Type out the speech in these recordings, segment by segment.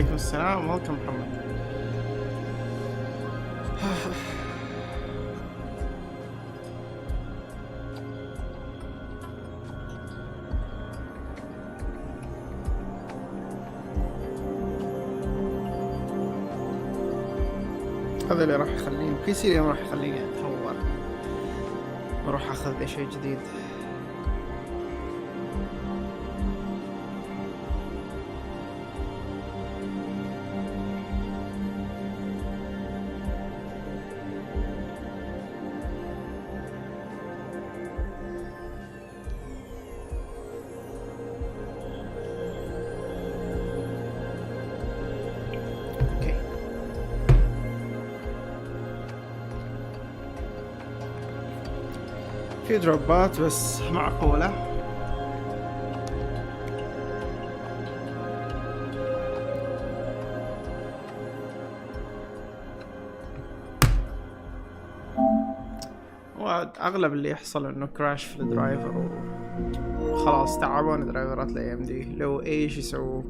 وعليكم السلام. ويلكم محمد. هذا اللي راح يخليني بي سي، اليوم راح يخليني اتطور واروح اخذ لي شيء جديد. في دروبات بس معقولة. واغلب اللي يحصل انه كراش في الدرايفر وخلاص تعبون درايفرات الاي ام دي لو ايش يسووا.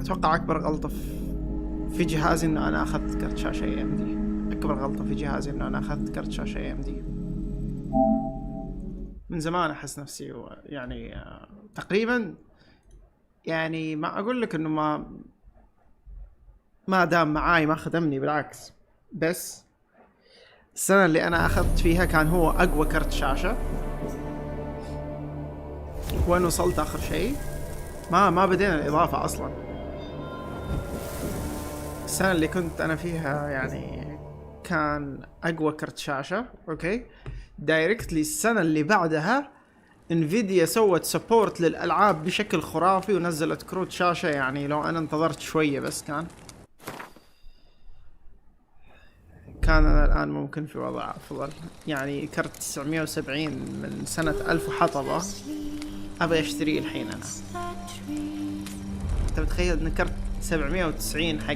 اتوقع اكبر غلطة في جهازي انه انا اخذت كرت شاشة اي ام دي. أكبر غلطة في جهازي إنه أنا أخذت كرت شاشة AMD. من زمان أحس نفسي يعني تقريبا، يعني ما أقول لك إنه ما دام معاي ما خدمني، بالعكس، بس السنة اللي أنا أخذت فيها كان هو أقوى كرت شاشة. وين وصلت آخر شيء؟ ما بدينا الإضافة أصلا. السنة اللي كنت أنا فيها يعني كان اقوى كرت شاشة، اوكي، دايركتلي. السنة اللي بعدها انفيديا سوت سبورت للالعاب بشكل خرافي ونزلت كروت شاشة، يعني لو انا انتظرت شوية بس كان انا الان ممكن في وضع افضل. يعني كرت 970 من سنة 1000 وحطبة ابي اشتريه الحين. انا انت متخيل ان كرت 790 حق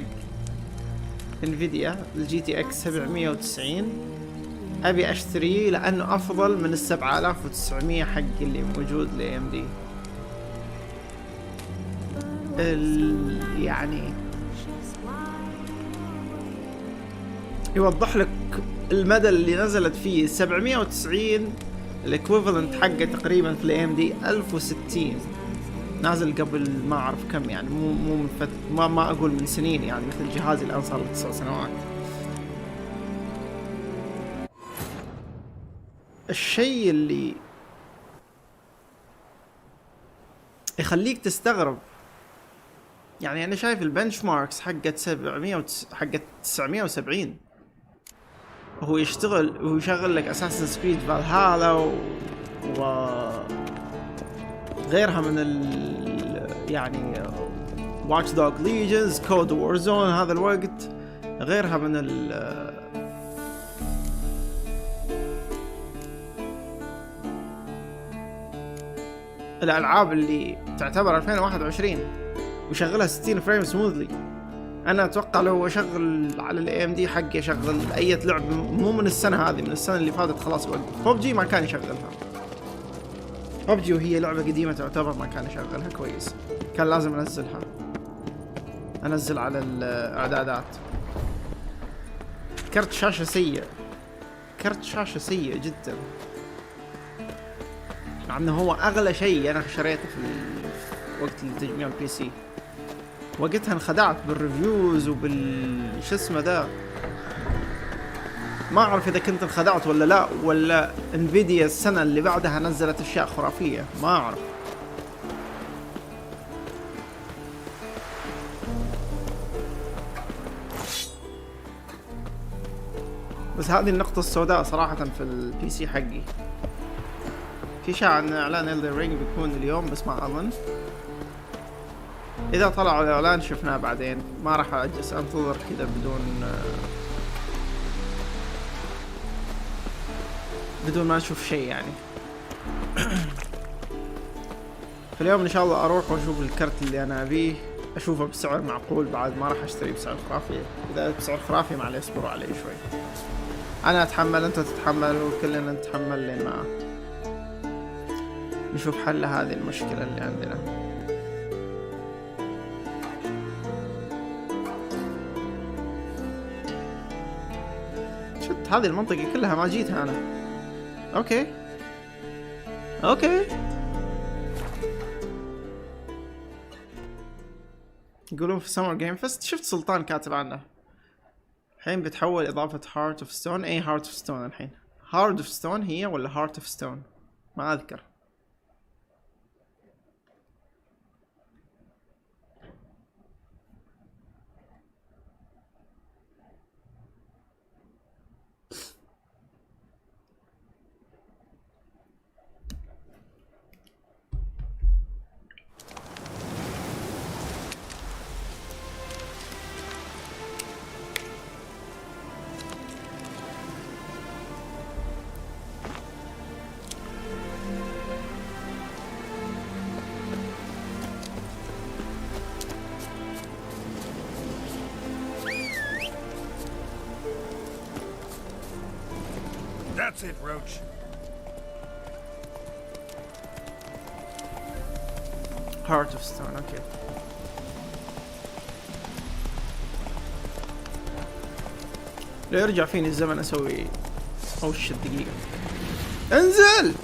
انفيديا الجي تي اكس 790 ابي اشتريه لانه افضل من 7900 حق اللي موجود ل AMD. يعني يوضح لك المدى اللي نزلت فيه. 790 الاكويفالنت حقه تقريبا في ال AMD 1060 نازل قبل ما اعرف كم، يعني مو من ما اقول من سنين، يعني مثل جهازي الان صار له 9 سنوات. الشيء اللي يخليك تستغرب، يعني انا شايف البنش ماركس حقت 700 حقت 970 وهو يشتغل ويشغل لك اساسن كريد فالهالا غيرها من يعني واتش دوغ ليجنز، كود وور زون هذا الوقت، غيرها من الالعاب اللي تعتبر 2021 ويشغلها 60 فريم سموذلي. انا اتوقع لو اشغل على الاي ام دي حقي اشغل اي لعبه مو من السنه هذه، من السنه اللي فاتت خلاص وقف. ببجي ما كان يشغلها، ببجي وهي لعبه قديمه تعتبر ما كان يشغلها كويس، كان لازم انزل على الاعدادات. كرت شاشه سيء، كرت شاشه سيء جدا، مع انه هو اغلى شيء انا شريته في وقت التجميع البي سي. وقتها انخدعت بالريفيوز شو اسمه ذا، ما اعرف اذا كنت انخدعت ولا لا، ولا انفيديا السنه اللي بعدها نزلت اشياء خرافيه، ما اعرف. بس هذه النقطه السوداء صراحه في البي سي حقي. في شائع ان اعلان إلدر رينج بيكون اليوم بس ما اظن. اذا طلعوا الاعلان شفناه بعدين، ما راح اجلس انتظر كذا بدون ما اشوف شيء يعني. فاليوم ان شاء الله اروح واشوف الكرت اللي انا ابيه، اشوفه بسعر معقول، بعد ما راح اشتري بسعر خرافي. اذا بسعر خرافي معلي اصبروا علي شوي. انا اتحمل، انت تتحمل، وكلنا نتحمل لين ما نشوف حل هذه المشكلة اللي عندنا. هذه المنطقة كلها ما جيتها انا. اوكي اوكي. يقولون في سمر جيم فيست. شفت سلطان كاتب عنه الحين بتحول اضافة هارت اوف ستون. اي هارت اوف ستون الحين؟ هارت اوف ستون هي ولا هارت اوف ستون؟ ما اذكر. That's it, Roach. Heart of Stone. اوكي. لو يرجع فيني الزمن اسوي اوش دقيقة. انزل.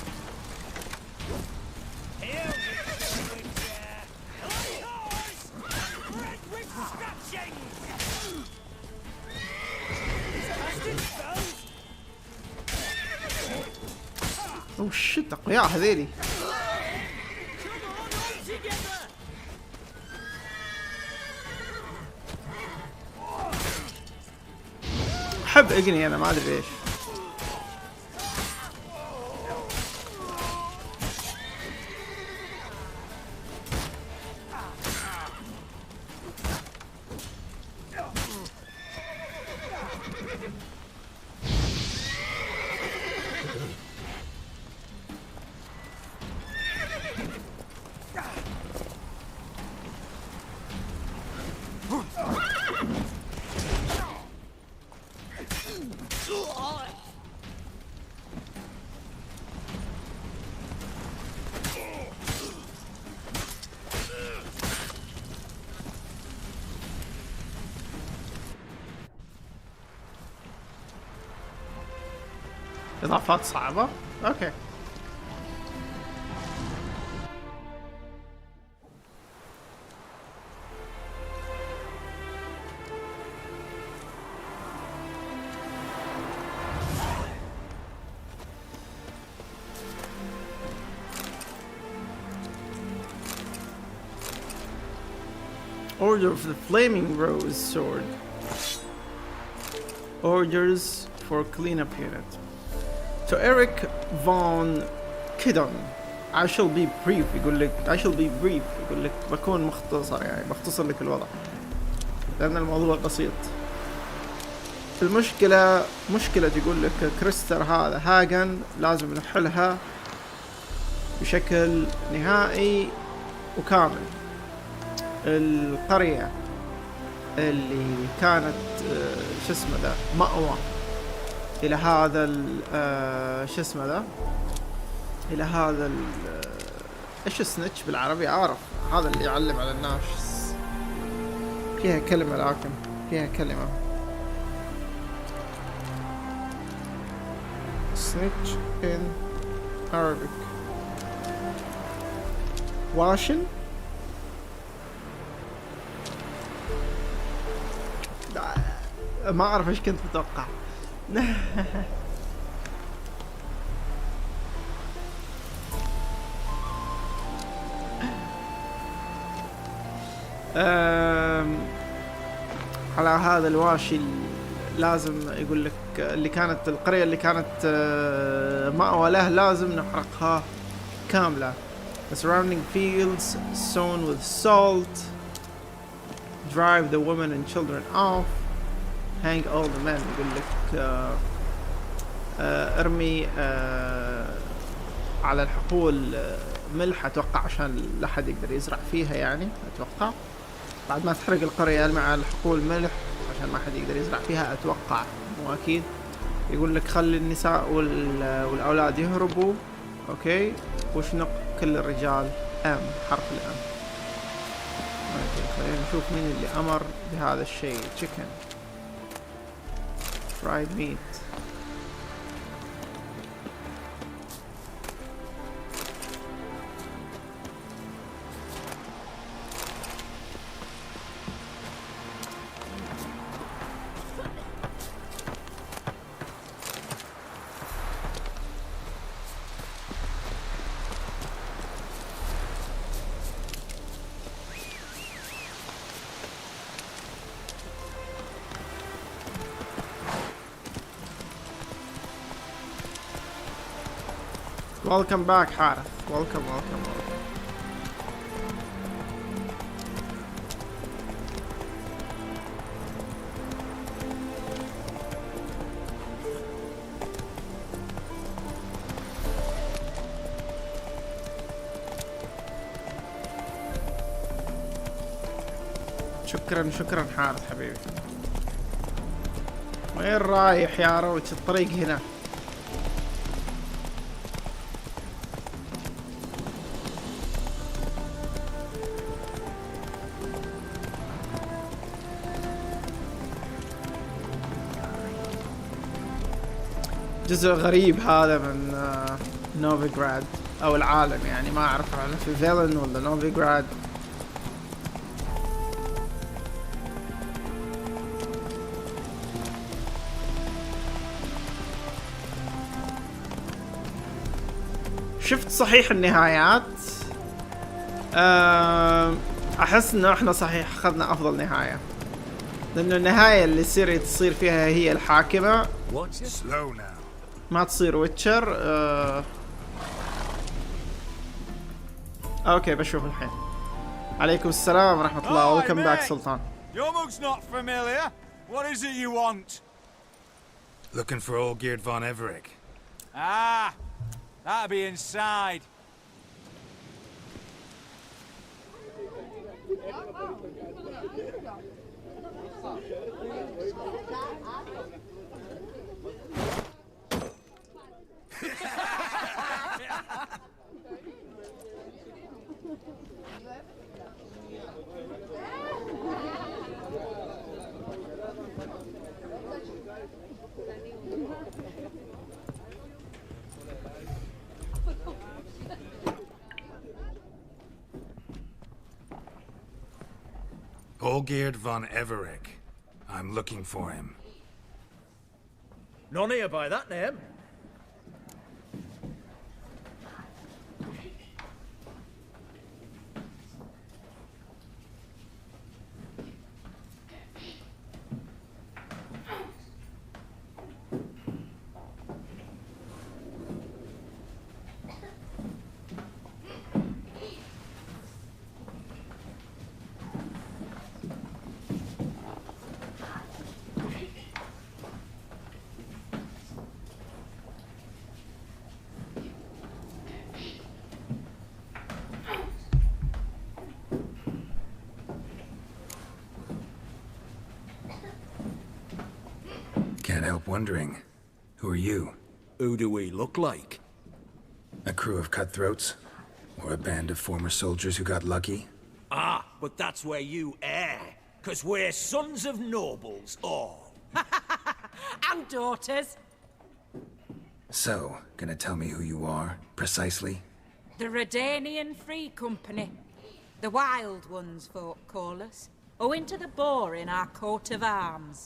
اوه شت اقوياء هذيلي. احب اقني انا ما ادري ليش. اضافات صعبة. اوكي. Order of the Flaming Rose Sword. Orders for cleanup unit. To Eric Von Kidon. I shall be brief. يقول لك I shall be brief. يقول لك بكون مختصر، يعني بختصر لك الوضع لأن الموضوع بسيط. المشكلة مشكلة يقول لك كريستر هذا هاجن لازم نحلها بشكل نهائي وكامل. القرية اللي كانت شو اسمه ذا مأوى إلى هذا شو اسمه ذا إلى هذا إيش السنتش بالعربي؟ عارف هذا اللي يعلم على الناس. فيها كلمة لكن فيها كلمة snitch in Arabic. واشن ما أعرف إيش كنت متوقع. على هذا الواشي لازم يقول لك اللي كانت القرية اللي كانت مأوى له لازم نحرقها كاملة. The surrounding fields sown with salt. Drive the women and children off. Hang all the men. يقول لك ارمي على الحقول ملح اتوقع عشان لا حد يقدر يزرع فيها، يعني اتوقع بعد ما تحرق القرية ارمي على الحقول ملح عشان ما حد يقدر يزرع فيها، اتوقع مو اكيد. يقول لك خلي النساء والاولاد يهربوا. اوكي. وشنق كل الرجال حرف الام. خلينا نشوف مين اللي امر بهذا الشيء. chicken fried meat welcome back حارث. welcome. شكرا حارث حبيبي. وين رايح يا روتش؟ الطريق هنا. جزء غريب هذا من نوفيغراد او العالم، يعني ما اعرف على في فيلن ولا نوفيغراد. شفت صحيح النهايات. احس انه احنا صحيح اخذنا افضل نهاية، لانه النهاية اللي تصير فيها هي الحاكمة، ما تصير ويتشر. اوكي بشوف الحين. عليكم السلام ورحمة الله. ويلكم باك سلطان. Your mug's not familiar. What is it you want? Looking for old Geared von Everett. Ah, that'll be inside. Olgeard von Everett. I'm looking for him. None here by that name. Can't help wondering, who are you? Who do we look like? A crew of cutthroats? Or a band of former soldiers who got lucky? Ah, but that's where you err. 'Cause we're sons of nobles all. And daughters. So, gonna tell me who you are, precisely? The Redanian Free Company. The Wild Ones, folk call us. Owing to the boar in our coat of arms.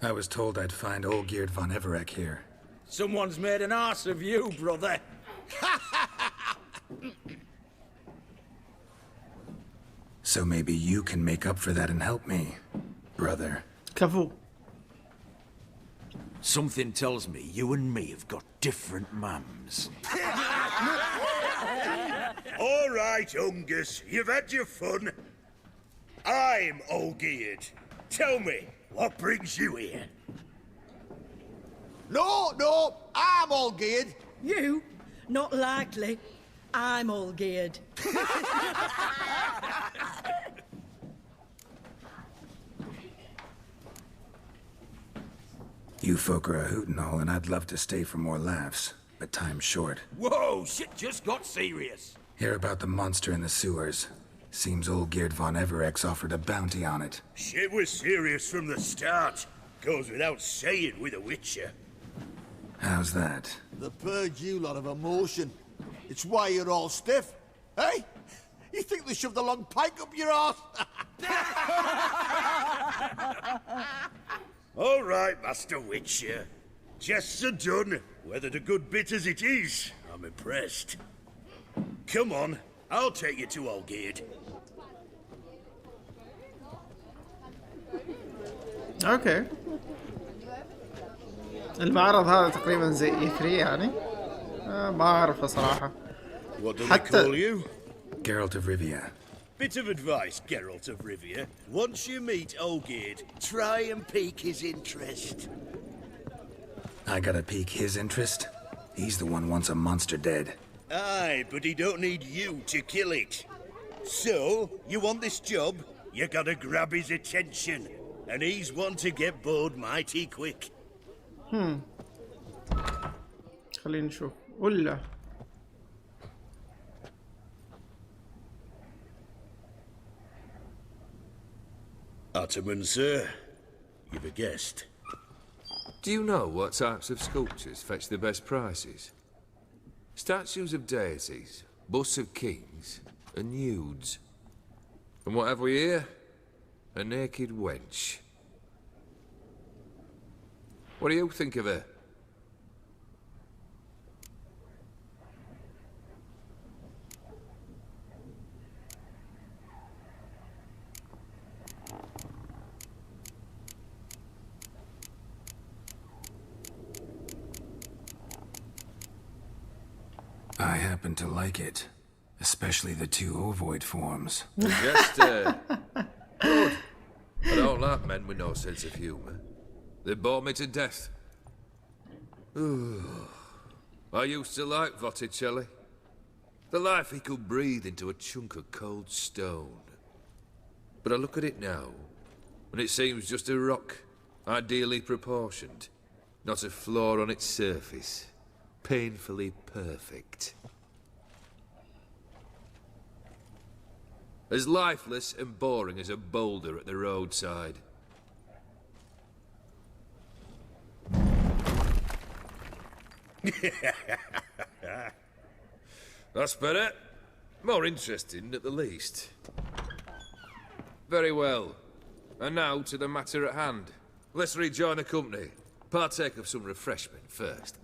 I was told I'd find Olgeard von Everett here. Someone's made an arse of you, brother. So maybe you can make up for that and help me, brother. كفو. Something tells me you and me have got different mums. All right, Ungus, you've had your fun. I'm Olgeard. Tell me, what brings you here? No, I'm all geared. You? Not likely. I'm all geared. You folk are a hoot and all, and I'd love to stay for more laughs, but time's short. Whoa, shit just got serious. Hear about the monster in the sewers. Seems Olgeard von Everett offered a bounty on it. Shit was serious from the start. Goes without saying with a Witcher. How's that? They purge you lot of emotion. It's why you're all stiff. Hey? You think they shoved a long pike up your arse? All right, Master Witcher. Jests are done. Whether the good bit as it is, I'm impressed. Come on, I'll take you to Olgeard. اوكي. المعرض هذا تقريبا زي E3 يعني. ما اعرفه صراحة. What do they حتى call you? Geralt of Rivia. Bit of advice, Geralt of Rivia. Once you meet Olgierd, try and pique his interest. I gotta pique his interest? He's the one wants a monster dead. Aye, but he don't need you to kill it. So, you want this job? You gotta grab his attention. And he's one to get bored mighty quick. خلينا نشوف. ولا Ottoman, sir. You've a guest. Do you know what types of sculptures fetch the best prices? Statues of deities, busts of kings, and nudes. And what have we here? A naked wench. What do you think of her? I happen to like it. Especially the two ovoid forms. Good. I don't like men with no sense of humour. They bore me to death. I used to like Botticelli. The life he could breathe into a chunk of cold stone. But I look at it now, and it seems just a rock, ideally proportioned. Not a flaw on its surface. Painfully perfect. As lifeless and boring as a boulder at the roadside. That's better. More interesting at the least. Very well. And now to the matter at hand. Let's rejoin the company. Partake of some refreshment first.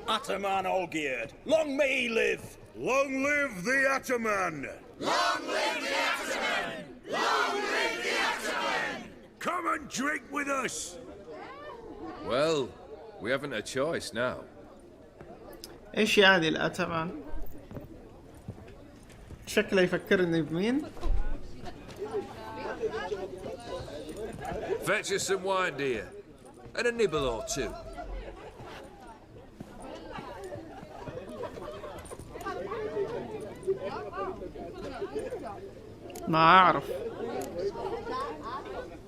Ataman Olgierd, long may he live! Long live the Ataman! Long live the Ataman! Long live the Ataman! Come and drink with us! Well, we haven't a choice now. ايش يعني الاتمان؟ شكله يفكرني بمين؟ Fetch us some wine, dear. And a nibble or two. ما أعرف.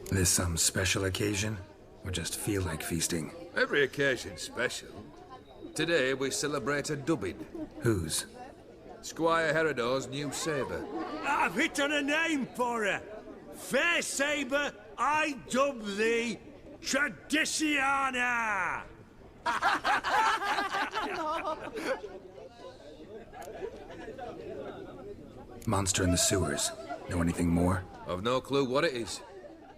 This some special occasion? Or just feel like feasting? Every occasion's special. Today we celebrate a dubbing. Whose? Squire Herodor's new sabre. I've hit on a name for her. Fair sabre, I dub thee Traditiana! Monster in the sewers. Know anything more? I've no clue what it is.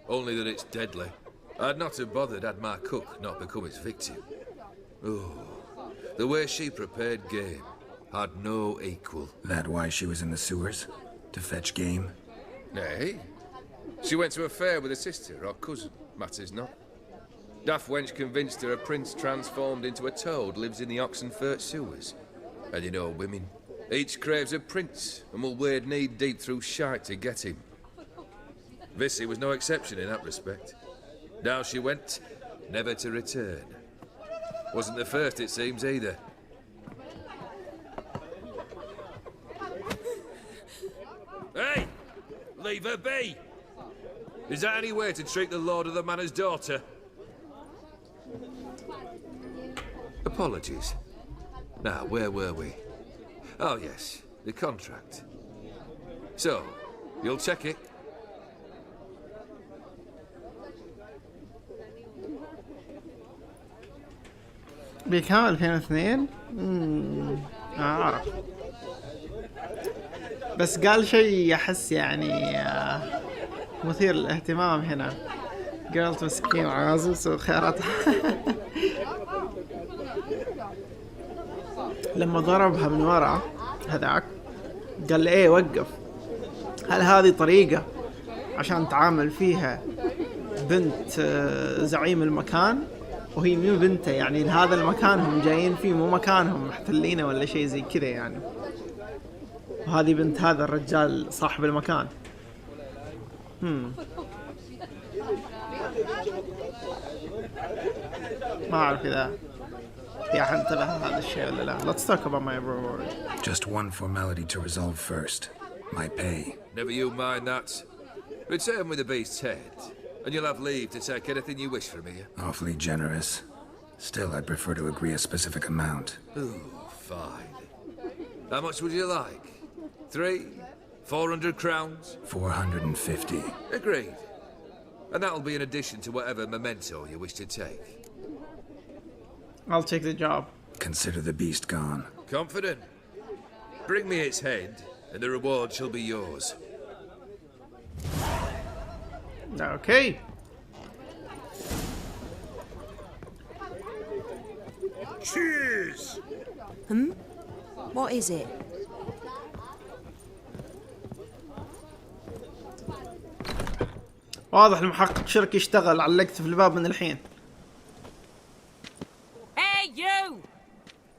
Only that it's deadly. I'd not have bothered had my cook not become its victim. Oh, the way she prepared game had no equal. That why she was in the sewers? To fetch game? Nay. She went to a fair with a sister or cousin, matters not. Daft wench convinced her a prince transformed into a toad lives in the Oxenfurt sewers. And you know women, each craves a prince and will wade knee-deep through shite to get him. Vissy was no exception in that respect. Down she went, never to return. Wasn't the first, it seems, either. Hey! Leave her be! Is that any way to treat the lord of the manor's daughter? Apologies. Now, where were we? Oh, yes, the contract. So, you'll check it? بكام 2002؟ أعرف. بس قال شيء أحس يعني مثير للاهتمام هنا. قالت مسكين عازوز وخياراتها. لما ضربها من ورا هذاك قال لي ايه وقف. هل هذه طريقة عشان تعامل فيها بنت زعيم المكان، وهي مو بنته يعني هذا المكان هم جايين فيه مو مكانهم محتلينه ولا شيء زي كذا يعني. وهذه بنت هذا الرجال صاحب المكان. ما أعرف إذا في أحد انتبه هذا الشيء ولا لا. Let's talk about my reward. Just one formality to resolve first. My pay. Never you mind that. Return with the beast's head, and you'll have leave to take anything you wish from here. Awfully generous. Still, I'd prefer to agree a specific amount. Ooh, fine. How much would you like? 300, 400 crowns? 450. Agreed. And that'll be in addition to whatever memento you wish to take. I'll take the job. Consider the beast gone. Confident? Bring me its head, and the reward shall be yours. Okay. Cheers! What is it? واضح المحقق شركي اشتغل. علقت في الباب من الحين. Hey you!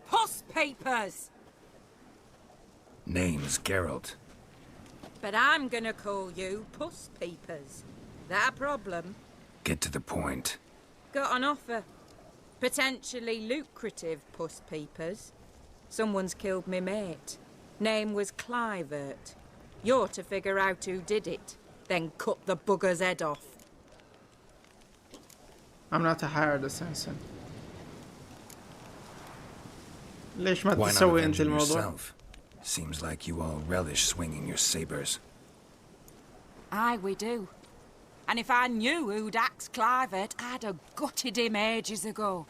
Puss papers! Name's Geralt. But I'm gonna call you Puss Papers. That a problem? Get to the point. Got an offer. Potentially lucrative Puss Papers. Someone's killed me mate. Name was Clivert. You're to figure out who did it, then cut the bugger's head off. I'm not a hired assassin. ليش ما Why not تسوي أنت avenge الموضوع؟ yourself? Seems like you all relish swinging your sabers. Aye, we do. And if I knew who'd axed Clivert, I'd have gutted him ages ago.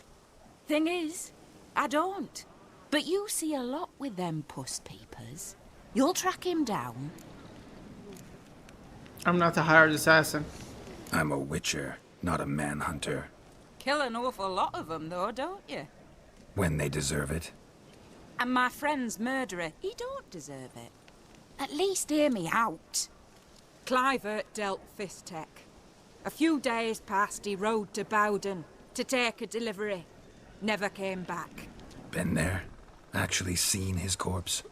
Thing is, I don't. But you see a lot with them Puss Papers. You'll track him down. I'm not a hired assassin. I'm a witcher, not a manhunter. Kill an awful lot of them, though, don't you? When they deserve it. And my friend's murderer, he don't deserve it. At least hear me out. Clivert dealt Fistech. A few days past, he rode to Bowden to take a delivery. Never came back. Been there? Actually seen his corpse?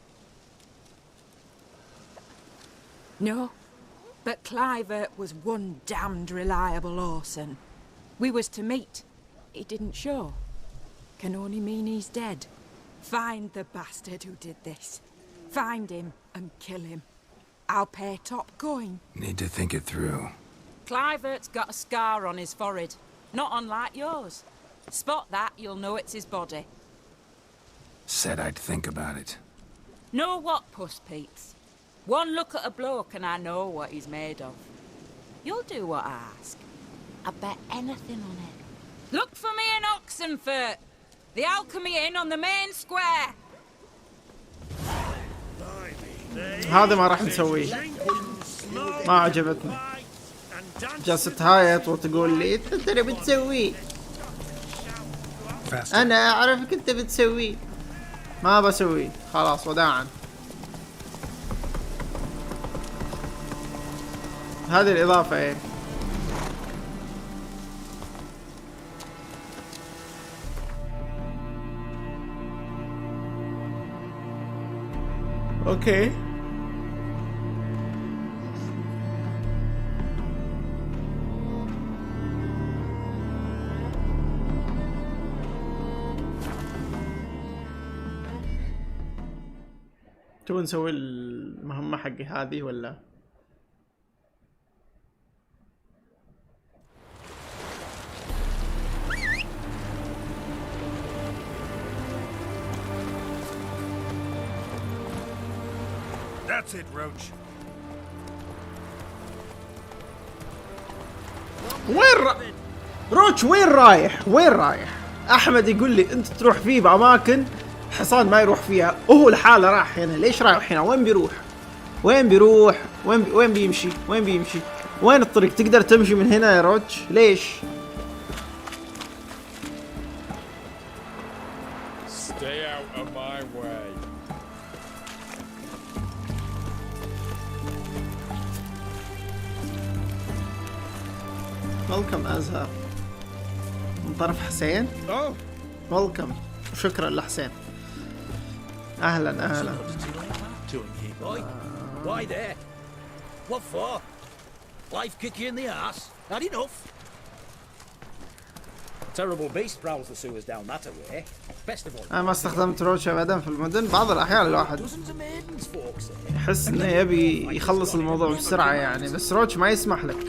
No. But Clivert was one damned reliable orson. We was to meet. He didn't show. Can only mean he's dead. Find the bastard who did this. Find him and kill him. I'll pay top coin. Need to think it through. Clivert's got a scar on his forehead. Not unlike yours. Spot that, you'll know it's his body. Said I'd think about it. Know what, Puss Peeps? One look at a bloke and I know what he's made of. You'll do what I ask. I bet anything on it. Look for me in Oxenfurt. The Alchemy Inn on the main square. هذا ما راح نسويه. ما عجبتني. جالسة تهايط وتقول لي انت ترى بتسويه. انا اعرفك انت بتسويه. ما بسويه. خلاص وداعا. هذه الإضافة ايه. اوكي. تبون نسوي المهمة حقي هذه ولا؟ That's it, Roach. روتش وين رايح؟ وين رايح؟ احمد يقول لي انت تروح فيه باماكن حصان ما يروح فيها، وهو لحاله راح هنا. ليش رايح هنا؟ وين بيروح؟ وين بيروح؟ وين بيمشي؟ وين بيمشي؟ وين الطريق؟ تقدر تمشي من هنا يا روتش؟ ليش؟ Stay out of my way. ويلكم أزهر من طرف حسين. ويلكم، شكرا لحسين. أهلا. Why there? What for? Life kick you in the ass? Had enough? Terrible beast prowls the sewers down that way. Best of all. أنا ما استخدمت روتش أبدا في المدن. بعض الأحيان الواحد يحس إنه يبي يخلص الموضوع بسرعة يعني، بس روتش ما يسمح لك.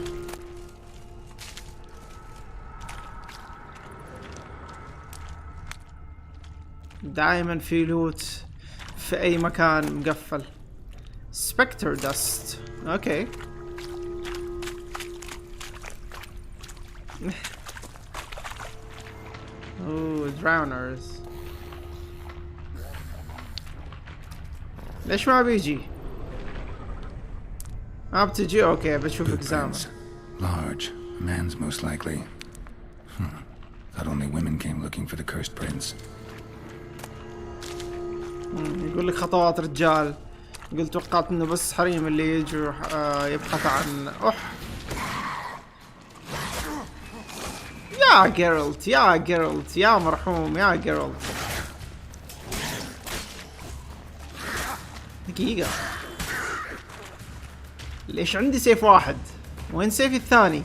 دائما في لوت في أي مكان مقفل. سبكتر دست. أوكي. اوه دراونرز. ليش ما بيجي؟ ما بتجي. اوكي بشوف اكزام. Large. A man's most likely. Thought only women came looking for the cursed prince. يقول لك خطوات رجال. يقول توقعت انه بس حريم اللي يجوا يبحث عن يا جيرالت يا جيرالت يا مرحوم يا جيرالت. دقيقة، ليش عندي سيف واحد؟ وين سيفي الثاني؟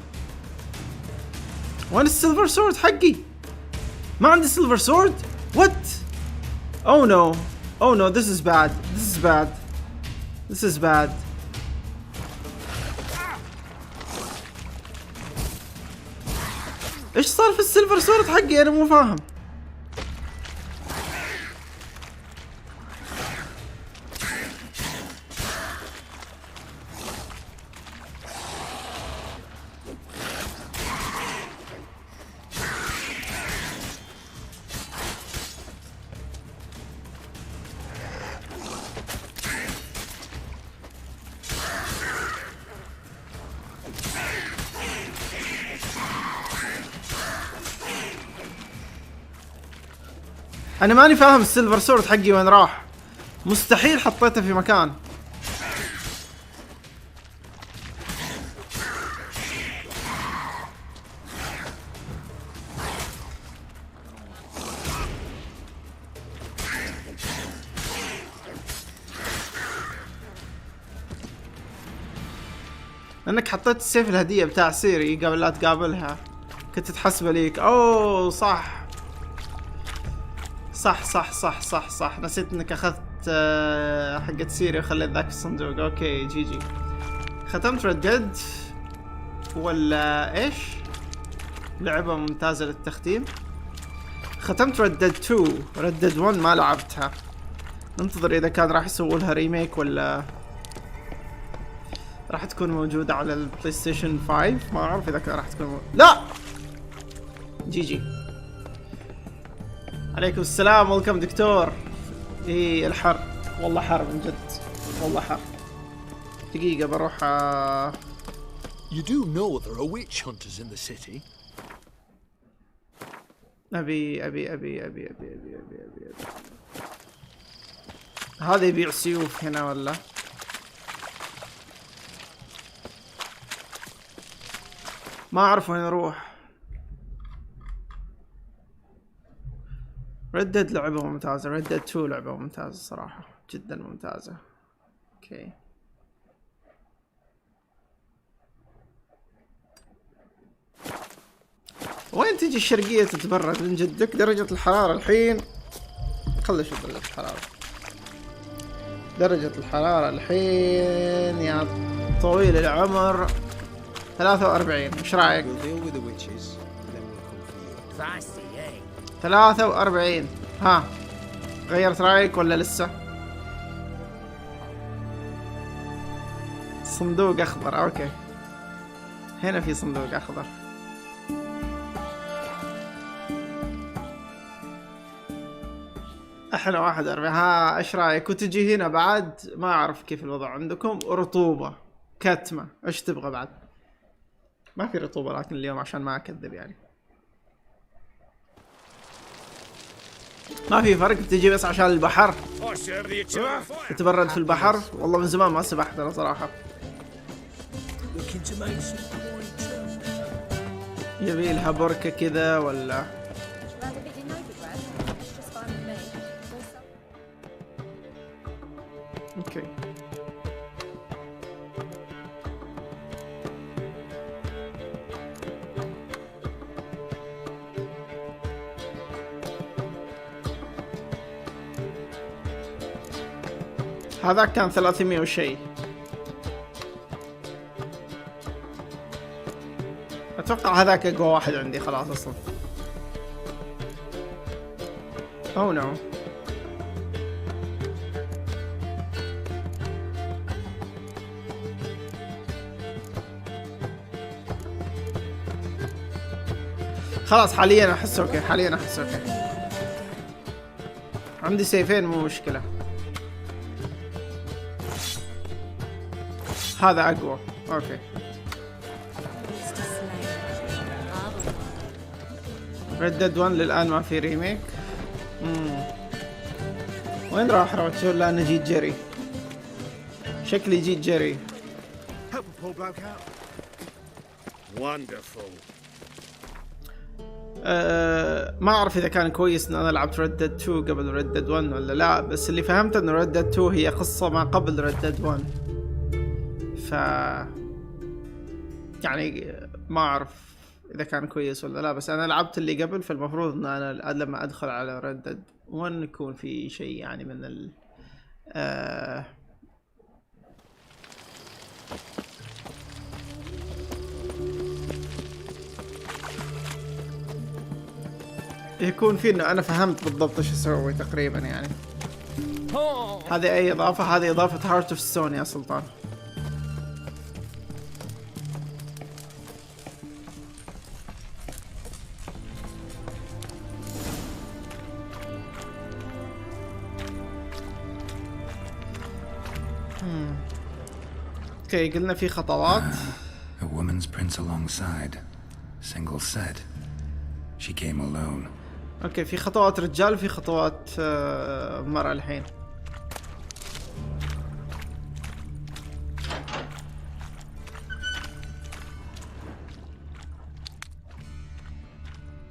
وين السيلفر سورد حقي؟ ما عندي سيلفر سورد؟ وات؟ Oh no. Oh no, this is bad. This is bad. This is bad. ايش صار في السيلفر سورد حقي؟ انا مو فاهم. انا ماني فاهم السيلفر سورد حقي وين راح. مستحيل حطيته في مكان. انك حطيت السيف الهدية بتاع سيري قبل لا تقابلها، كنت تحسبه ليك. اوه صح صح صح صح صح صح، نسيت انك اخذت حقت سيري وخليت ذاك الصندوق. اوكي جي. ختمت ردد ولا ايش؟ لعبة ممتازة للتختيم. ختمت ردد 2. ردد 1 ما لعبتها. ننتظر اذا كان راح يسووا لها ريميك ولا راح تكون موجودة على البلاي ستيشن 5. ما اعرف اذا كان راح تكون لا جي. عليكم السلام. ويلكم دكتور. ايه الحر والله حر من جد، والله حر. دقيقة بروح You do know there are witch hunters in the city. أبي هذا يبيع سيوف هنا ولا؟ ما أعرف وين أروح. ردد لعبة ممتازة. ردد 2 لعبة ممتازة صراحة، جدا ممتازة. اوكي وين تجي الشرقية تتبرد من جدك؟ درجة الحرارة الحين خلي شوف درجة الحرارة. درجة الحرارة الحين يا طويل العمر 43. ايش رايك؟ 43. ها غيرت رايك ولا لسه؟ صندوق اخضر. اوكي هنا في صندوق اخضر. احنا 41. ها ايش رايك؟ وتجي هنا بعد ما اعرف كيف الوضع عندكم. رطوبة كتمة. ايش تبغى بعد؟ ما في رطوبة لكن اليوم عشان ما اكذب يعني ما في فرق. بتجي بس عشان البحر. تتبرد في البحر. والله من زمان ما سبحت انا صراحة. يبي لها بركة كذا ولا؟ اوكي. هذا كان 300 وشيء. اتوقع هذاك اقوى واحد عندي خلاص اصلا. او نو. خلاص حاليا احس اوكي، حاليا احس اوكي. عندي سيفين مو مشكلة. هذا اقوى. اوكي. ريد ديد 1 للآن ما في ريميك. وين راح ويتشر؟ لأنه جيت جري. شكلي جيت جري. ما أعرف إذا كان كويس إن أنا لعبت ريد ديد 2 قبل ريد ديد 1 ولا لا، بس اللي فهمته إنه ريد ديد 2 هي قصة ما قبل ريد ديد 1. يعني ما أعرف إذا كان كويس ولا لا، بس أنا لعبت اللي قبل، فالمفروض إن أنا لما أدخل على ريد ديد 1 يكون في شيء يعني من ال يكون في إنه أنا فهمت بالضبط إيش أسوي تقريبا يعني. هذه أي إضافة؟ هذه إضافة هارت اوف ستون يا سلطان. اوكي قلنا في خطوات. A woman's prints alongside. Single set. She came alone. اوكي في خطوات رجال وفي خطوات مرأة الحين.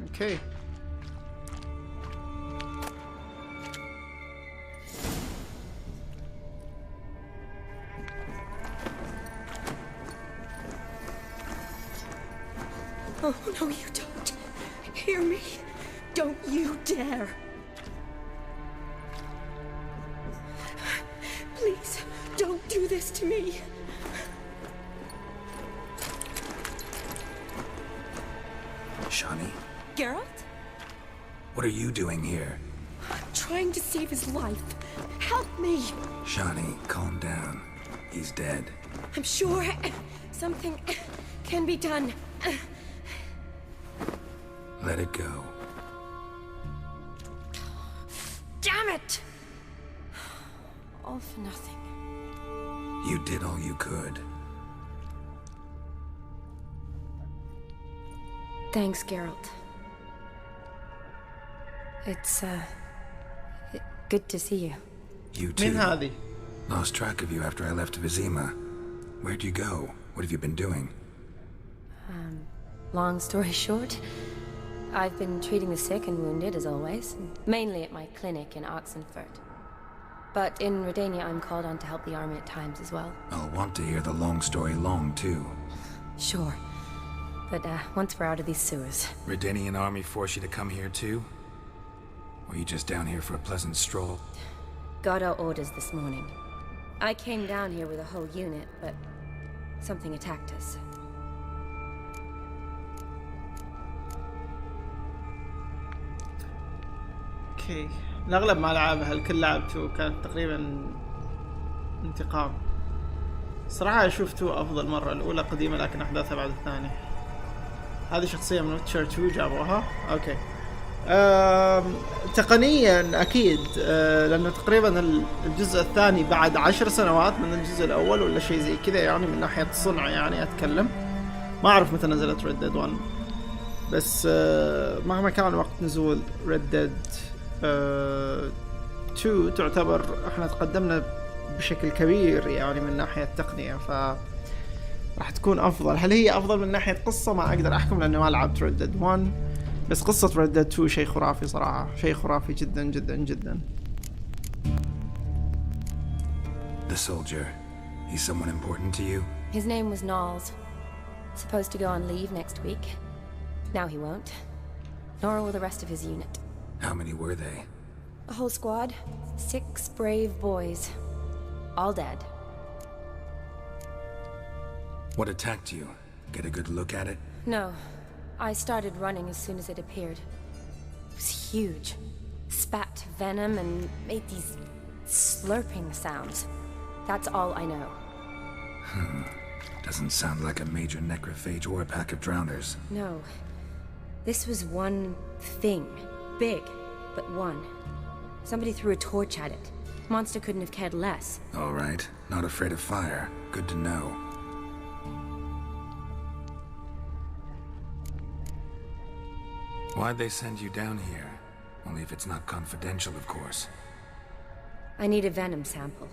اوكي Oh, no, you don't. Hear me? Don't you dare. Please, don't do this to me. Shani? Geralt? What are you doing here? I'm trying to save his life. Help me. Shani, calm down. He's dead. I'm sure something can be done. Let it go. Damn it! All for nothing. You did all you could. Thanks, Geralt. It's, good to see you. You too. من هذه؟ Lost track of you after I left Vizima. Where'd you go? What have you been doing? Long story short, I've been treating the sick and wounded, as always, mainly at my clinic in Oxenfurt. But in Redania, I'm called on to help the army at times as well. I'll want to hear the long story long, too. Sure. But, once we're out of these sewers... Redanian army force you to come here, too? Or are you just down here for a pleasant stroll? Got our orders this morning. I came down here with a whole unit, but something attacked us. اوكي الاغلب ما لعبها، الكل لعبته، كانت تقريبا انتقام. صراحة اشوف 2 افضل مرة، الاولى قديمة لكن احداثها بعد الثانية. هذه شخصية من ويتشر 2 جابوها. اوكي تقنيا اكيد لانه تقريبا الجزء الثاني بعد 10 سنوات من الجزء الاول ولا شيء زي كذا، يعني من ناحية الصنع يعني اتكلم. ما اعرف متى نزلت ريد ديد 1، بس مهما كان وقت نزول ريد ديد 2 تعتبر احنا تقدمنا بشكل كبير يعني من ناحية التقنية. ف راح تكون افضل. هل هي افضل من ناحيه قصه؟ ما اقدر احكم لانه ما لعبت ريد ديد 1، بس قصه ريد ديد 2 شيء خرافي صراحه، شيء خرافي جدا جدا جدا. The soldier, he's someone important to you? His name was Knowles. Supposed to go on leave next week. Now he won't. Nor will the rest of his unit. How many were they? A whole squad. 6 brave boys. All dead. What attacked you? Get a good look at it? No. I started running as soon as it appeared. It was huge. Spat venom and made these slurping sounds. That's all I know. Doesn't sound like a major necrophage or a pack of drowners. No. This was one thing. Big, but one. Somebody threw a torch at it. Monster couldn't have cared less. All right. Not afraid of fire. Good to know. Why'd they send you down here? Only if it's not confidential, of course. I need a venom sample.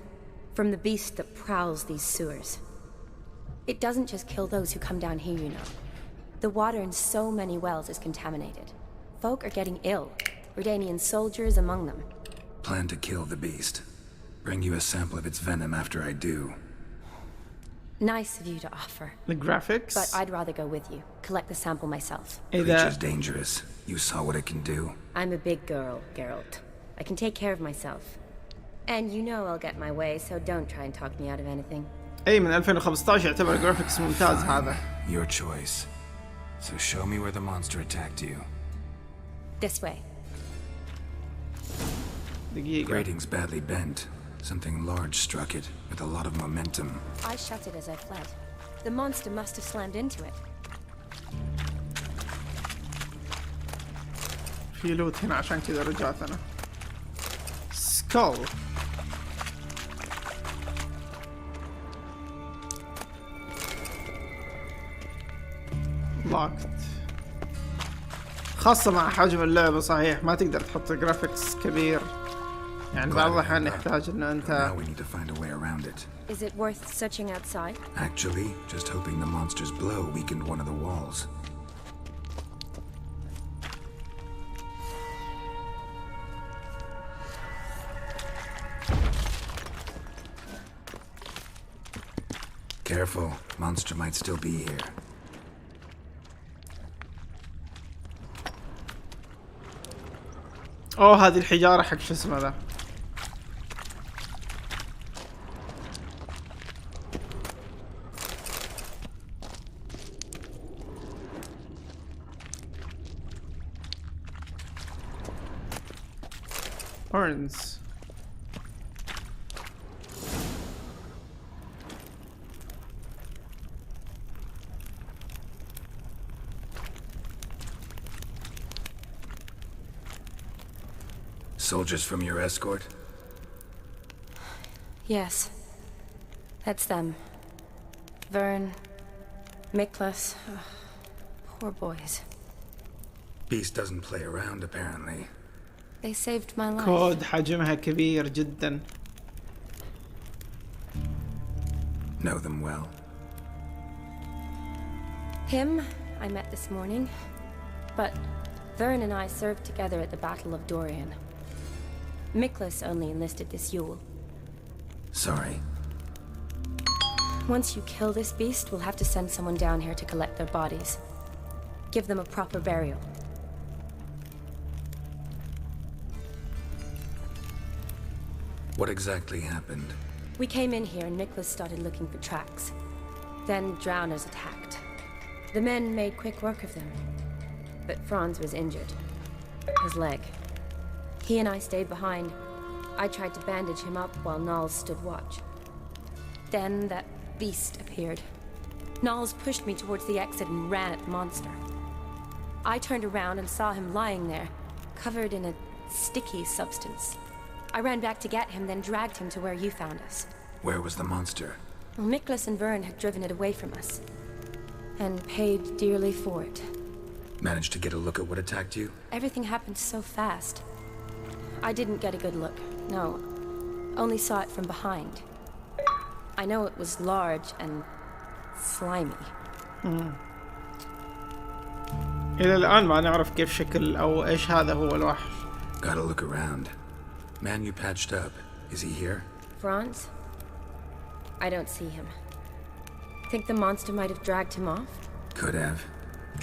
From the beast that prowls these sewers. It doesn't just kill those who come down here, you know. The water in so many wells is contaminated. Folk are getting ill. Redanian soldiers among them. Plan to kill the beast. Bring you a sample of its venom after I do. Nice of you to offer. The graphics. But I'd rather go with you. Collect the sample myself. Creature's dangerous. You saw what it can do. I'm a big girl, Geralt. I can take care of myself. And you know I'll get my way, so don't try and talk me out of anything. اي من 2015 يعتبر جرافيكس ممتاز هذا. Your choice. So show me where the monster attacked you. This way. دقيقة. Grating's badly bent. Something large struck it with a lot of momentum. I shut it as I fled. The monster must have slammed into it. في لوت هنا عشان كذا رجعت انا. سكول. لاكت. خاصة مع حجم اللعبة صحيح ما تقدر تحط جرافيكس كبير. يعني بعض الأحيان يحتاج إن أنت. Is it worth searching outside? Actually, just hoping the monster's blow weakened one of the walls. Careful, monster might still be here. أوه هذه الحجارة حق شو اسمه ذا. Burns. Soldiers from your escort? Yes. That's them. Vern, Miklas. Poor boys. Beast doesn't play around, apparently. They saved my life. كود حجمها كبير جدا. Know them well? Him, I met this morning. But Vern and I served together at the Battle of Dorian. Miklas only enlisted this Yule. Sorry. Once you kill this beast, we'll have to send someone down here to collect their bodies. Give them a proper burial. What exactly happened? We came in here and Miklas started looking for tracks. Then drowners attacked. The men made quick work of them. But Franz was injured. His leg. He and I stayed behind. I tried to bandage him up while Knowles stood watch. Then that beast appeared. Knowles pushed me towards the exit and ran at the monster. I turned around and saw him lying there, covered in a sticky substance. I ran back to get him, then dragged him to where you found us. Where was the monster? Well, Miklas and Vern had driven it away from us. And paid dearly for it. Managed to get a look at what attacked you? Everything happened so fast. I didn't get a good look, no. Only saw it from behind. I know it was large and slimy. إلى الآن ما نعرف كيف شكل أو إيش هذا هو الوحش. Gotta look around. Man you patched up. Is he here? Franz? I don't see him. Think the monster might have dragged him off? Could have.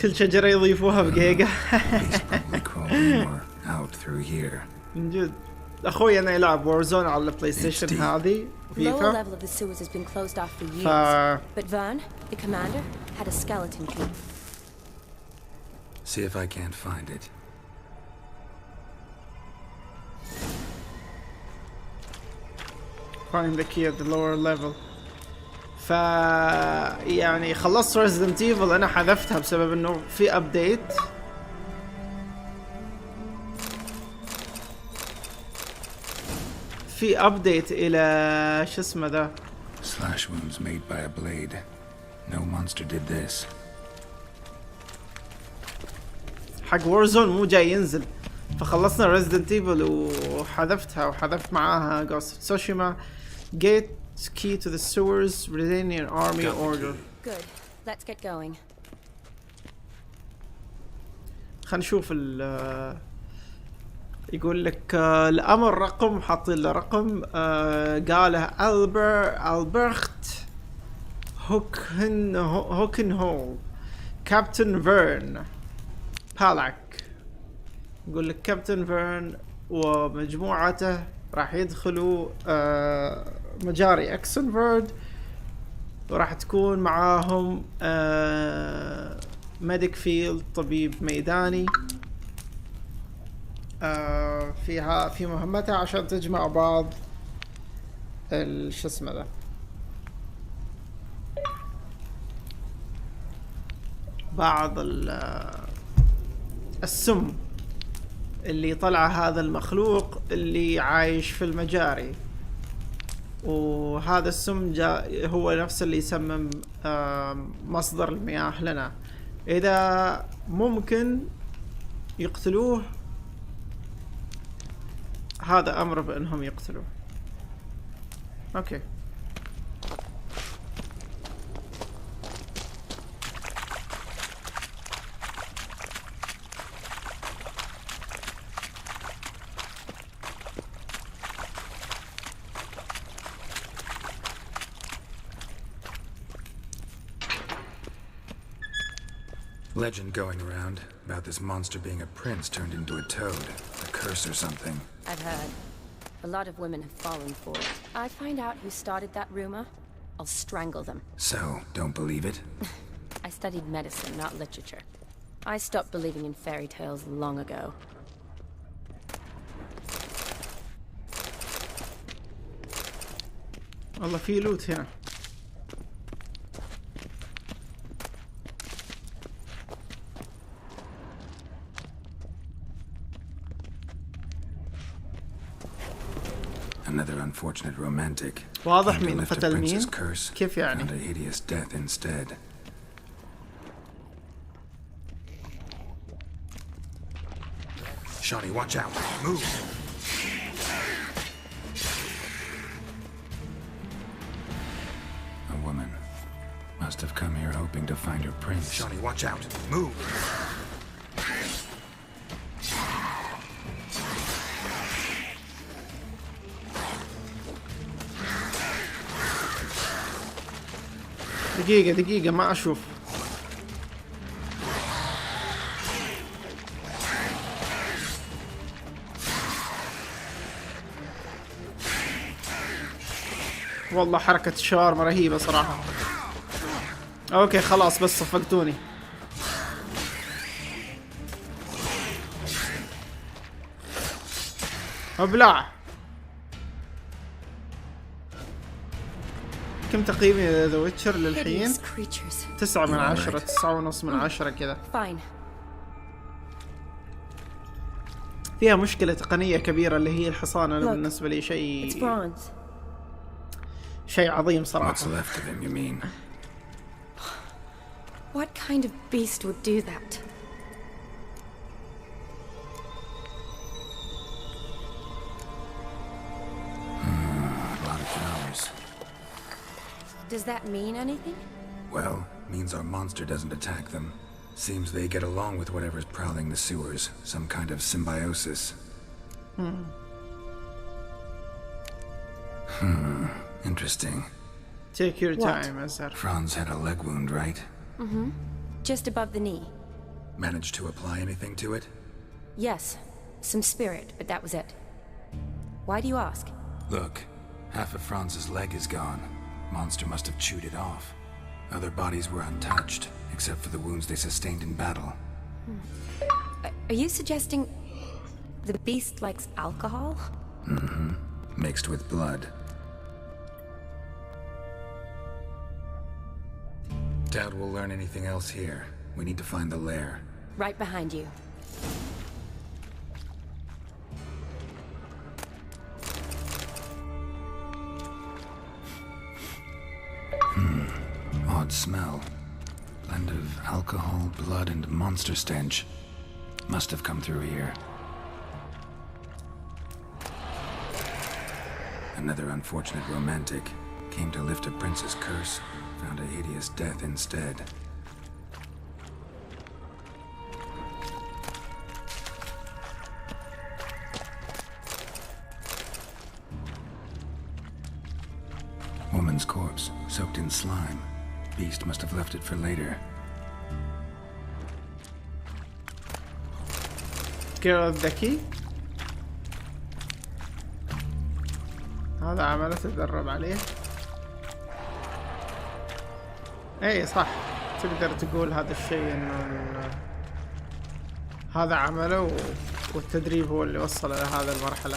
كل شجرة يضيفوها بدقيقة. He's probably crawling more out through here. من جد. أخوي أنا يلعب وورزون على البلاي ستيشن هذه. The lower level of the sewers has been closed off for years. But Vern, the commander, had a skeleton key. See if I can't find it. Find the key at the lower level. يعني خلصت Resident Evil أنا حذفتها بسبب إنه في أبديت. في أبديت إلى شو اسمه ذا. Slash wounds made by a blade. No monster did this. حق وورزون مو جاي ينزل. فخلصنا Resident Evil وحذفتها وحذفت معاها Ghost of Tsushima. Gate key to the sewers, Redanian army order. Good. Let's get going. خلينا نشوف يقول لك الأمر رقم حاطين له رقم قاله ألبرت هوكن هول كابتن فيرن بالاك. يقول لك كابتن فيرن ومجموعته راح يدخلوا مجاري اكسنفورد وراح تكون معاهم ميديك فيلد طبيب ميداني في مهمتها عشان تجمع بعض شو اسمه ذا بعض السم اللي طلع هذا المخلوق اللي عايش في المجاري. وهذا السم هو نفس اللي يسمم مصدر المياه لنا. إذا ممكن يقتلوه هذا أمر بأنهم يقتلوه. أوكي. Legend going around about this monster being a prince turned into a toad. A curse or something. I've heard. A lot of women have fallen for it. I find out who started that rumor, I'll strangle them. So, don't believe it? I studied medicine, not literature. I stopped believing in fairy tales long ago. والله في لوت هنا. Another unfortunate romantic. واضح مين قتل مين؟ كيف يعني؟ Found a hideous death instead. Shawnee, watch out! Move! A woman must have come here hoping to find her prince. Shawnee, watch out! Move! دقيقة ما أشوف. والله حركة الشاورما رهيبة صراحة. اوكي خلاص بس صفقتوني. ابلع. كم تقييمي ذا ويتشر للحين؟ 9 من 10 9.5 من 10 كذا. فيها مشكلة تقنية كبيرة اللي هي الحصان. أنا بالنسبة لي شيء عظيم صراحة. What's left of him, you mean? What kind of beast would do that? A lot of flowers. Does that mean anything? Well, means our monster doesn't attack them. Seems they get along with whatever's prowling the sewers. Some kind of symbiosis. Interesting. Take your time, Azar. Franz had a leg wound, right? Mm-hmm. Just above the knee. Managed to apply anything to it? Yes. Some spirit, but that was it. Why do you ask? Look, half of Franz's leg is gone. Monster must have chewed it off. Other bodies were untouched, except for the wounds they sustained in battle. Are you suggesting the beast likes alcohol? Mm-hmm. Mixed with blood. Doubt we'll learn anything else here. We need to find the lair. Right behind you. Odd smell. Blend of alcohol, blood, and monster stench. Must have come through here. Another unfortunate romantic. Came to lift a prince's curse. Found a hideous death instead. Woman's corpse, soaked in slime. Beast must have left it for later. Girl الذكي هذا عمله تدرب عليه. اي صح، تقدر تقول هذا الشيء انه هذا عمله والتدريب هو اللي وصل الى هذه المرحلة.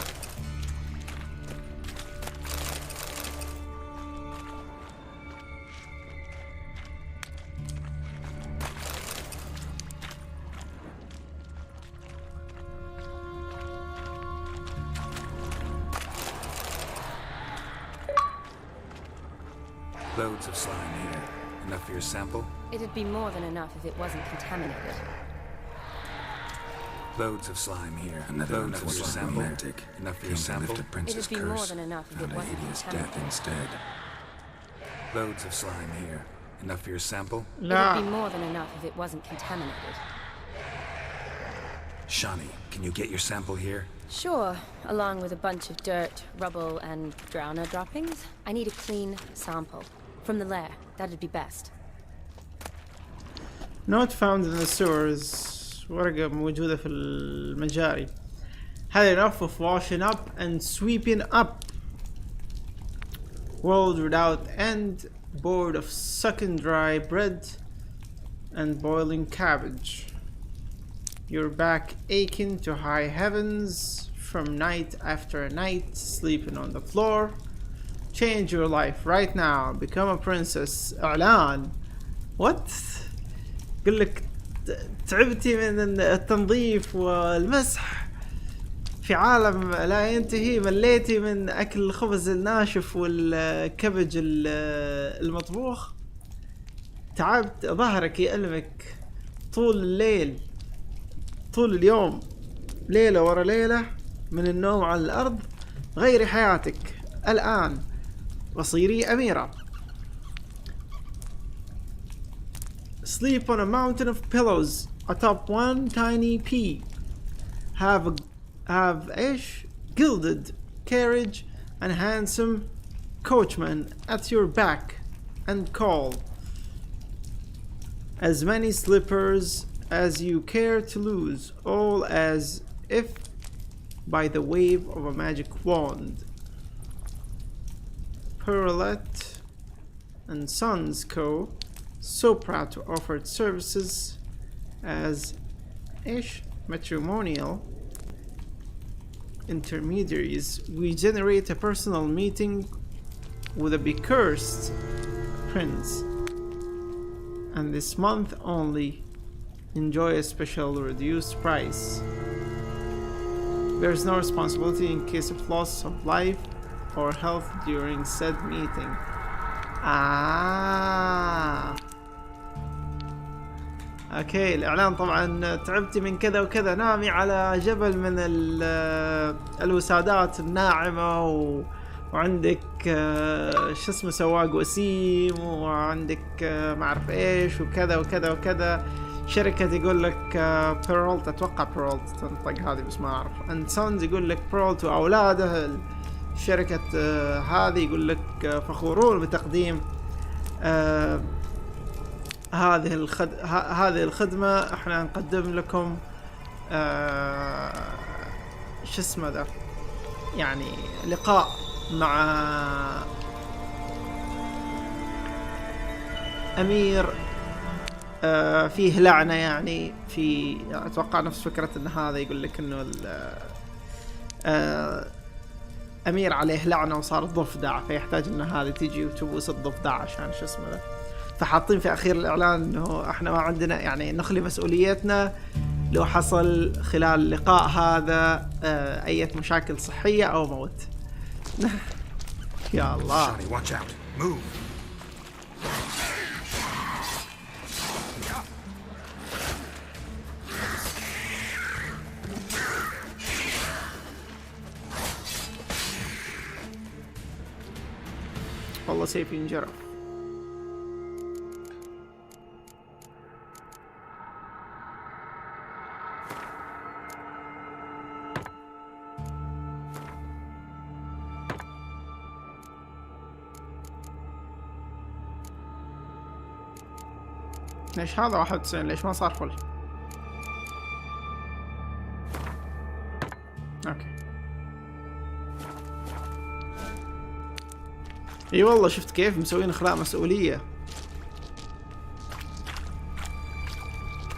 Loads of slime here. Enough for your sample? It'd be more than enough if it wasn't contaminated. Loads of slime here. Another unfortunate sample. Romantic. Enough for your sample? Lift a prince's It'd be curse. more than enough if Found it a wasn't hideous contaminated. death instead. Loads of slime here. Enough for your sample? It'd be more than enough if it wasn't contaminated. Shani, can you get your sample here? Sure, along with a bunch of dirt, rubble, and drowner droppings. I need a clean sample. From the lair, that'd be best. Not found in the sewers. ورقة موجودة في المجاري. Had enough of washing up and sweeping up. World without end. Bored of sucking dry bread and boiling cabbage. Your back aching to high heavens from night after night, sleeping on the floor. Change your life right now. Become a princess. إعلان. What? قل لك تعبتي من التنظيف والمسح في عالم لا ينتهي. مليتي من أكل الخبز الناشف والكبج المطبوخ. تعبت. ظهرك يألمك طول الليل طول اليوم، ليلة ورا ليلة من النوم على الأرض. غيري حياتك الآن وصيري أميرة. Sleep on a mountain of pillows atop one tiny pea. Have إيش gilded carriage and handsome coachman at your back, and call as many slippers as you care to lose, all as if by the wave of a magic wand. Pearlette and Sons Co. so proud to offer its services as matrimonial intermediaries. We generate a personal meeting with a becursed prince, and this month only enjoy a special reduced price. There's no responsibility in case of loss of life or health during said meeting. اوكي، الاعلان طبعا تعبتي من كذا وكذا، نامي على جبل من الوسادات الناعمة وعندك شو اسمه سواق وسيم، وعندك ما اعرف ايش وكذا وكذا وكذا. شركة يقول لك بيرولت، اتوقع بيرولت تنطق هذه بس ما اعرف. اند سونز يقول لك بيرولت واولاده. شركة هذه يقول لك فخورون بتقديم هذه الخدمة. احنا نقدم لكم شو اسمه ذا، يعني لقاء مع امير فيه لعنة، يعني في اتوقع نفس فكرة ان هذا يقول لك انه امير عليه لعنة وصار ضفدع، فيحتاج ان هذه تيجي وتبوس الضفدع عشان شو اسمه ذا. فحاطين في اخير الاعلان انه احنا ما عندنا، يعني نخلي مسؤوليتنا لو حصل خلال اللقاء هذا اي مشاكل صحية او موت. يا الله. والله سيف ينجرف. ليش هذا 91؟ ليش ما صار فل؟ اوكي. اي والله شفت كيف مسوين اخلاء مسؤولية.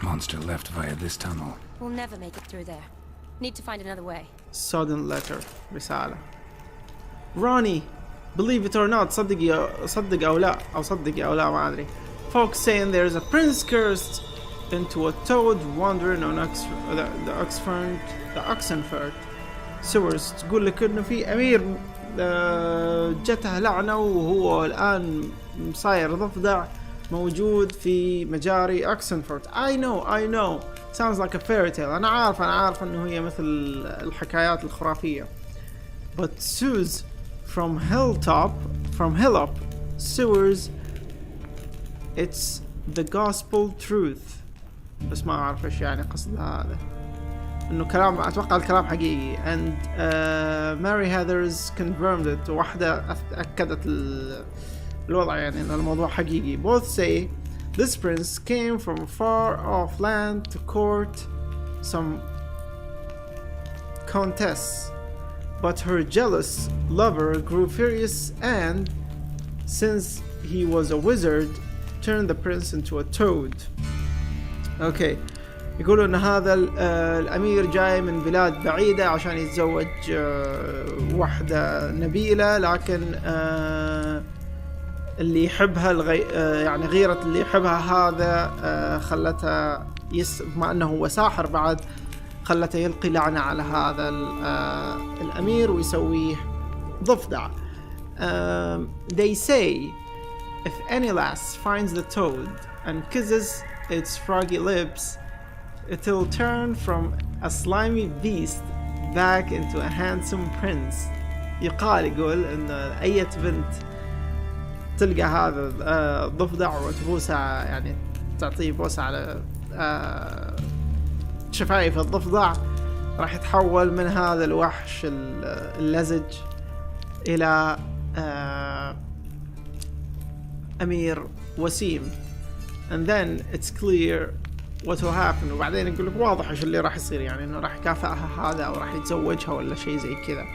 Monster left via this tunnel. We'll never make it through there. Need to find another way. Sudden letter. رسالة. Ronnie, believe it or not, صدق أو لا ما أدري. Folks saying there's a prince cursed into a toad wandering on the Oxenford sewers. تقول لك إنه في أمير جته لعنة وهو الآن صاير ضفدع موجود في مجاري أكسنفورد. I know sounds like a fairy tale. أنا عارف إنه هي مثل الحكايات الخرافية. But Suze from Hilltop sewers, it's the gospel truth. بس ما أعرف إيش يعني قصد هذا، إنه كلام أتوقع الكلام حقيقي. and Mary Heathers confirmed it. واحدة أكدت الوضع، يعني إن الموضوع حقيقي. both say this prince came from far off land to court some contests, but her jealous lover grew furious and, since he was a wizard, turned the prince into a toad. Okay. يقولوا ان هذا الامير جاي من بلاد بعيدة عشان يتزوج واحدة نبيلة، لكن اللي يحبها يعني غيرة اللي يحبها هذا خلتها بما انه هو ساحر بعد، خلته يلقي لعنة على هذا الامير ويسويه ضفدع. They say if any lass finds the toad and kisses its froggy lips, it'll turn from a slimy beast back into a handsome prince. يقول إن أي بنت تلقى هذا الضفدع وتبوسها، يعني تعطيه بوسة على شفايف الضفدع، راح يتحول من هذا الوحش اللزج إلى أمير وسيم. and then it's clear what will happen. وبعدين يقول لك واضح ايش اللي راح يصير، يعني انه راح يكافئها هذا او راح يتزوجها ولا شيء زي كذا.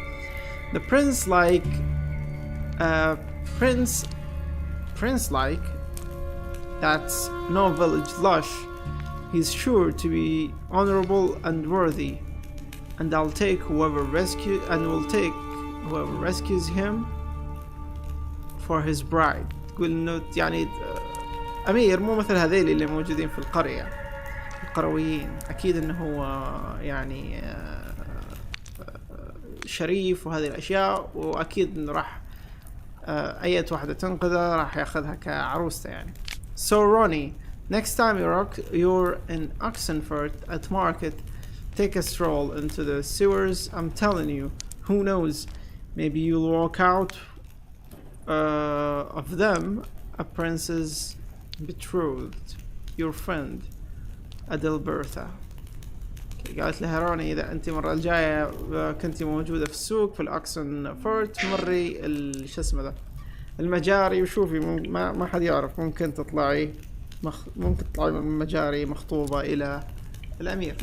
the prince like that's no village lush. He's sure to be honorable and worthy, and will take whoever rescues him for his bride. تقول انه يعني امير مو مثل هذيل اللي موجودين في القرية، القرويين. اكيد انه هو يعني شريف وهذه الاشياء، واكيد انه راح اي واحدة تنقذه راح ياخذها كعروسته يعني. So Ronnie, next time you're in Oxenford at market, take a stroll into the sewers. I'm telling you, who knows, Maybe you'll walk out of them a princess betrothed, your friend Adalberta. قالت لها روني إذا أنت المرة الجاية كنتي موجودة في السوق في الأكسون فورت مري شو اسمه ذا المجاري وشوفي ما حد يعرف ممكن تطلعي ممكن تطلعي من المجاري مخطوبة إلى الأمير.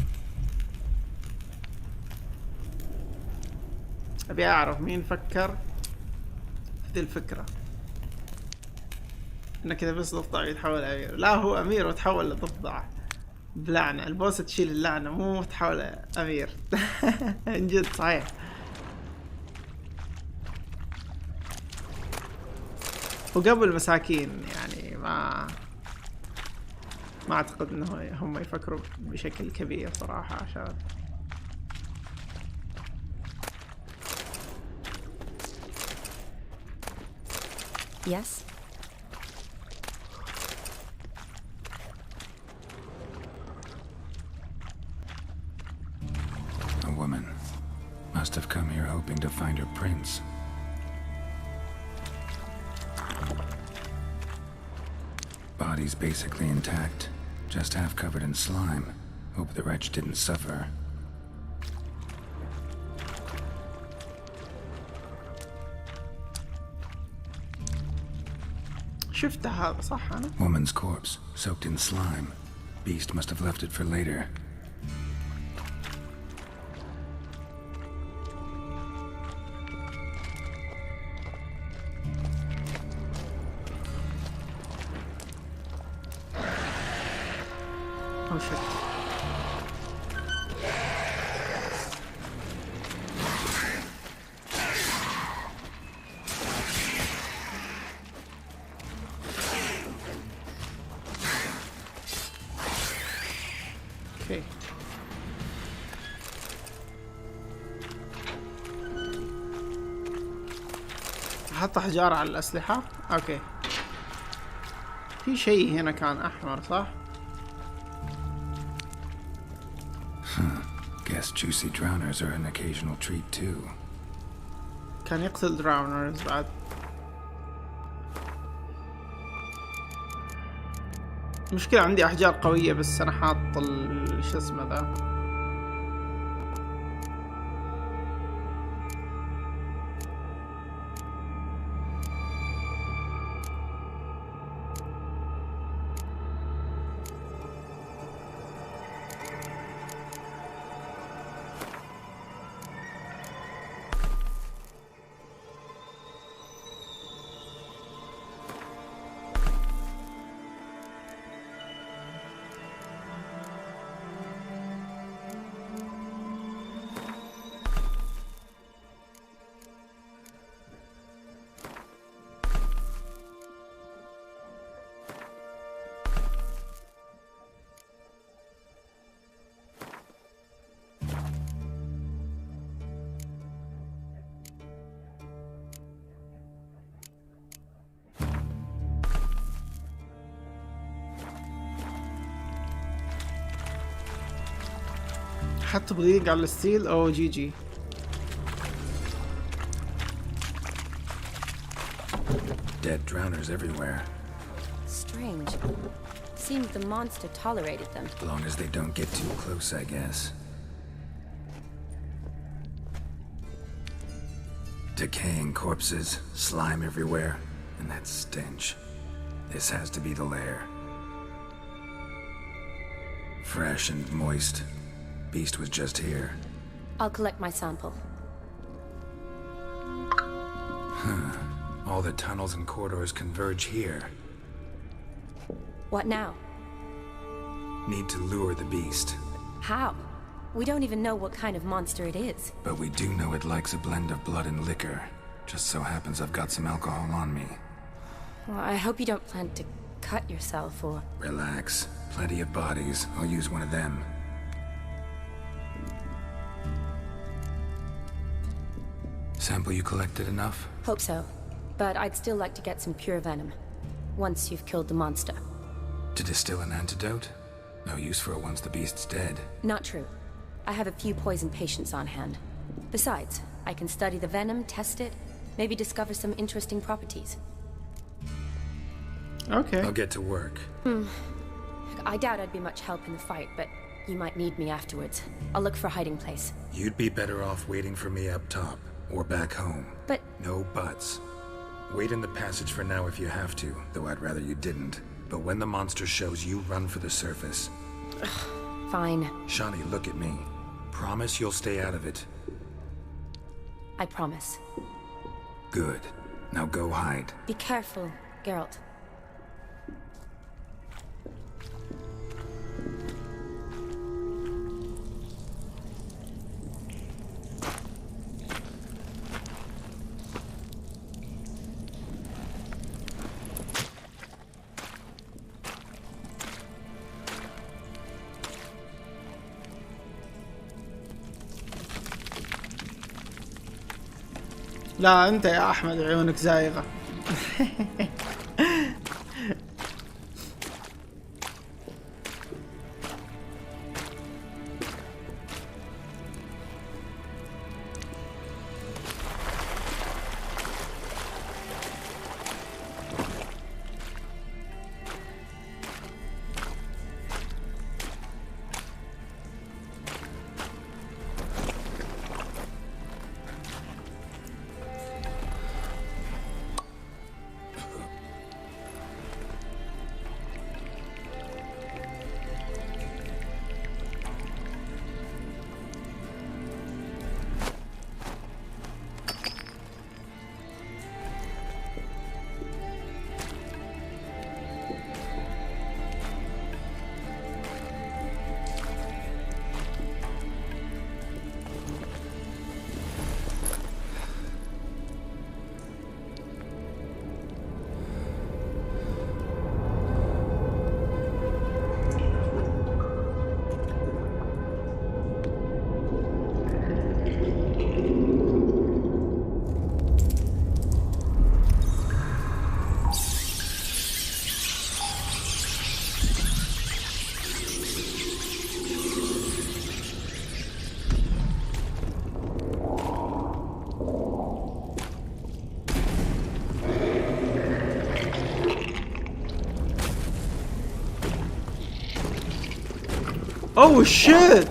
أبي أعرف مين فكر في ذي الفكرة إنه كذا بس ضفدع يتحول أمير. لا هو أمير وتحول لضفدع بلعنة. البوسة تشيل اللعنة مو تحول أمير. من جد صحيح. وقبل مساكين يعني ما أعتقد إنه هم يفكروا بشكل كبير صراحة عشان Yes? A woman. Must have come here hoping to find her prince. Body's basically intact, just half covered in slime. Hope the wretch didn't suffer. شفتها هذا صح أنا؟ Woman's corpse, soaked in slime. Beast must have left it for later. Oh shit. Okay. حط حجارة على الأسلحة. اوكي. في شيء هنا كان أحمر صح؟ Guess juicy drowners are an occasional treat too. كان يقتل دراونرز بعد. مشكلة عندي أحجار قوية بس أنا حاط شو اسمه ذا. حط بغيق على الستيل او جي. Dead drowners everywhere. Strange. Seems the monster tolerated them. As long as they don't get too close, I guess. Decaying corpses, slime everywhere, and that stench. This has to be the lair. Fresh and moist. Beast was just here. I'll collect my sample. Huh. All the tunnels and corridors converge here. What now? Need to lure the beast. How? We don't even know what kind of monster it is. But we do know it likes a blend of blood and liquor. Just so happens I've got some alcohol on me. Well, I hope you don't plan to cut yourself or... Relax. Plenty of bodies. I'll use one of them. Sample you collected enough? Hope so. But I'd still like to get some pure venom. Once you've killed the monster. To distill an antidote? No use for it once the beast's dead. Not true. I have a few poison patients on hand. Besides, I can study the venom, test it, maybe discover some interesting properties. Okay. I'll get to work. I doubt I'd be much help in the fight, but you might need me afterwards. I'll look for a hiding place. You'd be better off waiting for me up top, or back home. But... No buts. Wait in the passage for now if you have to, though I'd rather you didn't. But when the monster shows, you run for the surface. Fine. Shawnee, look at me. Promise you'll stay out of it. I promise. Good. Now go hide. Be careful, Geralt. لا انت يا احمد عيونك زايغة. Oh shit!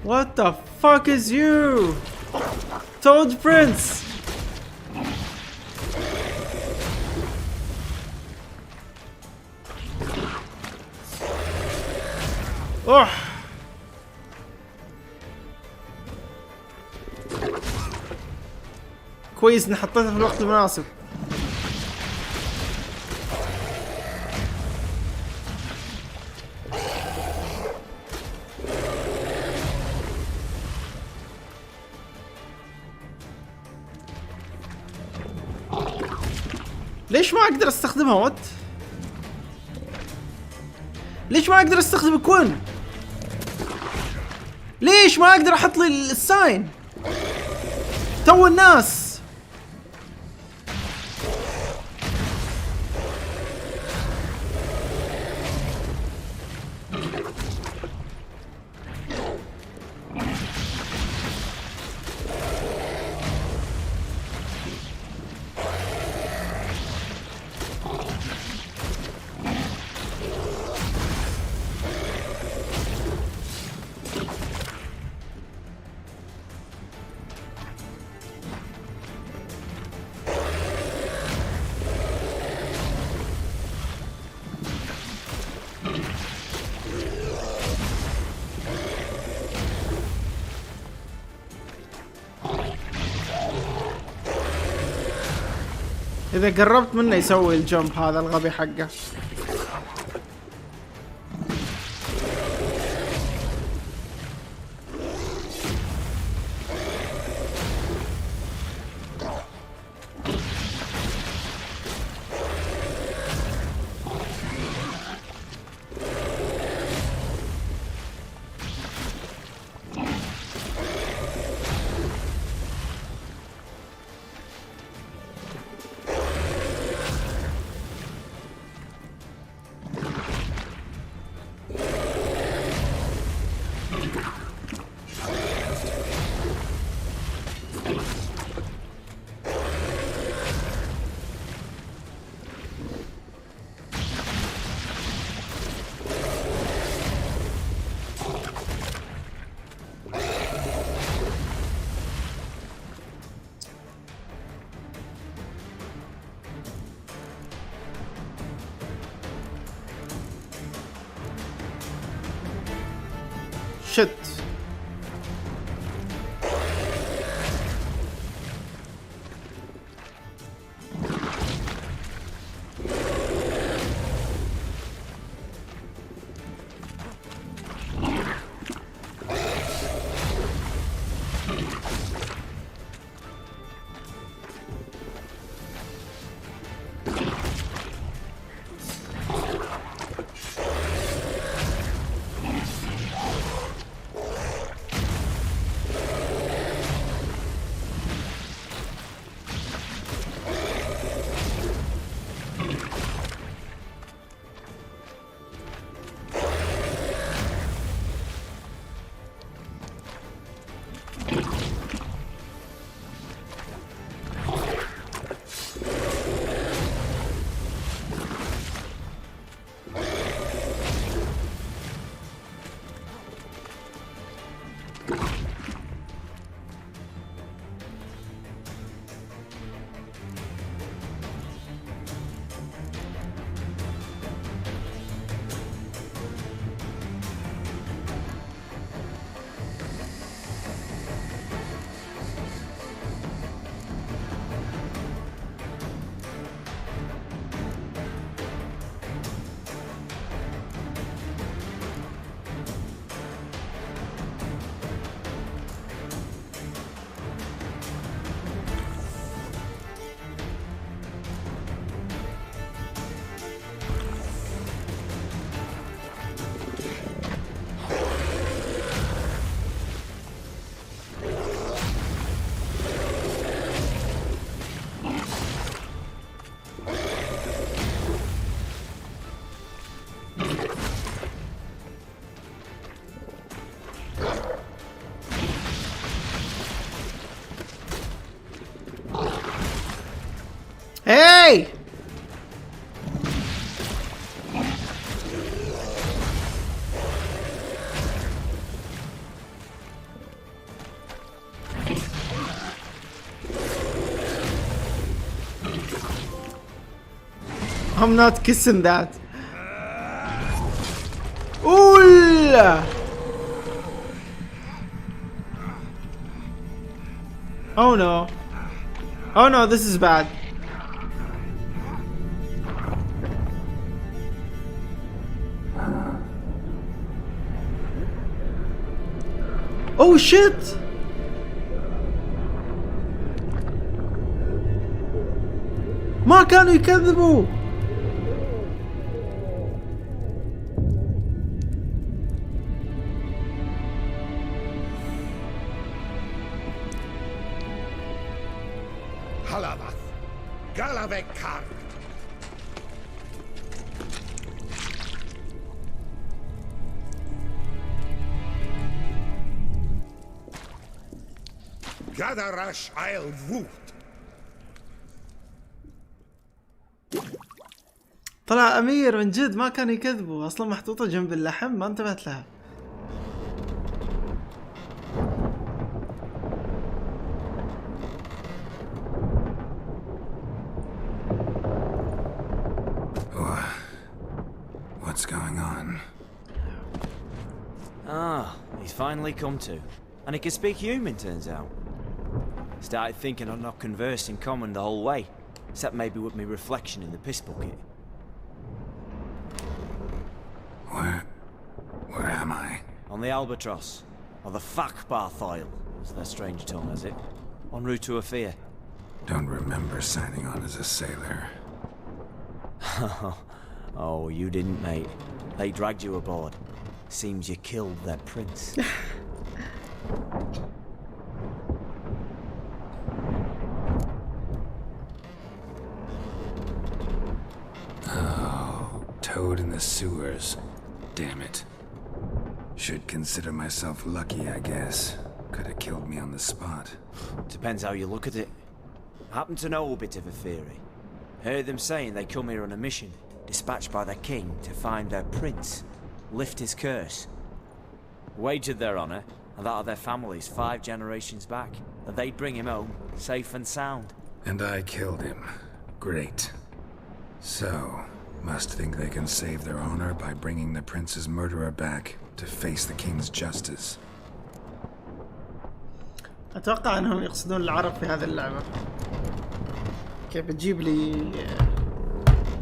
What the fuck is you? Toad Prince! Oh! كويس اني حطيتها في الوقت المناسب. ليش ما اقدر استخدمها وات؟ ليش ما اقدر استخدم كون؟ ليش ما اقدر احط لي الساين؟ تو الناس إذا قربت منه يسوي الجمب هذا الغبي حقه. شت. Hey! I'm not kissing that. Ooh! Oh no. Oh no, this is bad. Oh shit! ما كانوا يكذبوا. Halabath, Galavekar. Gadarash I'll woot. طلع أمير من جد، ما كانوا يكذبوا، أصلا محطوطة جنب اللحم ما انتبهت لها. What's going on? Ah, he's finally come to. And he can speak human, turns out. Started thinking I'd not conversed in common the whole way, except maybe with me reflection in the piss bucket. Where am I? On the Albatross, or the Fakbarth Isle, as their strange tongue has it. En route to Afir. Don't remember signing on as a sailor. Oh, you didn't, mate. They dragged you aboard. Seems you killed their prince. Oh, toad in the sewers. Damn it. Should consider myself lucky, I guess. Could have killed me on the spot. Depends how you look at it. Happen to know a bit of a theory. Heard them saying they come here on a mission, dispatched by their king to find their prince, lift his curse. Wagered their honor, and that of their families 5 generations back, that they'd bring him home, safe and sound. And I killed him. Great. So, must think they can save their honor by bringing the prince's murderer back to face the king's justice. اتوقع انهم يقصدون العرب في هذه اللعبة. كيف بتجيب لي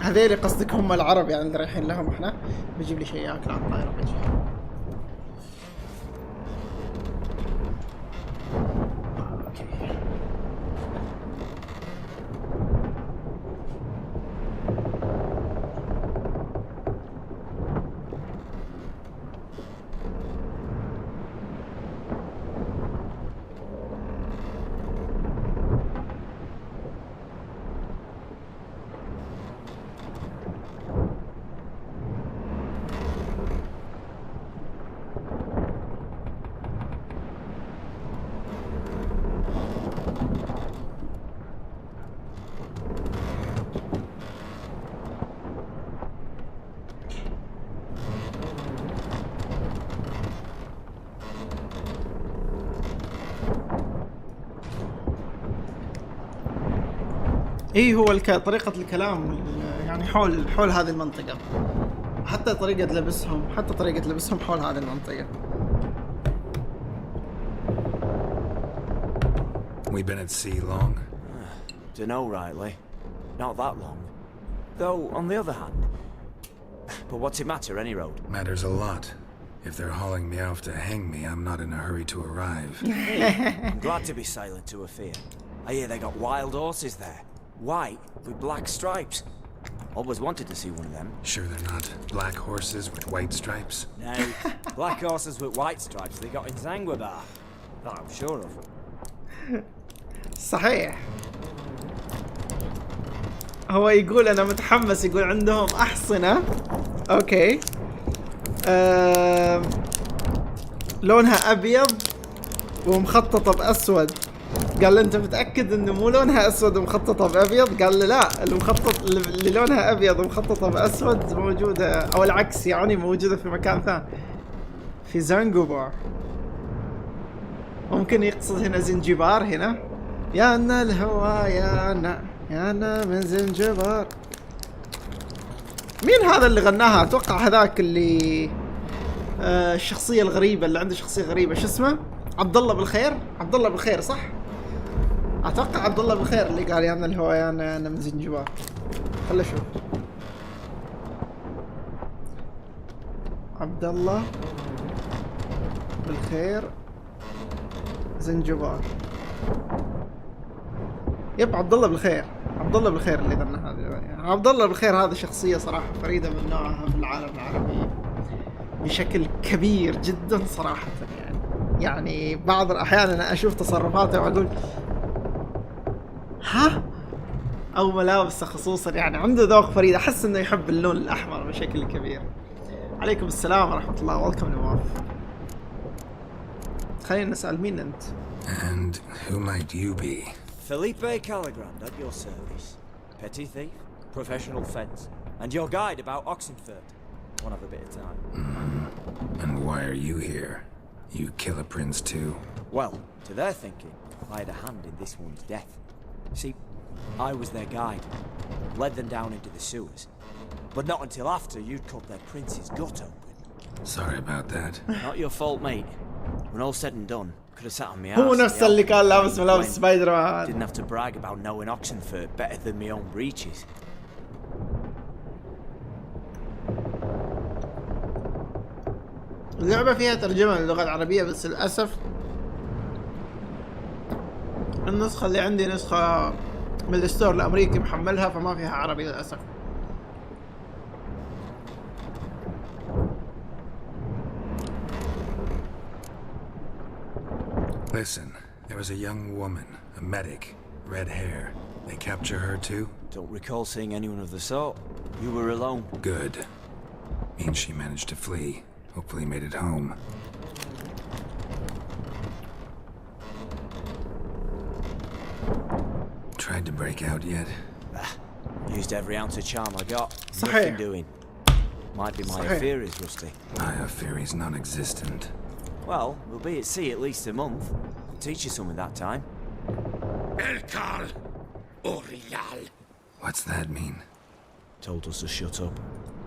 هذيلي قصدك هم العرب يعني اللي رايحين لهم احنا؟ بجيب لي شيء ياكل على الطائرة بجي. ايه هو طريقة الكلام يعني حول هذه المنطقة، حتى طريقة لبسهم حول هذه المنطقة. We've been at sea long? Dunno rightly. Not that long. Though, on the other hand... But what's it matter, any road? Matters a lot. If they're hauling me off to hang me, I'm not in a hurry to arrive. I'm glad to be sailing to a fair. I hear they got wild horses there. White with black stripes. Always wanted to see one of them. Sure they're not black horses with white stripes? No, black horses with white stripes they got in Zanguebar. That I'm sure of. صحيح. هو يقول أنا متحمس، يقول عندهم أحصنة. أوكي. لونها أبيض ومخططة بأسود. قال له أنت متأكد إنه مو لونها أسود ومخططة بأبيض؟ قال له لا، اللي لونها أبيض ومخططة بأسود موجودة، أو العكس يعني موجودة في مكان ثاني في زانغوبار. ممكن يقصد هنا زنجبار هنا. يانا الهوى يانا من زنجبار. مين هذا اللي غناها؟ أتوقع هذاك اللي الشخصية الغريبة اللي عنده شخصية غريبة، شو اسمه؟ عبد الله بالخير صح؟ اتوقع عبد الله بالخير اللي قال يانا الهوى انا من زنجبار. خلنا نشوف. عبد الله بالخير زنجبار. يب عبد الله بالخير اللي غنى هذه الأغنية. عبد الله بالخير هذا شخصية صراحة فريدة من نوعها في العالم العربي بشكل كبير جدا صراحة. يعني بعض الأحيان أنا أشوف تصرفاته وأقول ها، أو ملابسه خصوصا، يعني عنده ذوق فريد. أحس إنه يحب اللون الأحمر بشكل كبير. عليكم السلام ورحمة الله، ويلكم نواف. خلينا نسأل مين أنت؟ And who might you be? Felipe Caligrand at your service. Petty thief, professional fence, and your guide about Oxenfurt. Won't have a bit of time. And why are you here? You kill a prince too? Well, to their thinking, I had a hand in this one's death. See, I was their guide, led them down into the sewers. But not until after you'd cut their prince's gut open. Sorry about that. Not your fault, mate. When all said and done, could have sat on me ass. هو نفس اللي كان لابس ملابس سبايدر مان. Didn't have to brag about knowing Oxenfurt better than my own breeches. اللعبة فيها ترجمة للغة العربية بس للأسف النسخة اللي عندي نسخة من الستور الأمريكي محملها فما فيها عربي للأسف. Listen, there was a young woman, a medic, red hair. They capture her too? Don't recall seeing anyone of the sort. You were alone. Good. Means she managed to flee. Hopefully made it home. Tried to break out yet? Used every ounce of charm I got. صحيح. Nothing doing. Might be my affair is rusty. My affair is non-existent. Well, we'll be at sea at least a month. Teach you something that time. Elkal Orial. What's that mean? Told us to shut up.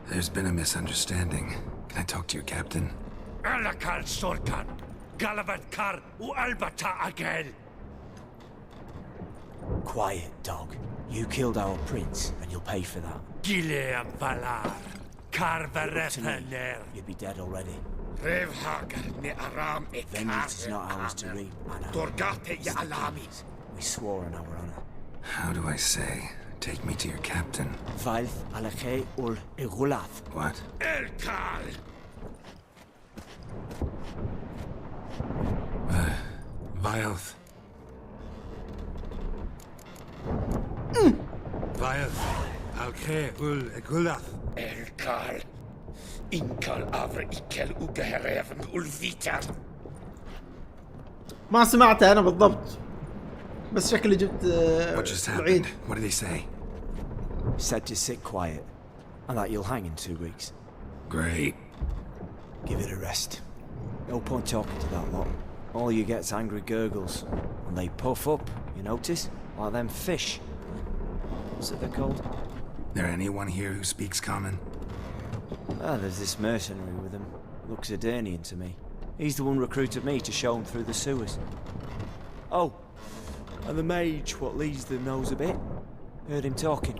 There's been a misunderstanding. Can I talk to your captain? Alakal Sorkan, Galavat Kar, Albata Agel. Quiet, dog. You killed our prince, and you'll pay for that. Gileam Valar, Karvarefaner. You'd be dead already. Revhagar ne Aram Vengeance is not ours to reap, Anna. Torgate ya Alamis. We swore on our honor. How do I say? Take me to your captain. Valth alakhe ul igulath. What? Elkal. Vilth. Vilth alkhe ul igulath. Elkal. Inkal avre ikel ugehereven ulvitar. ما سمعته انا بالضبط بس شكلي جبت العيد. What did he say? Said to sit quiet and that you'll hang in 2 weeks. Great. Give it a rest. No point talking to that lot. All you get's angry gurgles. And they puff up, you notice? Like them fish. What's it they're called? There anyone here who speaks common? Ah, there's this mercenary with him. Looks Edirnian to me. He's the one recruited me to show him through the sewers. Oh, and the mage what leads them knows a bit. Heard him talking,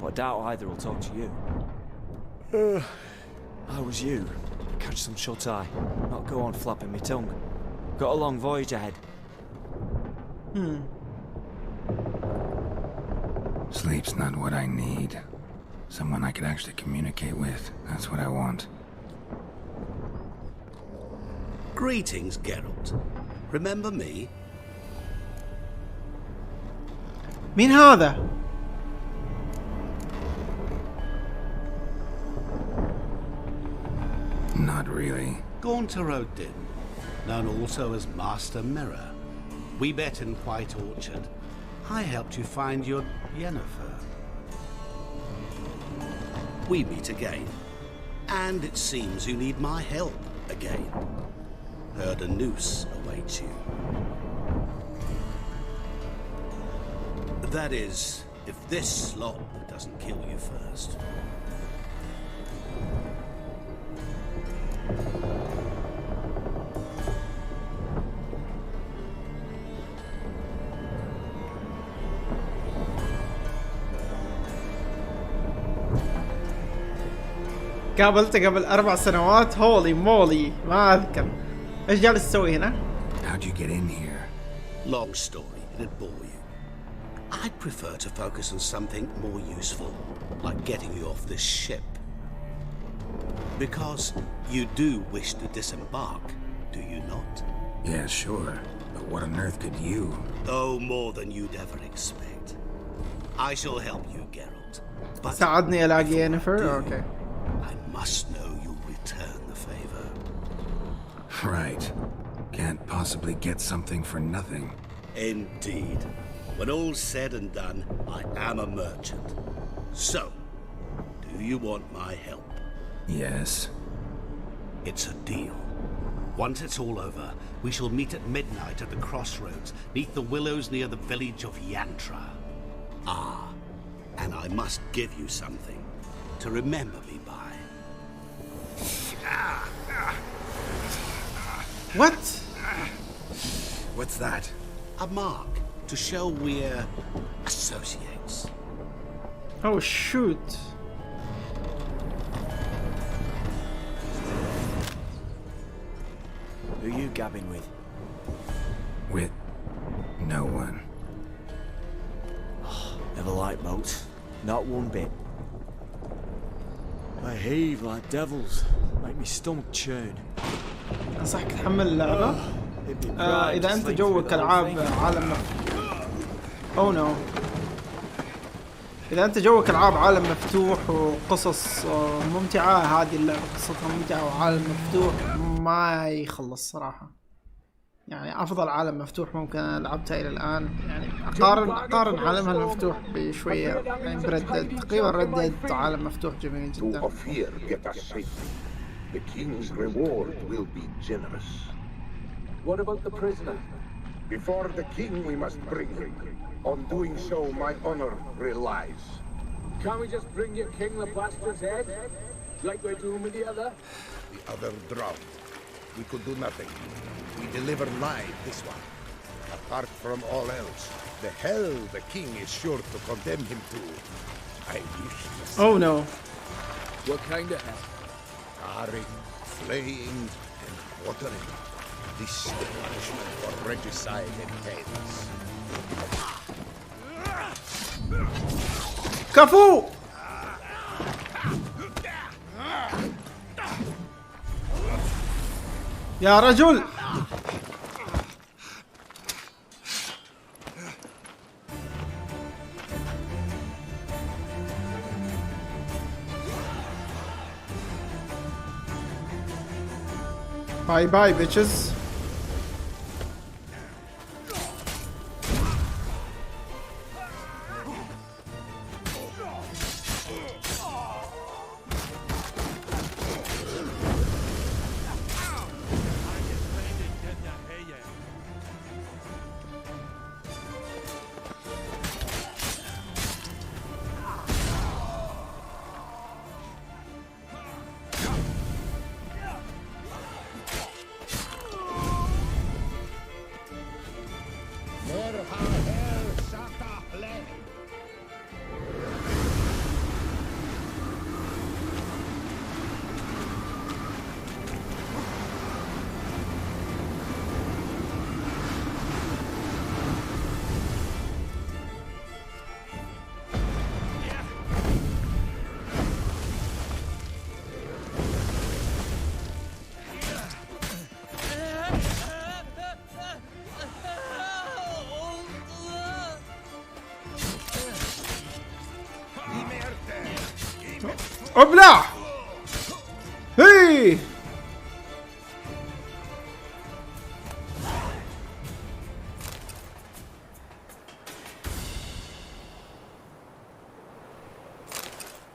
but I doubt either will talk to you. How was you? Catch some shut-eye. Not go on flapping me tongue. Got a long voyage ahead. Sleep's not what I need. Someone I could actually communicate with. That's what I want. Greetings, Geralt. Remember me? مين هذا؟ Not really. Gaunterode did, known also as Master Mirror. We met in White Orchard. I helped you find your Yennefer. We meet again. And it seems you need my help again. Heard a noose awaits you. That is, if this slot doesn't kill you first. قابلته قبل 4 سنوات. هولي مولي ما اذكر ايش جالس تسوي هنا. How'd you get in here? Long story, it'd bore you. I'd prefer to focus on something more useful, like getting you off this ship. Because you do wish to disembark, do you not? Yeah, sure. But what on earth could you? Oh, more than you'd ever expect. I shall help you, Geralt. But ساعدني الاقي ينفر. Okay. I must know you'll return the favor. Right. Can't possibly get something for nothing. Indeed. When all's said and done, I am a merchant. So, do you want my help? Yes. It's a deal. Once it's all over, we shall meet at midnight at the crossroads, neath the willows near the village of Yantra. Ah, and I must give you something to remember me by. What? What's that? A mark to show we're associates. Oh shoot. Who are you gabbing with? With no one. Never liked boats. Not one bit. They heave like devils. Make me stomach churn. انصحك تحمل اللعبة. اذا انت جوك العاب عالم او نو اذا انت جوك العاب عالم مفتوح وقصص ممتعة، هذه اللعبة قصتها ممتعة وعالم مفتوح ما يخلص صراحة. يعني افضل عالم مفتوح ممكن لعبتها الى الان. يعني اقارن عالمها المفتوح بشوية. يعني بردد تقريبا ردد عالم مفتوح جميل جدا. The king's reward will be generous. What about the prisoner? Before the king we must bring him. On doing so, my honor relies. Can't we just bring your king the bastard's head? Like we're doing with the other? The other drowned. we could do nothing. We deliver live this one. Apart from all else, the hell the king is sure to condemn him to. I wish to see. Oh no. What kind of hell? Tarring, flaying, and quartering. This is the punishment for regicide entails. كفو. يا رجل. باي باي bitches. ابلع. هي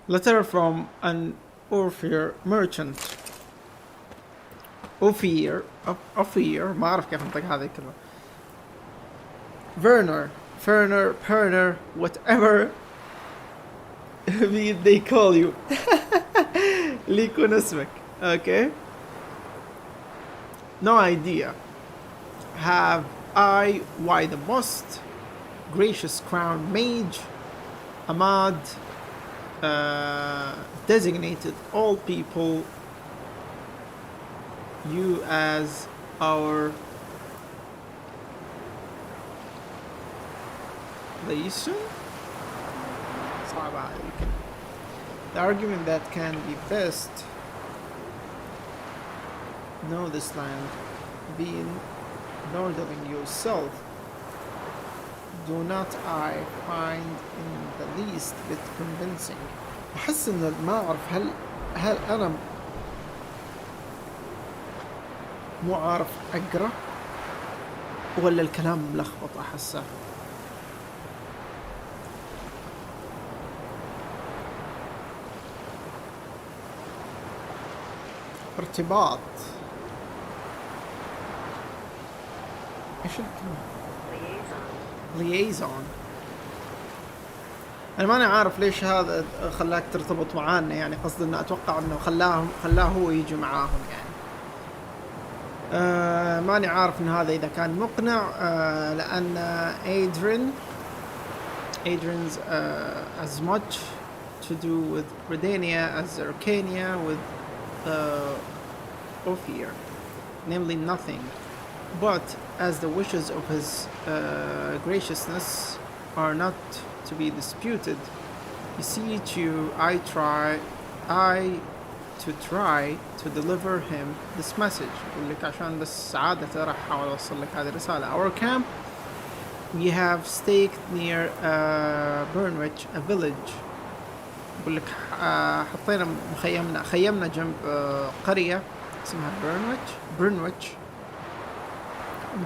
letter from an Ophir merchant. Ophir ما أعرف كيف أنطق هذه الكلمة. Ferner, whatever they call you. اللي يكون اسمك. Okay. No idea. Have I, why the most gracious crown mage Ahmad designated all people you as our liaison? صعب عليك. The argument that can be best know this land being northern yourself do not I find in the least bit convincing. أحس إن ما أعرف هل أنا مو عارف أقرأ ولا الكلام ملخبط أحسه. ارتباط ايش الكلمة؟ liaison. انا ماني عارف ليش هذا خلاك ترتبط معانا، يعني قصد انه اتوقع انه خلاه هو يجي معاهم يعني. ماني عارف ان هذا اذا كان مقنع، لان Adrian's as much to do with Redania as Arcania with Ophir, namely nothing. But as the wishes of his graciousness are not to be disputed, beseech you, I try to deliver him this message. يقول لك عشان بس سعادته راح أحاول أوصل لك هذه الرسالة. Our camp we have staked near Burnwich, a village. يقول لك حطينا خيمنا جنب قرية اسمها Burnwich.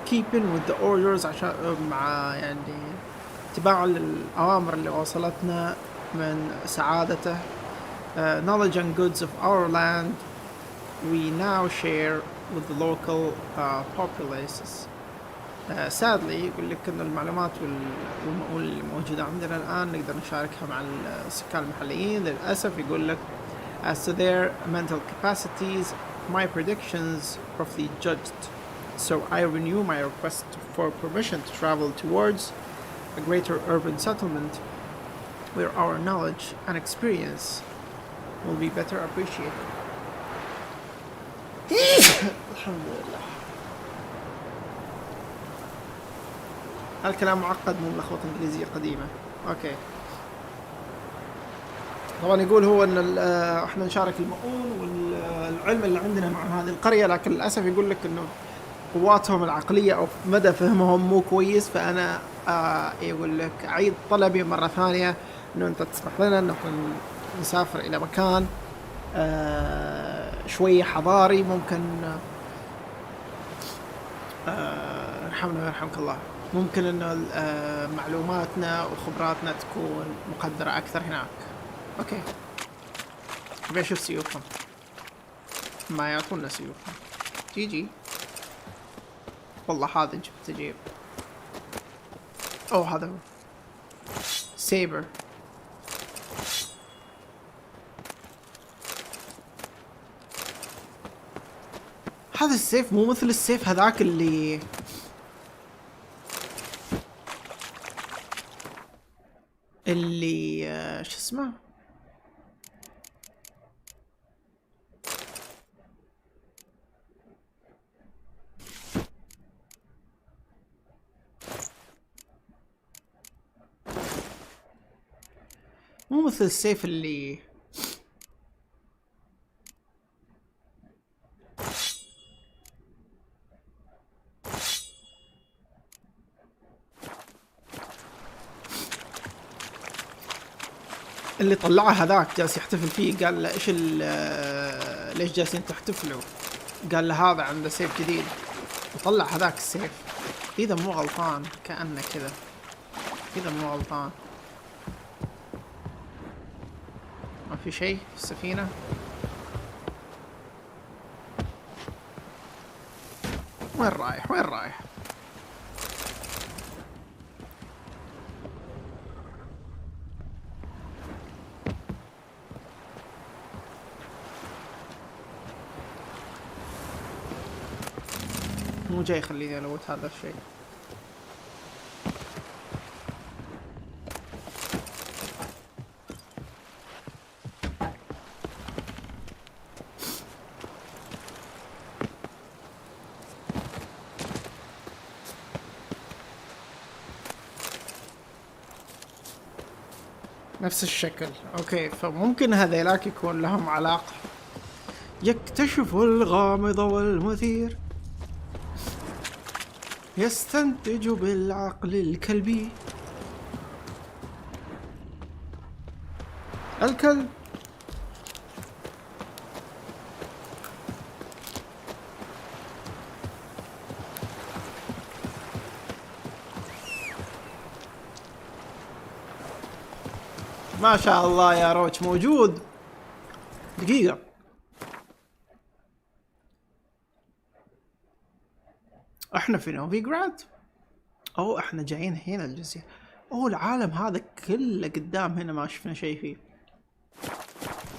keeping with the orders عشان مع يعني اتباع الأوامر اللي وصلتنا من سعادته. Knowledge and goods of our land we now share with the local populaces. Sadly يقول لك إن المعلومات والموجودة عندنا الآن نقدر نشاركها مع السكان المحليين. للأسف يقول لك as to their mental capacities my predictions roughly judged, so I renew my request for permission to travel towards a greater urban settlement where our knowledge and experience will be better appreciated. الحمد لله. هالكلام معقد مو ملخبط انجليزية قديمة. اوكي. طبعا يقول هو ان احنا نشارك المؤون والعلم اللي عندنا مع هذه القرية، لكن للاسف يقول لك انه قواتهم العقلية او مدى فهمهم مو كويس، فانا يقول لك اعيد طلبي مرة ثانية انه انت تسمح لنا انه نسافر الى مكان شوية حضاري، ممكن رحمنا ويرحمك الله، ممكن انه معلوماتنا وخبراتنا تكون مقدرة اكثر هناك. اوكي، ابي اشوف سيوفهم، ما يعطونا سيوفهم. جي والله هذا جبت اجيب. اوه هذا هو سيبر. هذا السيف مو مثل السيف هذاك اللي شو اسمه، مو مثل السيف اللي طلعه هذاك جالس يحتفل فيه. قال له ايش ليش جالسين تحتفلوا؟ قال له هذا عنده سيف جديد، وطلع هذاك السيف. اذا مو غلطان كأنه كذا، اذا مو غلطان. ما في شيء في السفينة. وين رايح وين رايح؟ مو جاي خليني الوت هذا الشيء. نفس الشكل. اوكي، فممكن هذيلاك يكون لهم علاقة. يكتشف الغامض والمثير، يستنتج بالعقل الكلبي. الكلب ما شاء الله يا روتش موجود. دقيقة، احنا في نوفيغراد؟ او احنا جايين هنا الجزيرة؟ اوه العالم هذا كله قدام هنا ما شفنا شيء فيه.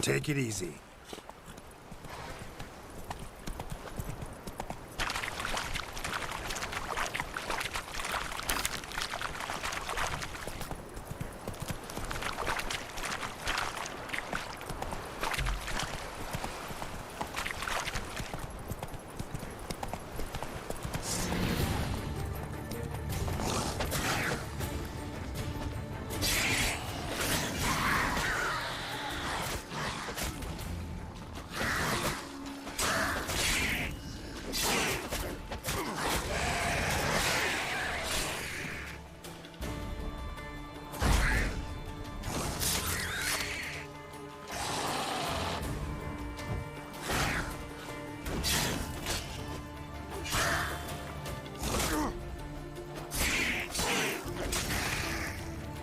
Take it easy.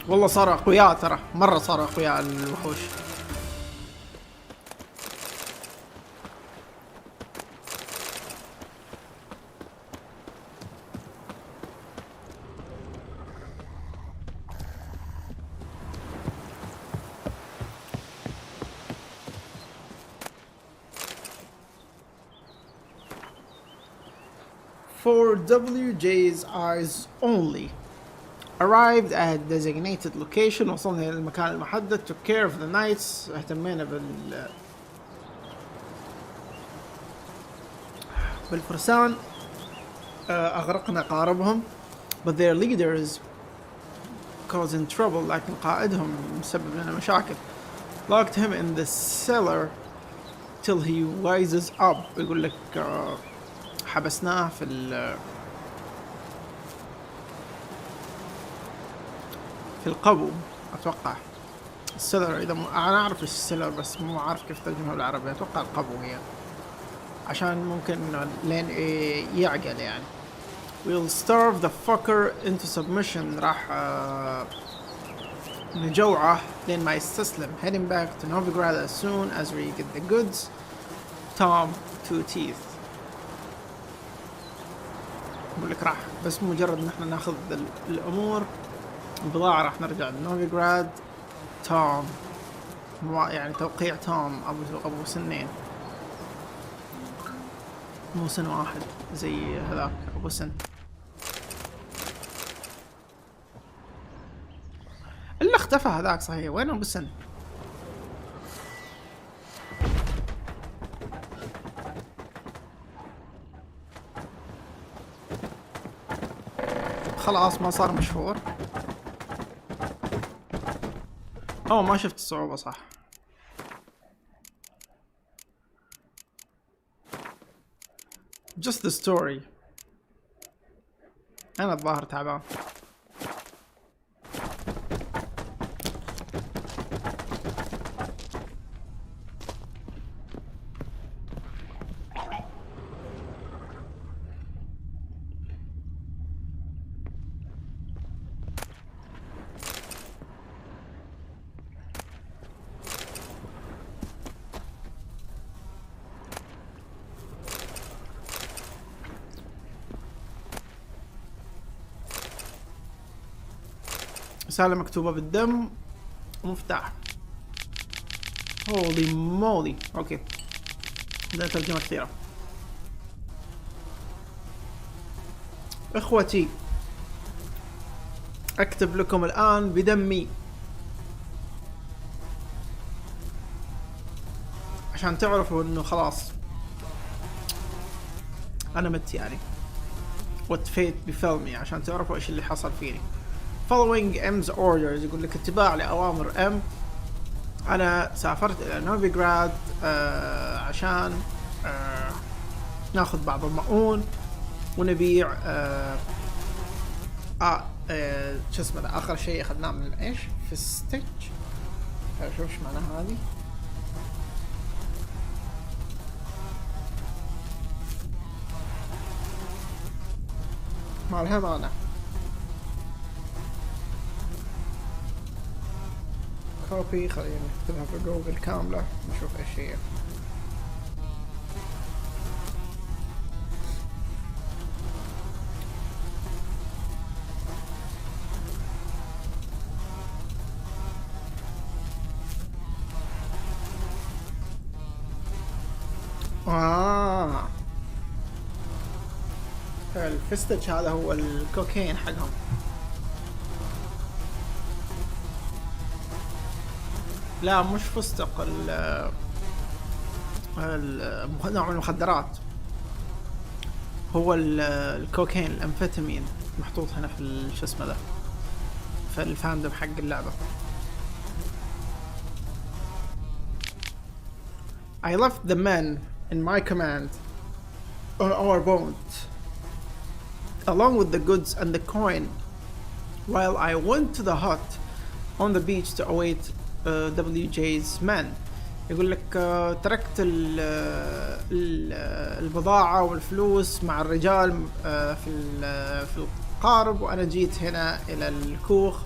والله صار اقوياء ترى، مرة صار اقوياء الوحوش. for WJ's eyes only. Arrived at designated location. وصلنا إلى المكان المحدد. Took care of the knights. اهتمينا بالفرسان. أغرقنا قاربهم. But their leaders causing trouble. لكن قائدهم مسبب لنا مشاكل. Locked him in the cellar till he rises up. يقول لك حبسناه في القبو اتوقع. السيلر اذا انا اعرف ايش السيلر بس مو عارف كيف ترجمها بالعربي. اتوقع القبو هي عشان ممكن لين يعقل يعني. We'll starve the fucker into submission. راح نجوعه لين ما يستسلم. Heading back to Novigrad as soon as we get the goods. Tom Two Teeth. بقول لك راح بس مجرد ان احنا ناخذ الامور البضاعة راح نرجع لنوفيغراد. توم يعني توقيع توم ابو سنين مو سن واحد زي هذاك ابو سن. الا اختفى هذاك صحيح. وين ابو سن؟ خلاص ما صار مشهور. ما شفت الصعوبة صح. Just the story. أنا الظاهر تعبان. رسالة مكتوبة بالدم ومفتاح. هولي مولي. اوكي ده ترجمة كثيرة. اخوتي اكتب لكم الان بدمي عشان تعرفوا انه خلاص انا مت يعني. what fate befell me. عشان تعرفوا ايش اللي حصل فيني. Following M's orders. يقول لك اتباع لأوامر M. أنا سافرت إلى نوفيغراد عشان ناخذ بعض المؤون ونبيع شو اسمه ده آخر شيء أخذناه من إيش في الستيتش. شوف إيش معناها هذه. ما لها معنى. كوبي. خلينا نكتبها في جوجل كاملة نشوف ايش هي. الفستج هذا هو الكوكين حقهم. لا مش فستق. نوع من المخدرات هو الكوكين الامفيتامين محطوط هنا في شو اسمه ذا في الفاندوم حق اللعبة. I left the men in my command on our boat along with the goods and the coin while I went to the hut on the beach to await WJ's men. يقول لك تركت البضاعة والفلوس مع الرجال في القارب وأنا جيت هنا إلى الكوخ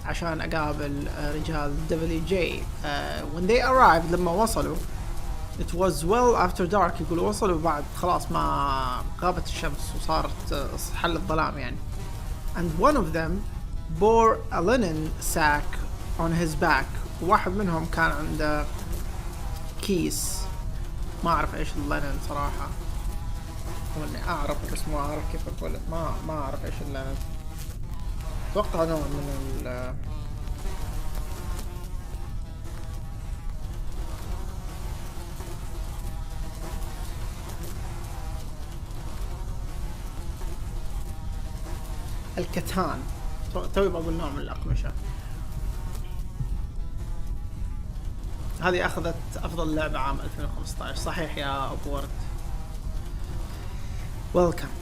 عشان أقابل رجال WJ. When they arrived لما وصلوا it was well after dark. يقول وصلوا بعد خلاص ما غابت الشمس وصارت حل الظلام يعني. And one of them bore a linen sack on his back. واحد منهم كان عنده كيس ما أعرف إيش اللينن صراحة. او اني اعرف بس مو اعرف كيف اقول. ما اعرف ايش اللعنة. اتوقع نوع من الكتان. توي بقول نوع من الأقمشة. هذه أخذت أفضل لعبة عام 2015. صحيح يا أبو ورد. Welcome.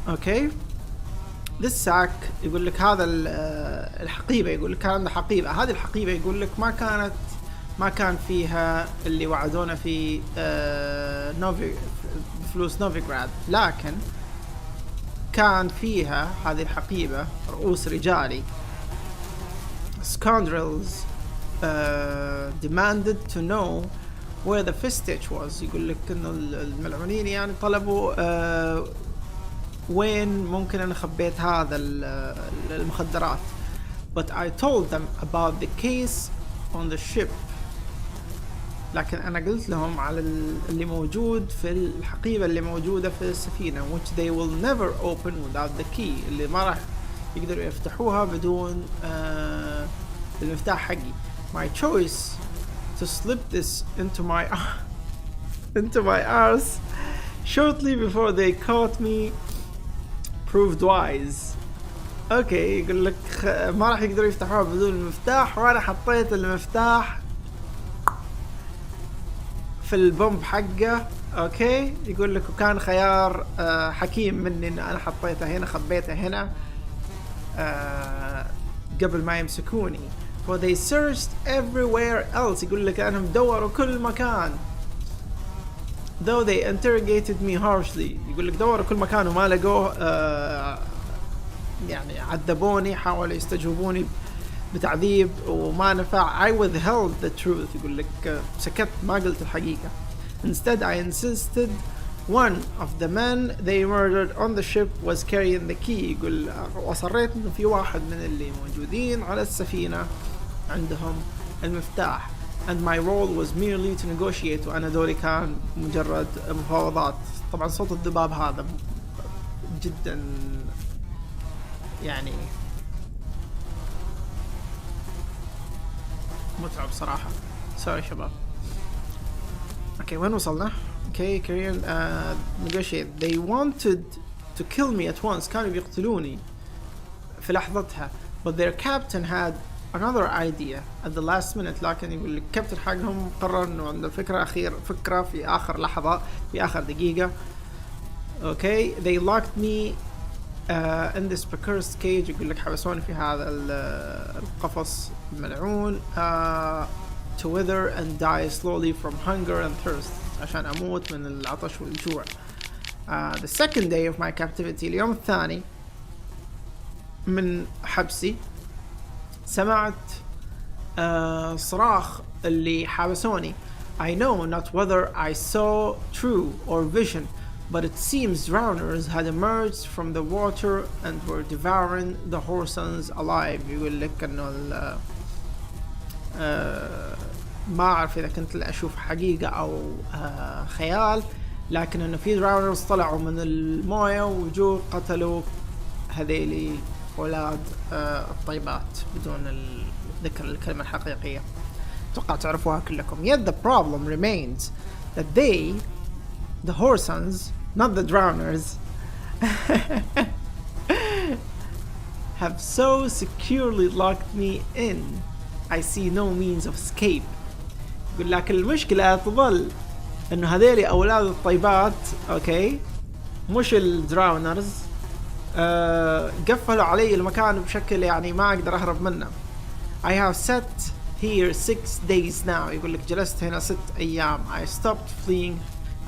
Okay. This sack يقول لك هذا الحقيبة، يقول لك كان عنده حقيبة. هذه الحقيبة يقول لك ما كان فيها اللي وعدونا في فلوس نوفيغراد، لكن كان فيها هذه الحقيبة رؤوس رجالي. Scoundrels demanded to know where the fistich was. يقول لك إنه الملعونين يعني طلبوا وين ممكن أنا خبيت هذا المخدرات. But I told them about the case on the ship. لكن أنا قلت لهم على اللي موجود في الحقيبة اللي موجودة في السفينة which they will never open without the key. اللي ما راح يقدروا يفتحوها بدون المفتاح حقي. My choice to slip this into my arse shortly before they caught me proved wise. اوكي يقول لك ما راح يقدروا يفتحوها بدون المفتاح، وانا حطيت المفتاح في البومب حقه. اوكي يقول لك وكان خيار حكيم مني ان انا حطيته هنا، خبيته هنا قبل ما يمسكوني. for they searched everywhere else. يقول لك انهم دوروا كل مكان. though they interrogated me harshly. يقول لك دوروا كل مكان وما لقوه. يعني عذبوني، حاولوا يستجوبوني بتعذيب وما نفع. I withheld the truth. يقول لك سكت ما قلت الحقيقة. Instead I insisted one of the men they murdered on the ship was carrying the key. يقول وأصريت إنه في واحد من اللي موجودين على السفينة عندهم المفتاح. And my role was merely to negotiate. وأنا دوري كان مجرد مفاوضات. طبعا صوت الذباب هذا جدا يعني متعب صراحة. سوري شباب. اوكي وين وصلنا؟ اوكي Korean negotiate. They wanted to kill me at once. كانوا بيقتلوني في لحظتها. But their captain had another idea at the last minute. لكن يقول لك الكابتن حقهم قرر انه عنده فكرة في آخر لحظة، في آخر دقيقة. اوكي they locked me in this precursed cage. يقول لك حبسوني في هذا القفص الملعون to wither and die slowly from hunger and thirst. عشان أموت من العطش والجوع. The second day of my captivity. اليوم الثاني من حبسي سمعت صراخ اللي حبسوني. I know not whether I saw true or vision, but it seems drowners had emerged from the water and were devouring the horsens alive. يقول لك انه ما اعرف اذا كنت اشوف حقيقة او خيال، لكن انه في drowners طلعوا من الموية وجو قتلوا هذيلي اولاد الطيبات بدون ذكر الكلمة الحقيقية. اتوقع تعرفوها كلكم. Yet the problem remains that they, the horsens, not the drowners, have so securely locked me in. I see no means of escape. يقول لك المشكلة تظل انه هذيلي اولاد الطيبات اوكي مش الدراونرز قفلوا علي المكان بشكل يعني ما اقدر اهرب منه. I have sat here 6 days now. يقول لك جلست هنا 6 ايام.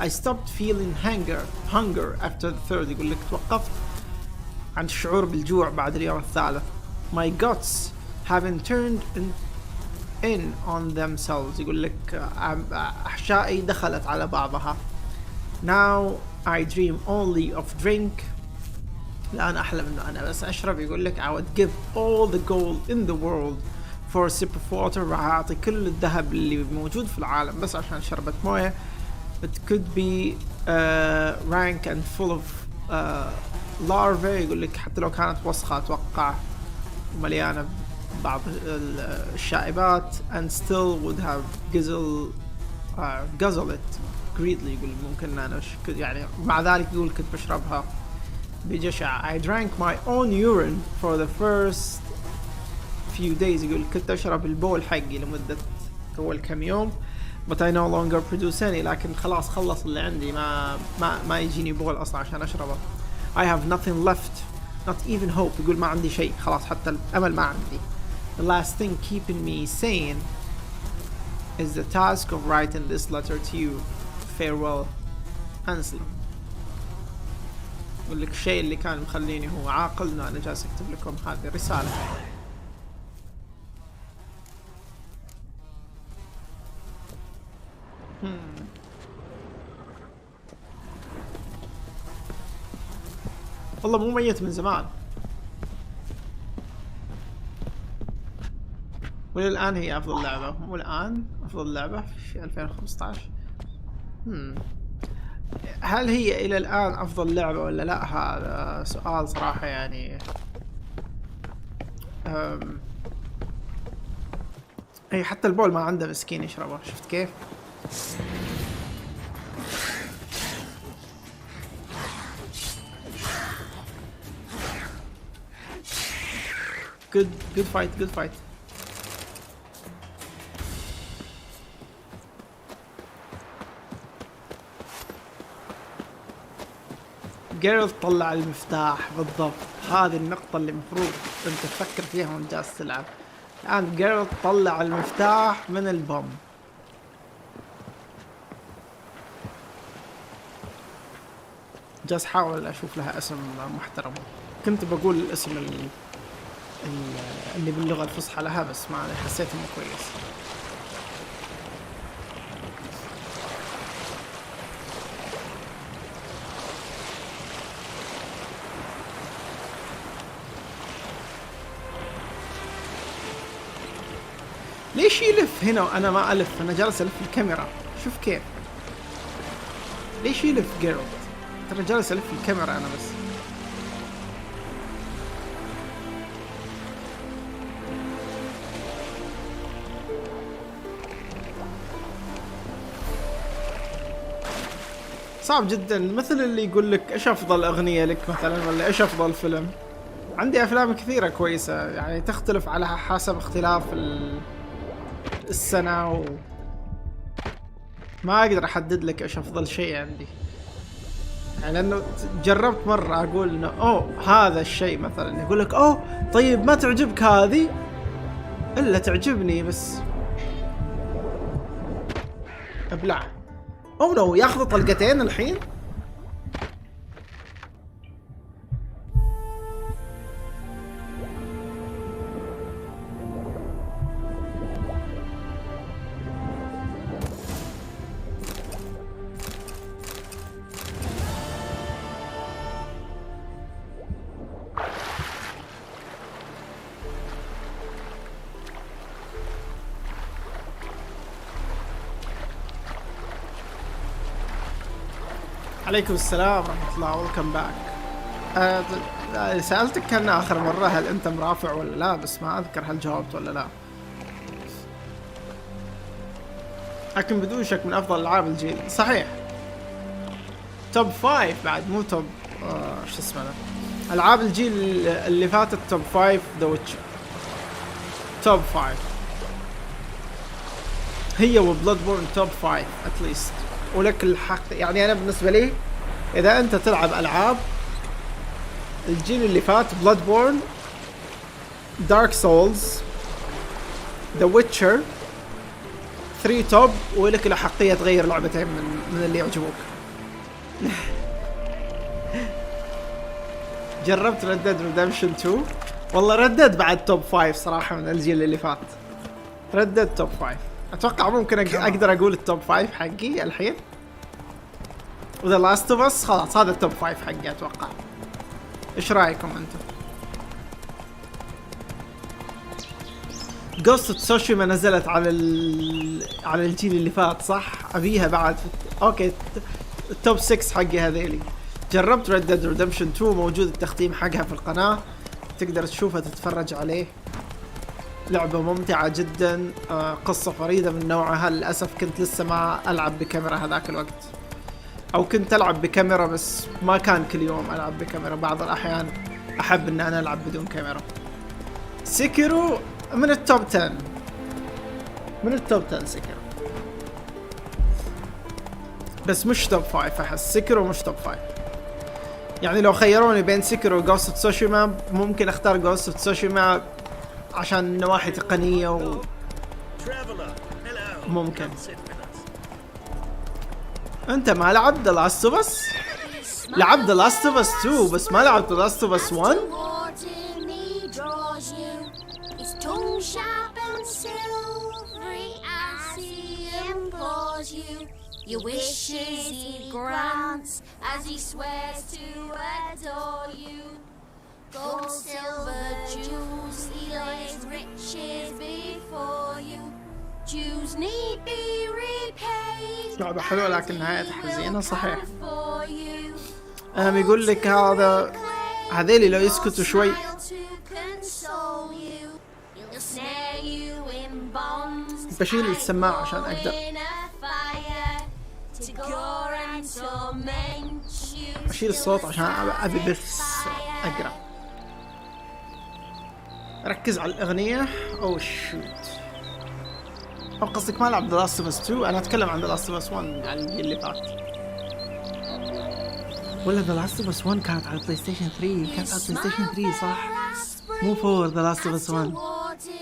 I stopped feeling hunger after the third. يقول لك توقفت عن الشعور بالجوع بعد اليوم الثالث. My guts haven't turned in on themselves. يقول لك أحشائي دخلت على بعضها. Now I dream only of drink. الآن أحلم إنه أنا بس أشرب. يقول لك I would give all the gold in the world for a sip of water. راح أعطي كل الذهب اللي موجود في العالم بس عشان شربت موية. it could be rank and full of larvae. يقول لك حتى لو كانت وسخة أتوقع ومليانة بعض الشائبات and still would have guzzle it greedily. يقول ممكن أنا يعني مع ذلك يقول كنت بشربها بجشع. I drank my own urine for the first few days. يقول كنت أشرب البول حقي لمدة أول كم يوم but I no longer produce any. لكن خلاص خلص اللي عندي ما يجيني بول أصلا عشان أشربه. I have nothing left, not even hope. يقول ما عندي شيء خلاص حتى الأمل ما عندي. The last thing keeping me sane is the task of writing this letter to you. Farewell, Anselm. يقول لك الشيء اللي كان مخليني هو عاقل إنه أنا جالس أكتب لكم هذه الرسالة. والله مو ميت من زمان، وللآن هي أفضل لعبة. مو الآن أفضل لعبة في 2015. هل هي إلى الآن أفضل لعبة ولا لا؟ هذا سؤال صراحة يعني. أي حتى البول ما عنده مسكين يشربه. شفت كيف؟ good fight. جيرالت طلع المفتاح بالضبط. هذه النقطة اللي المفروض انت تفكر فيها وانت جالس تلعب. الآن جيرالت طلع المفتاح من البوم. جالس حاول اشوف لها اسم محترم. كنت بقول الاسم اللي باللغة الفصحى لها بس ما حسيت انه كويس. ليش يلف هنا وانا ما الف؟ انا جالس الف الكاميرا. شوف كيف. ليش يلف جيرالت؟ ترى جالس الف الكاميرا انا بس. صعب جدا. مثل اللي يقول لك ايش افضل اغنية لك مثلا ولا ايش افضل فيلم. عندي افلام كثيرة كويسة يعني تختلف على حسب اختلاف السنة ما اقدر احدد لك ايش افضل شيء عندي. يعني لانه جربت مرة اقول انه اوه هذا الشيء مثلا يقول لك اوه طيب ما تعجبك هذه الا تعجبني بس ابلع. اوه نو ياخذ طلقتين الحين. عليكم السلام ورحمة الله. ويلكم باك. سألتك كان آخر مرة هل أنت مرافع ولا لا بس ما أذكر هل جاوبت ولا لا. لكن بدون شك من أفضل ألعاب الجيل. صحيح. توب 5 بعد مو توب شو اسمه ده. ألعاب الجيل اللي فاتت توب 5 ذا ويتشر. توب 5 هي وبلاد بورن توب 5 اتليست. ولك الحق يعني انا بالنسبه لي اذا انت تلعب العاب الجيل اللي فات بلاد بورن دارك سولز ذا ويتشر 3 توب. ولك الاحقيه تغير لعبتين من اللي يعجبوك. جربت Red Dead Redemption 2 والله Red Dead بعد توب 5 صراحه من الجيل اللي فات. Red Dead توب 5 اتوقع ممكن اقدر اقول التوب 5 حقي الحين. وذا لاست اوف اس خلاص هذا التوب 5 حقي اتوقع. ايش رايكم انتم؟ Ghost of Tsushima نزلت على على الجيل اللي فات صح؟ ابيها بعد اوكي التوب 6 حقي هذيلي. جربت Red Dead Redemption 2 موجود التختيم حقها في القناة، تقدر تشوفها تتفرج عليه. لعبة ممتعة جدا، قصة فريدة من نوعها. للأسف كنت لسه ما ألعب بكاميرا هذاك الوقت، أو كنت ألعب بكاميرا بس ما كان كل يوم ألعب بكاميرا، بعض الأحيان أحب إن أنا ألعب بدون كاميرا. سيكيرو من التوب 10، من التوب 10 سيكيرو، بس مش توب 5 أحس. سيكيرو مش توب 5. يعني لو خيروني بين سيكيرو وغوست اوف تسوشيما ممكن اختار غوست اوف تسوشيما عشان نواحي تقنية ممكن. انت ما لعبت The Last of Us؟ لعبت The Last of Us 2 بس ما لعبت The Last of Us 1؟ Your wishes he grants as he swears to adore you. Gold, silver, jewels, he lays riches before you. Jews need be repaid. لعبة حلوة لكن نهاية حزينة صحيح. يقول لك هذيلي لو يسكتوا شوي. بشيل السماعة عشان أقدر أشيل الصوت عشان أبي بس أقرأ. ركز على الأغنية. أو شوت، أو قصدك ما لعب The Last of Us 2؟ أنا أتكلم عن The Last of Us 1 يعني اللي فات. ولا The Last of Us 1 كانت على بلاي ستيشن 3؟ كانت على بلاي ستيشن 3 صح؟ مو 4 The Last of Us 1.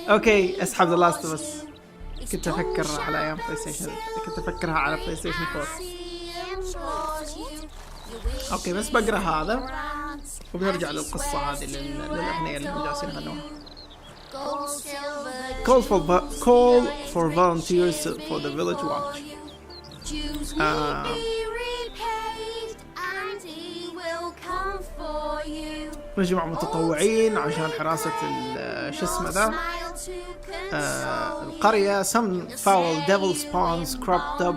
أوكي أسحب The Last of Us. كنت أفكر على أيام بلاي ستيشن، كنت أفكرها على بلاي ستيشن 4. اوكي بس بقرا هذا وبنرجع للقصة هذه للأغنية اللي هم جالسين يغنوها. Call for volunteers for the village watch. مجموعة متطوعين عشان حراسة شو اسمه ذا القرية. Some foul devil spawns cropped up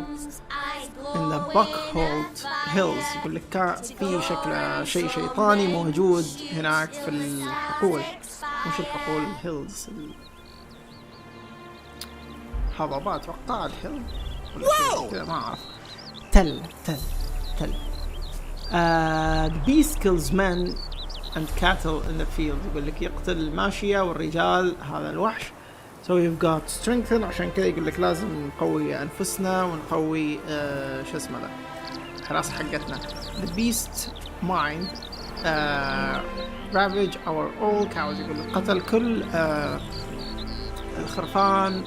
in the Buckhold Hills. يقول لك كان في شكل شيء شيطاني موجود هناك في الحقول. مش الحقول، هيلز، هضبات اتوقع الهيل كذا ما اعرف. تل. The beast kills men and cattle in the field. يقول لك يقتل الماشية والرجال هذا الوحش. So we've got strengthen، عشان كذا يقول لك لازم نقوي أنفسنا ونقوي شو اسمه ذا الحراسة حقتنا. The beast mind ravage our all cows. يقول لك قتل كل الخرفان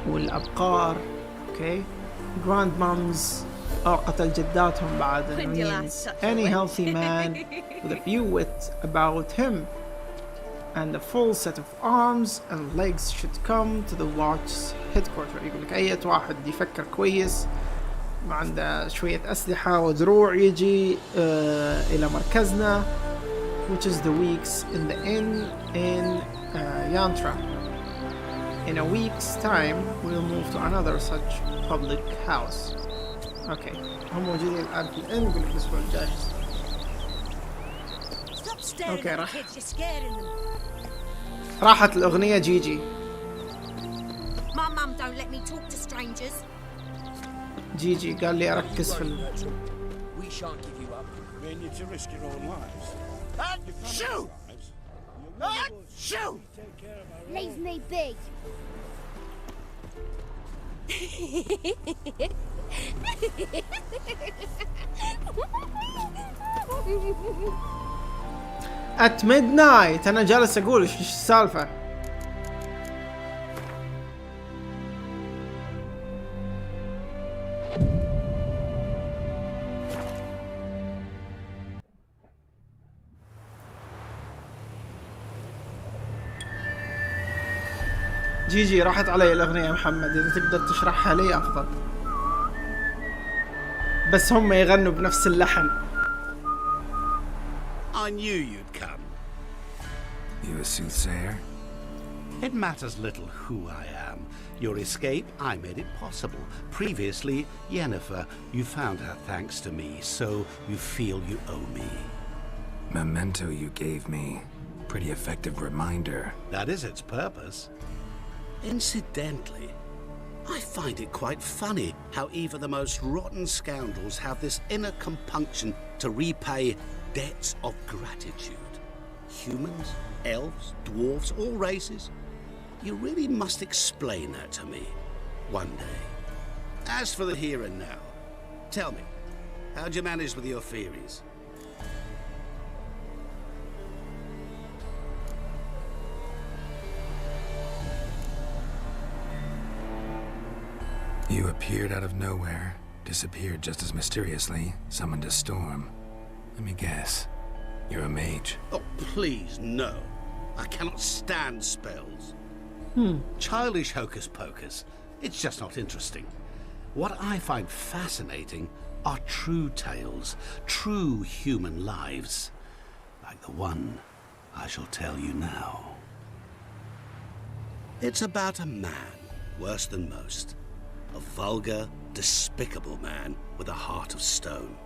والأبقار. اوكي grandmoms قتل جداتهم بعد. Any healthy man with a few wits about him and a full set of arms and legs should come to the watch's headquarters. يقول لك أي واحد يفكر كويس وعنده شوية أسلحة ودروع يجي إلى مركزنا which is the weeks in the inn in Yantra. In a week's time we'll move to another such public house. اوكي هم موجودين الآن في الإن. يقول لك الأسبوع الجاي. اوكي راحت الأغنية جيجي. جيجي قال لي أركز في Leave me be. At midnight. أنا جالس أقول إيش السالفة. جيجي راحت علي الأغنية يا محمد، إذا تقدر تشرحها لي أفضل. بس هم يغنوا بنفس اللحن. I knew you'd come. You a soothsayer? It matters little who I am. Your escape, I made it possible. Previously, Yennefer, you found her thanks to me, so you feel you owe me. Memento you gave me. Pretty effective reminder. That is its purpose. Incidentally, I find it quite funny how even the most rotten scoundrels have this inner compunction to repay debts of gratitude. Humans, elves, dwarves, all races. You really must explain that to me one day. As for the here and now, tell me, how'd you manage with your theories? You appeared out of nowhere, disappeared just as mysteriously, summoned a storm. Let me guess. You're a mage. Oh, please, no. I cannot stand spells. Childish hocus pocus. It's just not interesting. What I find fascinating are true tales, true human lives, like the one I shall tell you now. It's about a man, worse than most. A vulgar, despicable man with a heart of stone.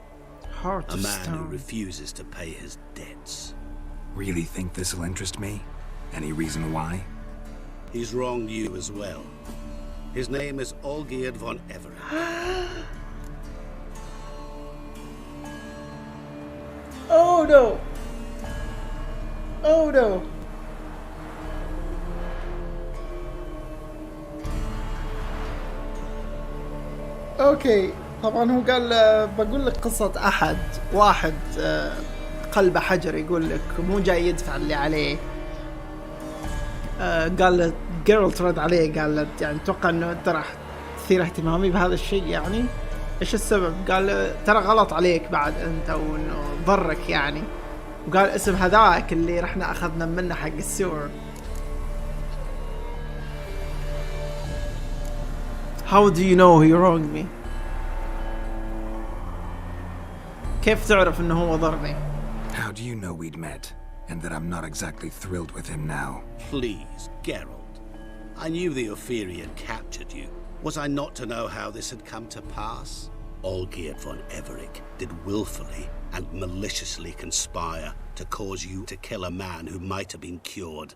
Heart of stone. A man who stone. refuses to pay his debts. Really think this'll interest me? Any reason why? He's wronged you as well. His name is Olgierd von Everett. Oh no! Oh no! اوكي طبعا هو قال بقول لك قصة واحد قلبه حجر، يقول لك مو جاي يدفع اللي عليه. قال له جيرل ترد عليه، قال له يعني اتوقع انه انت راح تثير اهتمامي بهذا الشيء، يعني ايش السبب؟ قال له ترى غلط عليك بعد انت، وانه ضرك يعني، وقال اسم هذاك اللي رحنا اخذنا منه حق السور. How do you know he wronged me? كيف تعرف انه هو ضرني؟ How do you know we'd met, and that I'm not exactly thrilled with him now? Please, Geralt. I knew the Ophiri had captured you. Was I not to know how this had come to pass? Olgierd von Everett did willfully and maliciously conspire to cause you to kill a man who might have been cured.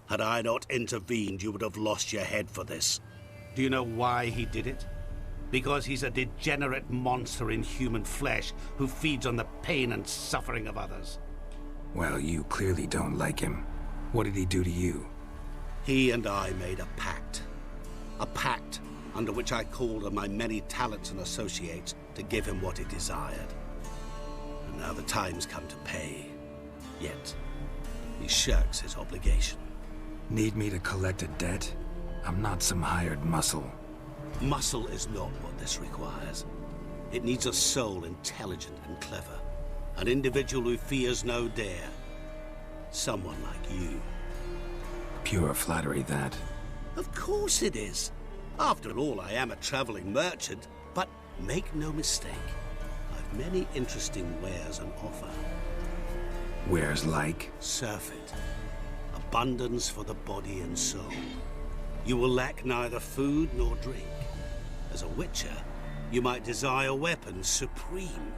Had I not intervened, you would have lost your head for this. Do you know why he did it? Because he's a degenerate monster in human flesh who feeds on the pain and suffering of others. Well, you clearly don't like him. What did he do to you? He and I made a pact. A pact under which I called on my many talents and associates to give him what he desired. And now the time's come to pay. Yet, he shirks his obligation. Need me to collect a debt? I'm not some hired muscle. Muscle is not what this requires. It needs a soul intelligent and clever. An individual who fears no dare. Someone like you. Pure flattery, that. Of course it is. After all, I am a traveling merchant. But make no mistake, I've many interesting wares on offer. Wares like? Surfeit. Abundance for the body and soul. You will lack neither food nor drink. As a witcher, you might desire weapons supreme.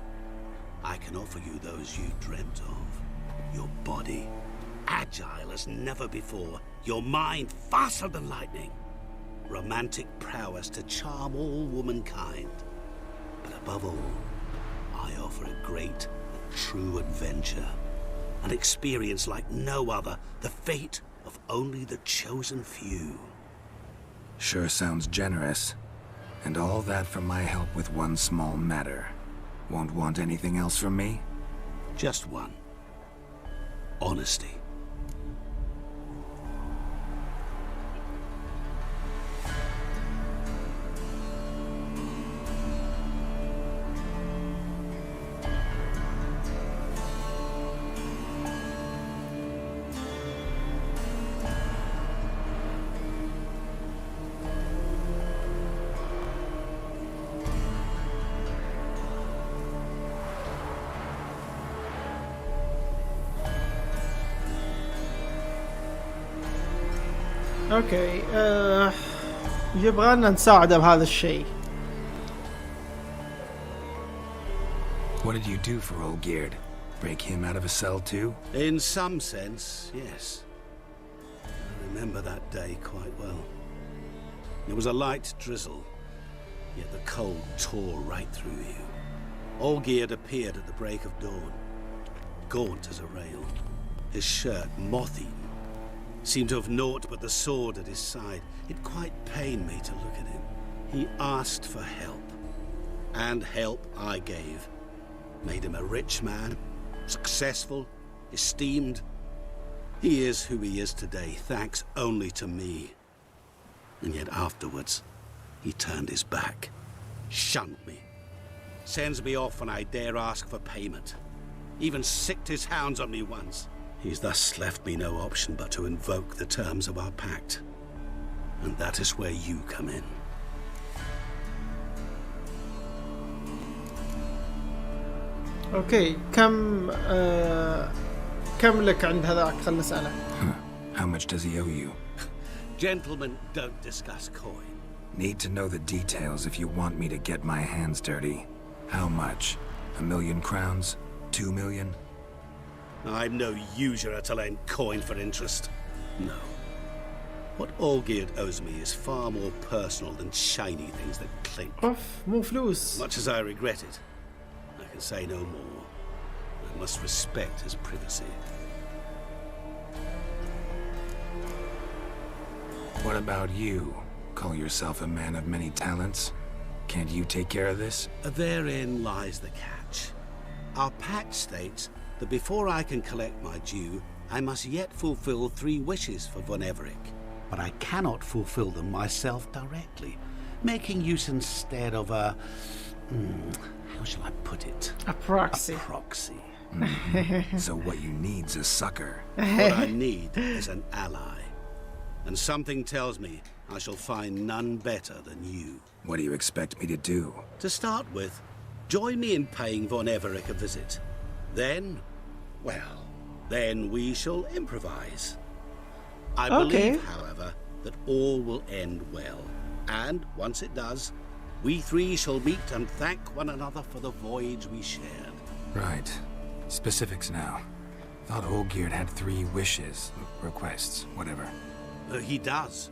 I can offer you those you dreamt of. Your body, agile as never before. Your mind, faster than lightning. Romantic prowess to charm all womankind. But above all, I offer a great, true adventure. An experience like no other. The fate of only the chosen few. Sure sounds generous. And all that for my help with one small matter. Won't want anything else from me? Just one. Honesty. اوكي يبغانا نساعده بهذا الشيء. What did you do for old Geard? Break him out of a cell too? In some sense, yes. I remember that day quite well. There was a light drizzle, yet the cold tore right through you. Olgierd appeared at the break of dawn, gaunt as a rail, his shirt moth-eaten. Seemed to have naught but the sword at his side. It quite pained me to look at him. He asked for help, and help I gave. Made him a rich man, successful, esteemed. He is who he is today, thanks only to me. And yet afterwards, he turned his back, shunned me, sends me off when I dare ask for payment. Even sicked his hounds on me once. He's thus left me no option but to invoke the terms of our pact. And that is where you come in. اوكي كم كم لك عند هذاك؟ خلنا نسأله. How much does he owe you? Gentlemen don't discuss coin. Need to know the details if you want me to get my hands dirty. How much? 1,000,000 crowns? 2 million? I'm no usurer to lend coin for interest. No. What Olgierd owes me is far more personal than shiny things that clink. مو فلوس. Much as I regret it, I can say no more. I must respect his privacy. What about you? Call yourself a man of many talents? Can't you take care of this? Therein lies the catch. Our pact states that before I can collect my due, I must yet fulfill 3 wishes for Von Everec. But I cannot fulfill them myself directly, making use instead of a... how shall I put it? A proxy. A proxy. So what you need's a sucker. What I need is an ally. And something tells me I shall find none better than you. What do you expect me to do? To start with, join me in paying Von Everec a visit. Then we shall improvise. I believe, however, that all will end well. And once it does, we 3 shall meet and thank one another for the voyage we shared. Right. Specifics now. Thought Olgierd had 3 wishes, requests, whatever. He does.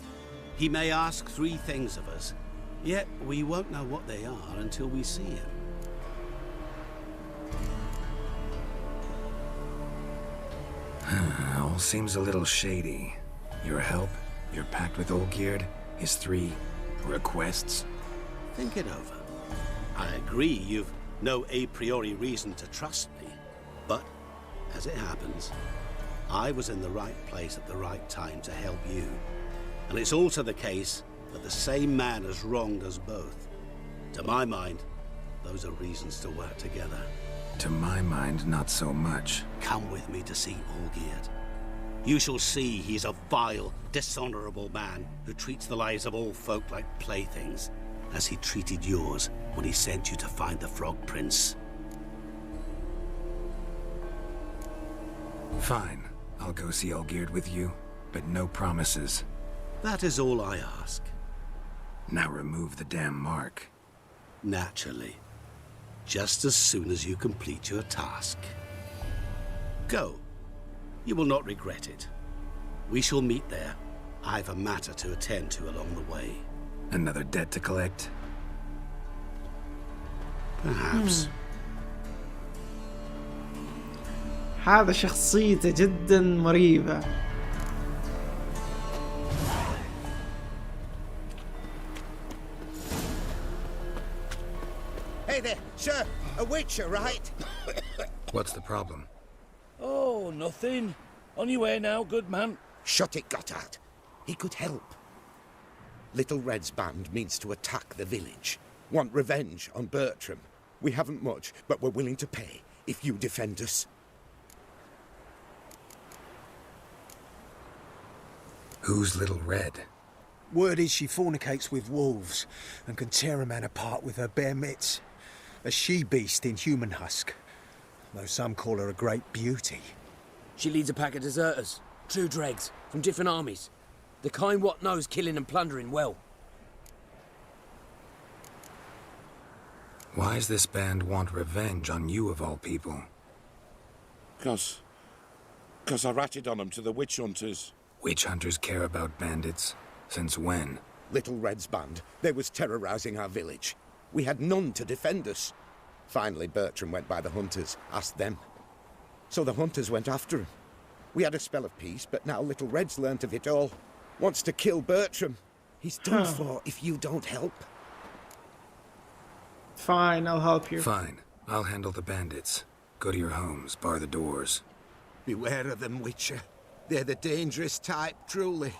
He may ask 3 things of us, yet we won't know what they are until we see him. All seems a little shady. Your help, your pact with Olgierd, his 3 requests. Think it over. I agree you've no a priori reason to trust me, but as it happens, I was in the right place at the right time to help you. And it's also the case that the same man has wronged us both. To my mind, those are reasons to work together. To my mind, not so much. Come with me to see Olgierd. You shall see he's a vile, dishonorable man who treats the lives of all folk like playthings, as he treated yours when he sent you to find the Frog Prince. Fine. I'll go see Olgierd with you, but no promises. That is all I ask. Now remove the damn mark. Naturally. Just as soon as you complete your task. Go. You will not regret it. We shall meet there. I've a matter to attend to along the way. Another debt to collect? Perhaps. هذا شخصيته جدا مريبة. Hey there, sir. A witcher, right? What's the problem? Oh, nothing. On your way now, good man. Shut it, Gotthard. He could help. Little Red's band means to attack the village. Want revenge on Bertram. We haven't much, but we're willing to pay if you defend us. Who's Little Red? Word is she fornicates with wolves and can tear a man apart with her bare mitts. A she-beast in human husk, though some call her a great beauty. She leads a pack of deserters, true dregs, from different armies. The kind what knows killing and plundering well. Why does this band want revenge on you of all people? Because I ratted on them to the witch hunters. Witch hunters care about bandits? Since when? Little Red's band. They was terrorizing our village. We had none to defend us. Finally, Bertram went by the hunters, asked them. So the hunters went after him. We had a spell of peace, but now Little Red's learnt of it all. Wants to kill Bertram. He's done for if you don't help. Fine, I'll help you. Fine. I'll handle the bandits. Go to your homes, bar the doors. Beware of them, Witcher. They're the dangerous type, truly.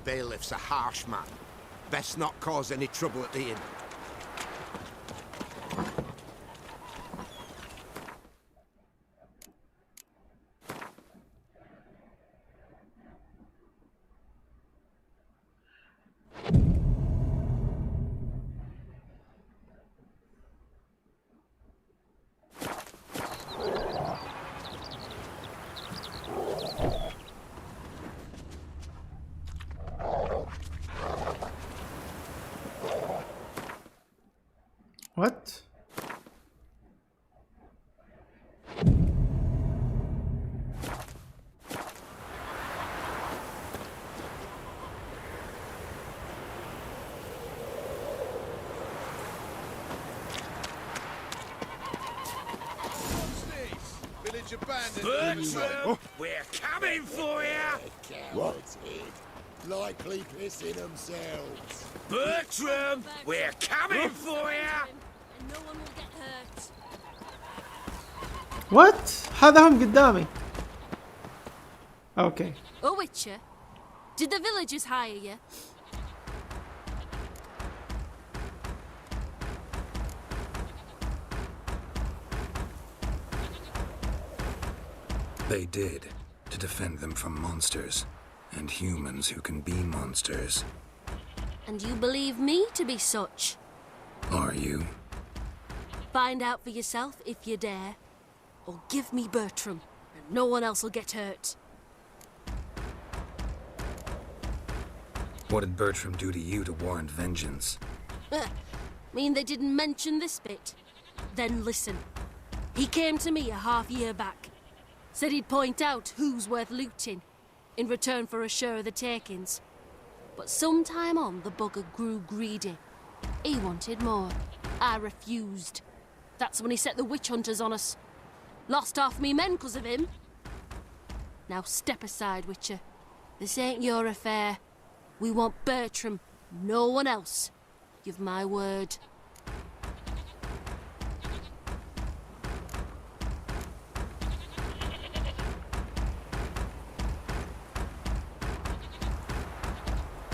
Bailiff's a harsh man. Best not cause any trouble at the inn. What? Village abandoned. Bertram, we're coming for you! What? Likely pissing themselves. Bertram, we're coming for you! No one will get hurt. What? هذا هم قدامي. Okay. Oh, Witcher, did the villagers hire you? They did, to defend them from monsters, and humans who can be monsters. And you believe me to be such? Are you? Find out for yourself if you dare, or give me Bertram, and no one else will get hurt. What did Bertram do to you to warrant vengeance? Mean they didn't mention this bit? Then listen. He came to me a half-year back. Said he'd point out who's worth looting, in return for a share of the takings. But sometime on, the bugger grew greedy. He wanted more. I refused. That's when he set the witch hunters on us. Lost half me men 'cause of him. Now step aside, Witcher. This ain't your affair. We want Bertram, no one else. You've my word.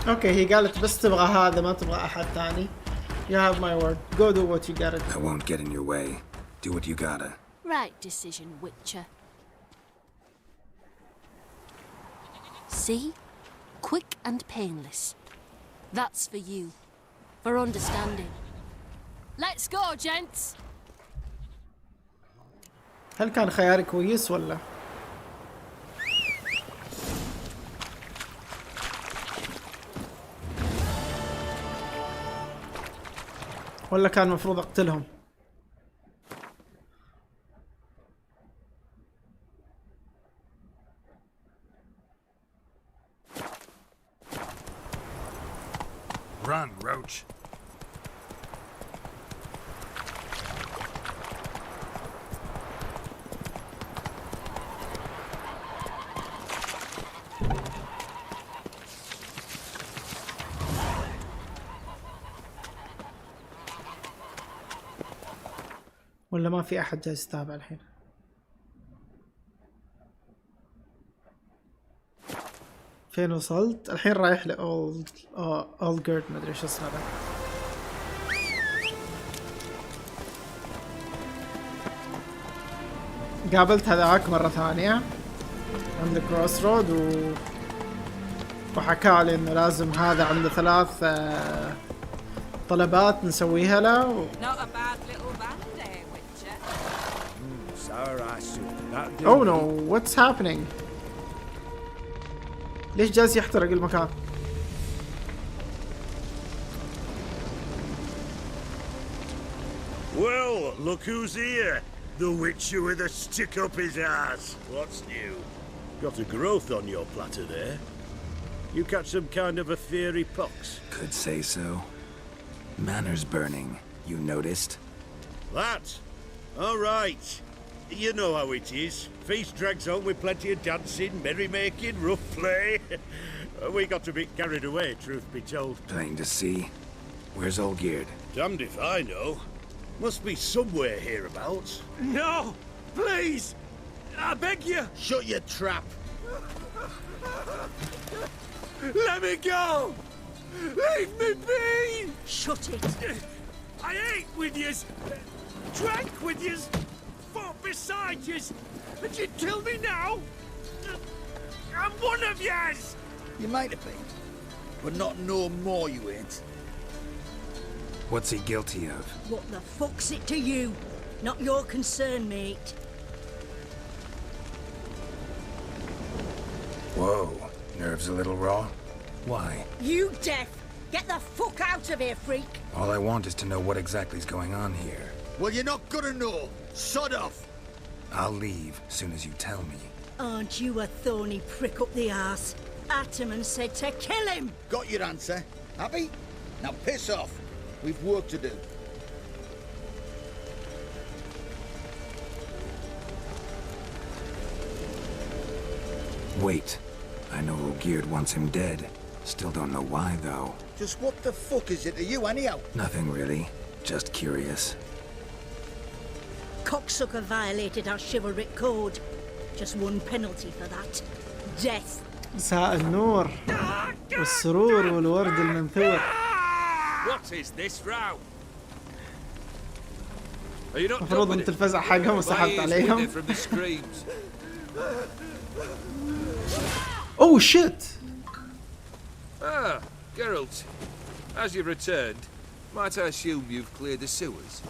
اوكي هي قالت بس تبغى هذا ما تبغى احد ثاني. You have my word. Go do what you gotta do. I won't get in your way. Do what you gotta. Right decision, Witcher. See? Quick and painless. That's for you. For understanding. Let's go, gents! هل كان خياري كويس ولا؟ ولا كان المفروض اقتلهم؟ Run, Roach. ولا ما في احد جالس يتابع الحين؟ فين وصلت؟ الحين رايح لأولجرد ما ادري ايش اسمه ذا. قابلت هذاك مرة ثانية عند كروس رود وحكى لي انه لازم هذا عنده 3 طلبات نسويها له Oh no, what's happening? ليش جالس يحترق المكان؟ Well, look who's here. The Witcher with a stick up his ass. What's new? Got a growth on your platter there. You catch some kind of a fiery pox? Could say so. Manor's burning. You noticed? That? All right. You know how it is. Feast drags on with plenty of dancing, merrymaking, rough play. We got a bit carried away, truth be told. Plain to see. Where's Olgierd? Damned if I know. Must be somewhere hereabouts. No! Please! I beg you! Shut your trap! Let me go! Leave me be! Shut it! I ate with yous, drank with yous, fought beside yous, and you kill me now? I'm one of yous! You might have been, but not no more you ain't. What's he guilty of? What the fuck's it to you? Not your concern, mate. Whoa. Nerves a little raw? Why? You deaf! Get the fuck out of here, freak! All I want is to know what exactly's going on here. Well, you're not gonna know. Sod off! I'll leave soon as you tell me. Aren't you a thorny prick up the arse? Ataman said to kill him! Got your answer. Happy? Now piss off. We've work to do. Wait. I know Olgierd wants him dead. Still don't know why, though. Just what the fuck is it to you, anyhow? Nothing really. Just curious. Cocksucker violated our chivalric code. Just one penalty for that. Death. مساء النور والسرور والورد المنثور. What is this row? Are you not المفروض انت الفزع حقهم وسحبت عليهم. from the screams? Oh shit! Ah, Geralt. As you've returned, might I assume you've cleared the sewers?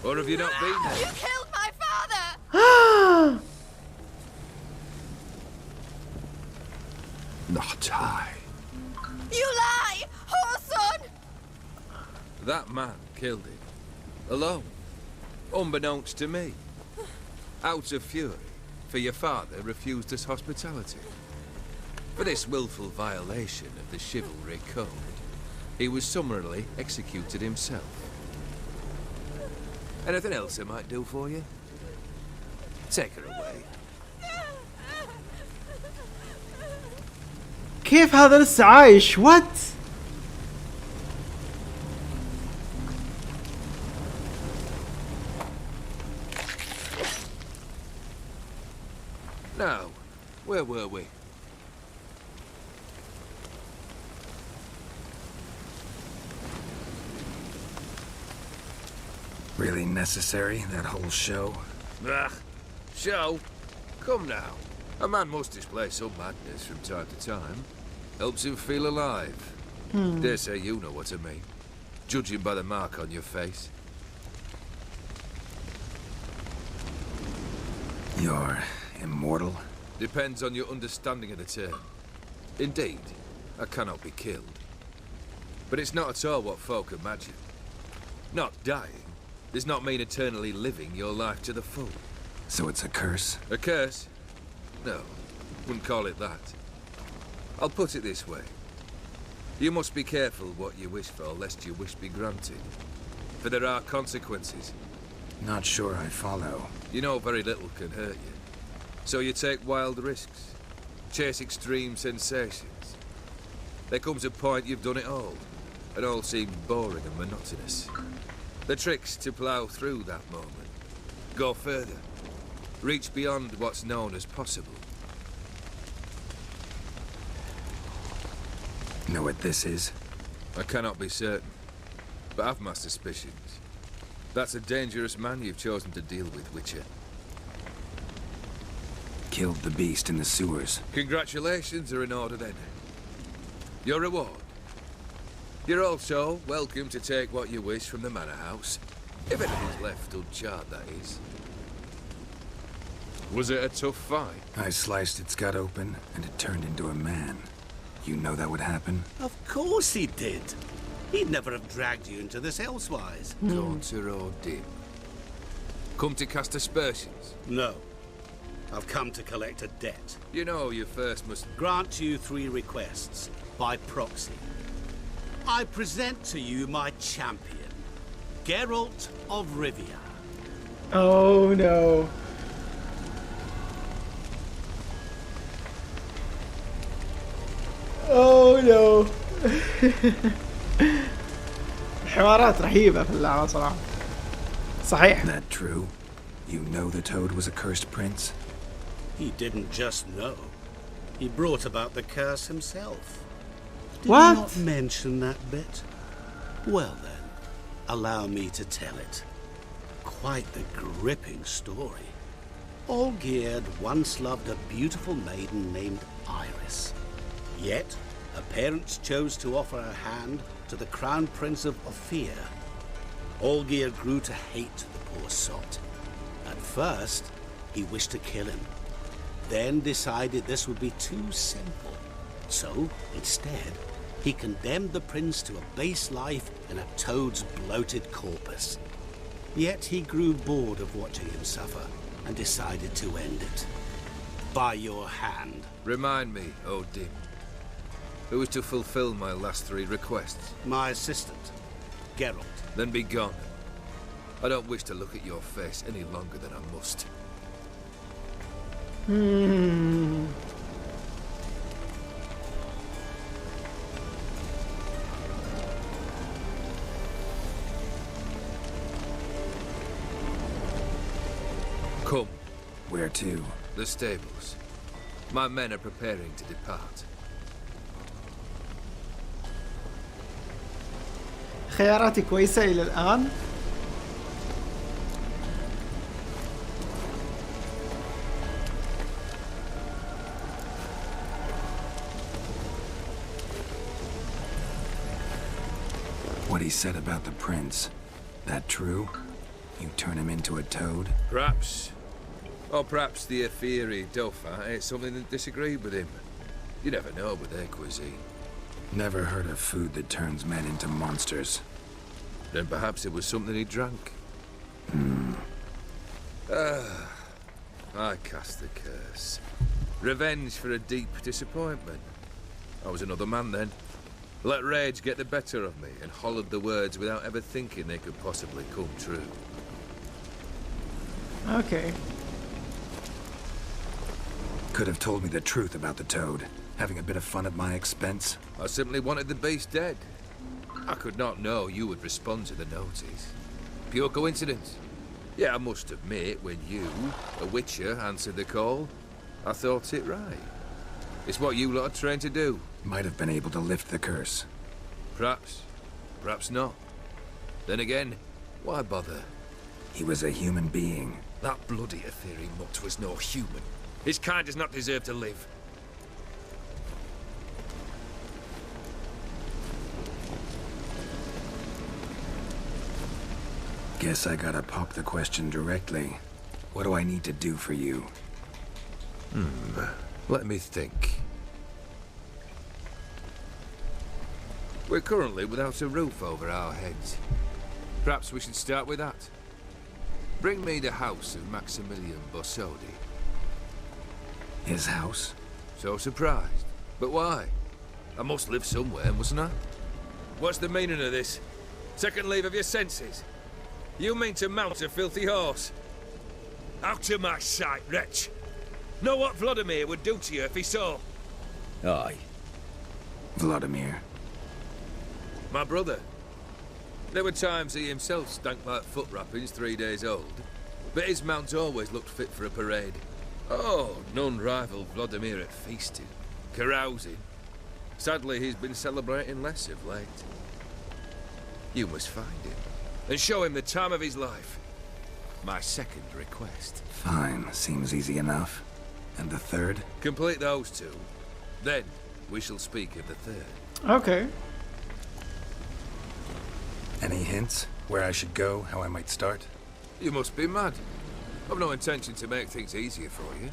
Or have you not been there? You killed my father! Not I. You lie! Whoreson! That man killed him. Alone. Unbeknownst to me. Out of fury, for your father refused us hospitality. For this willful violation of the chivalry code, he was summarily executed himself. Anything else I might do for you? Take her away. كيف هذا لسه عايش؟ What? Now, where were we? Really necessary, that whole show? Ah, show? Come now. A man must display some madness from time to time. Helps him feel alive. Dare say you know what I mean. Judging by the mark on your face. You're immortal? Depends on your understanding of the term. Indeed, I cannot be killed. But it's not at all what folk imagine. Not dying does not mean eternally living your life to the full. So it's a curse? A curse? No, wouldn't call it that. I'll put it this way. You must be careful what you wish for, lest your wish be granted. For there are consequences. Not sure I follow. You know very little can hurt you. So you take wild risks. Chase extreme sensations. There comes a point you've done it all. And all seems boring and monotonous. The trick's to plough through that moment. Go further. Reach beyond what's known as possible. Know what this is? I cannot be certain, but I've my suspicions. That's a dangerous man you've chosen to deal with, Witcher. Killed the beast in the sewers. Congratulations are in order then. Your reward. You're also welcome to take what you wish from the manor house. If anything's left uncharred, that is. Was it a tough fight? I sliced its gut open, and it turned into a man. You know that would happen? Of course he did. He'd never have dragged you into this elsewise. Daughter or dim? Come to cast aspersions? No. I've come to collect a debt. You know you first must... Grant you 3 requests, by proxy. I present to you my champion, Geralt of Rivia. Oh no. Oh no. الحوارات رهيبة في اللعبة صراحة. صحيح. That true? You know the Toad was a cursed prince? He didn't just know. He brought about the curse himself. Did What? you not mention that bit? Well then, allow me to tell it. Quite the gripping story. Olgierd once loved a beautiful maiden named Iris. Yet, her parents chose to offer her hand to the Crown Prince of Ophir. Olgierd grew to hate the poor sot. At first, he wished to kill him. Then decided this would be too simple. So, instead, he condemned the prince to a base life in a toad's bloated corpus. Yet he grew bored of watching him suffer and decided to end it. By your hand. Remind me, oh dim. Who is to fulfill my last 3 requests? My assistant, Geralt. Then be gone. I don't wish to look at your face any longer than I must. Come. Where to? The stables. My men are preparing to depart. خياراتي كويسة إلى الآن. What he said about the prince. That true? You turn him into a toad? Perhaps. Or perhaps the Ephiri Dauphin ate something that disagreed with him. You never know with their cuisine. Never heard of food that turns men into monsters. Then perhaps it was something he drank. I cast the curse. Revenge for a deep disappointment. I was another man then. Let rage get the better of me and hollered the words without ever thinking they could possibly come true. Okay. Could have told me the truth about the Toad, having a bit of fun at my expense. I simply wanted the beast dead. I could not know you would respond to the notice. Pure coincidence. Yeah, I must admit, when you, a witcher, answered the call, I thought it right. It's what you lot are trained to do. Might have been able to lift the curse. Perhaps. Perhaps not. Then again, why bother? He was a human being. That bloody Ethereal mutt was no human. His kind does not deserve to live. Guess I gotta pop the question directly. What do I need to do for you? Let me think. We're currently without a roof over our heads. Perhaps we should start with that. Bring me the house of Maximilian Bossodi. His house? So surprised. But why? I must live somewhere, mustn't I? What's the meaning of this? Second leave of your senses? You mean to mount a filthy horse? Out of my sight, wretch! Know what Vladimir would do to you if he saw? Aye. Vladimir. My brother. There were times he himself stank like foot wrappings 3 days old, but his mount always looked fit for a parade. Oh, none rival Vladimir at feasting, carousing. Sadly, he's been celebrating less of late. You must find him, and show him the time of his life. My second request. Fine, seems easy enough. And the third? Complete those 2. Then, we shall speak of the third. Okay. Any hints? Where I should go? How I might start? You must be mad. I've no intention to make things easier for you.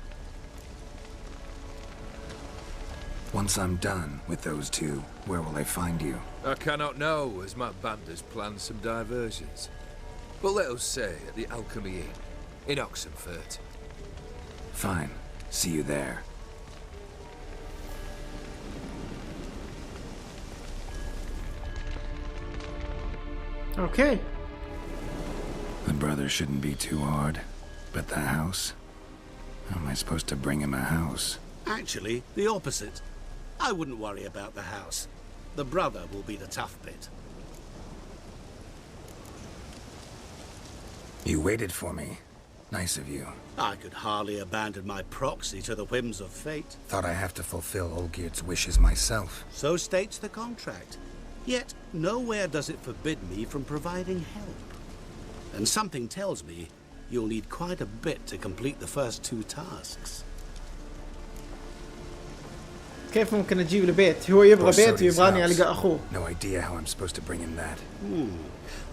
Once I'm done with those two, where will I find you? I cannot know, as my band has planned some diversions. But let us say at the Alchemy Inn, in Oxenfurt. Fine. See you there. Okay. The brother shouldn't be too hard. But the house? How am I supposed to bring him a house? Actually, the opposite. I wouldn't worry about the house. The brother will be the tough bit. You waited for me. Nice of you. I could hardly abandon my proxy to the whims of fate. Thought I have to fulfill Olgierd's wishes myself. So states the contract. Yet, nowhere does it forbid me from providing help. And something tells me you'll need quite a bit to complete the first 2 tasks. كيف ممكن أجيب له بيت؟ هو يبغى بيت ويبغاني ألقى أخوه. No idea how I'm supposed to bring him that.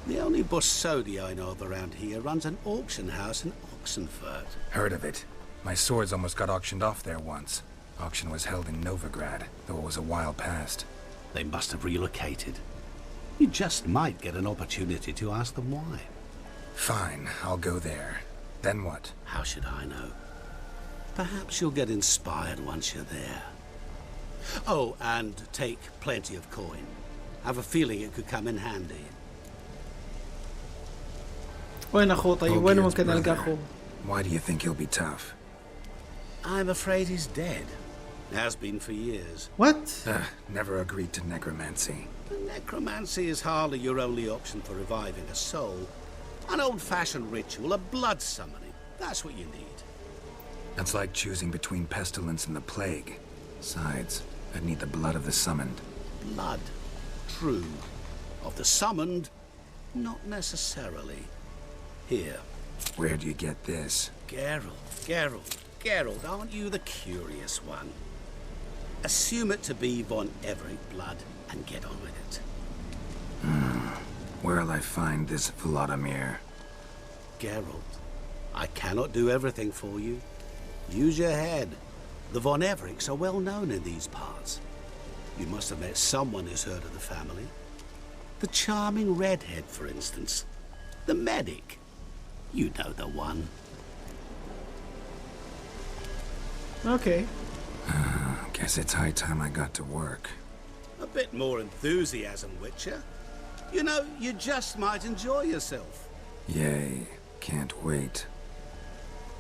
The only Bossodi I know of around here runs an auction house in Oxenfurt. Heard of it. My swords almost got auctioned off there once. Auction was held in Novigrad, though it was a while past. They must have relocated. You just might get an opportunity to ask them why. Fine, I'll go there. Then what? How should I know? Perhaps you'll get inspired once you're there. Oh, and take plenty of coin. Have a feeling it could come in handy. وين أخوه طيب؟ وين ممكن ألقى أخوه؟ Why do you think he'll be tough? I'm afraid he's dead. Has been for years. What? Never agreed to necromancy. Necromancy is hardly your only option for reviving a soul. An old-fashioned ritual, a blood summoning. That's what you need. That's like choosing between pestilence and the plague. Besides, I'd need the blood of the summoned. Blood. True. Of the summoned, not necessarily. Here. Where do you get this? Geralt, aren't you the curious one? Assume it to be von Everett blood and get on with it. Where'll I find this Vladimir? Geralt, I cannot do everything for you. Use your head. The von Evericks are well known in these parts. You must have met someone who's heard of the family. The charming redhead, for instance. The medic. You know the one. Okay. Guess it's high time I got to work. A bit more enthusiasm, Witcher. You know, you just might enjoy yourself. Yay. Can't wait.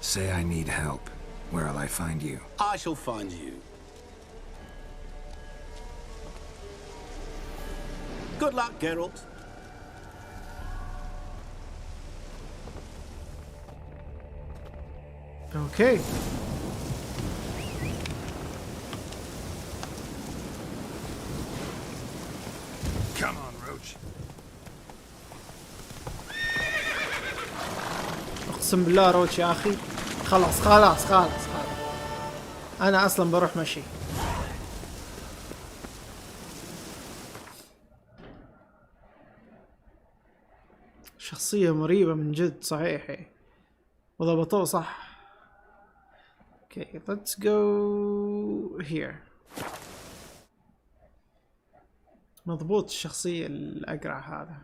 Say I need help. Where'll I find you? I shall find you. Good luck, Geralt. Okay. Come on, Roach. اقسم بالله روتش يا اخي. خلاص انا اصلا بروح مشي. شخصية مريبة من جد صحيح وضبطوه صح. Okay, let's go here. مضبوط الشخصية الأقرع هذا.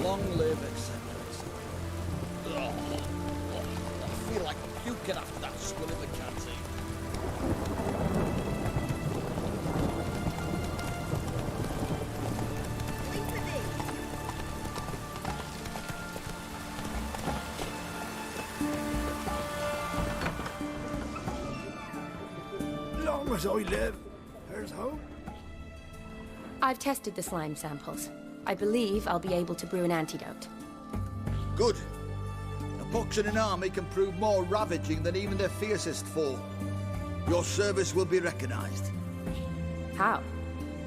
Long live acceptance. I feel like puking after that swill in the canteen. Long as I live, there's hope. I've tested the slime samples. I believe I'll be able to brew an antidote. Good. A pox in an army can prove more ravaging than even their fiercest foe. Your service will be recognized. How?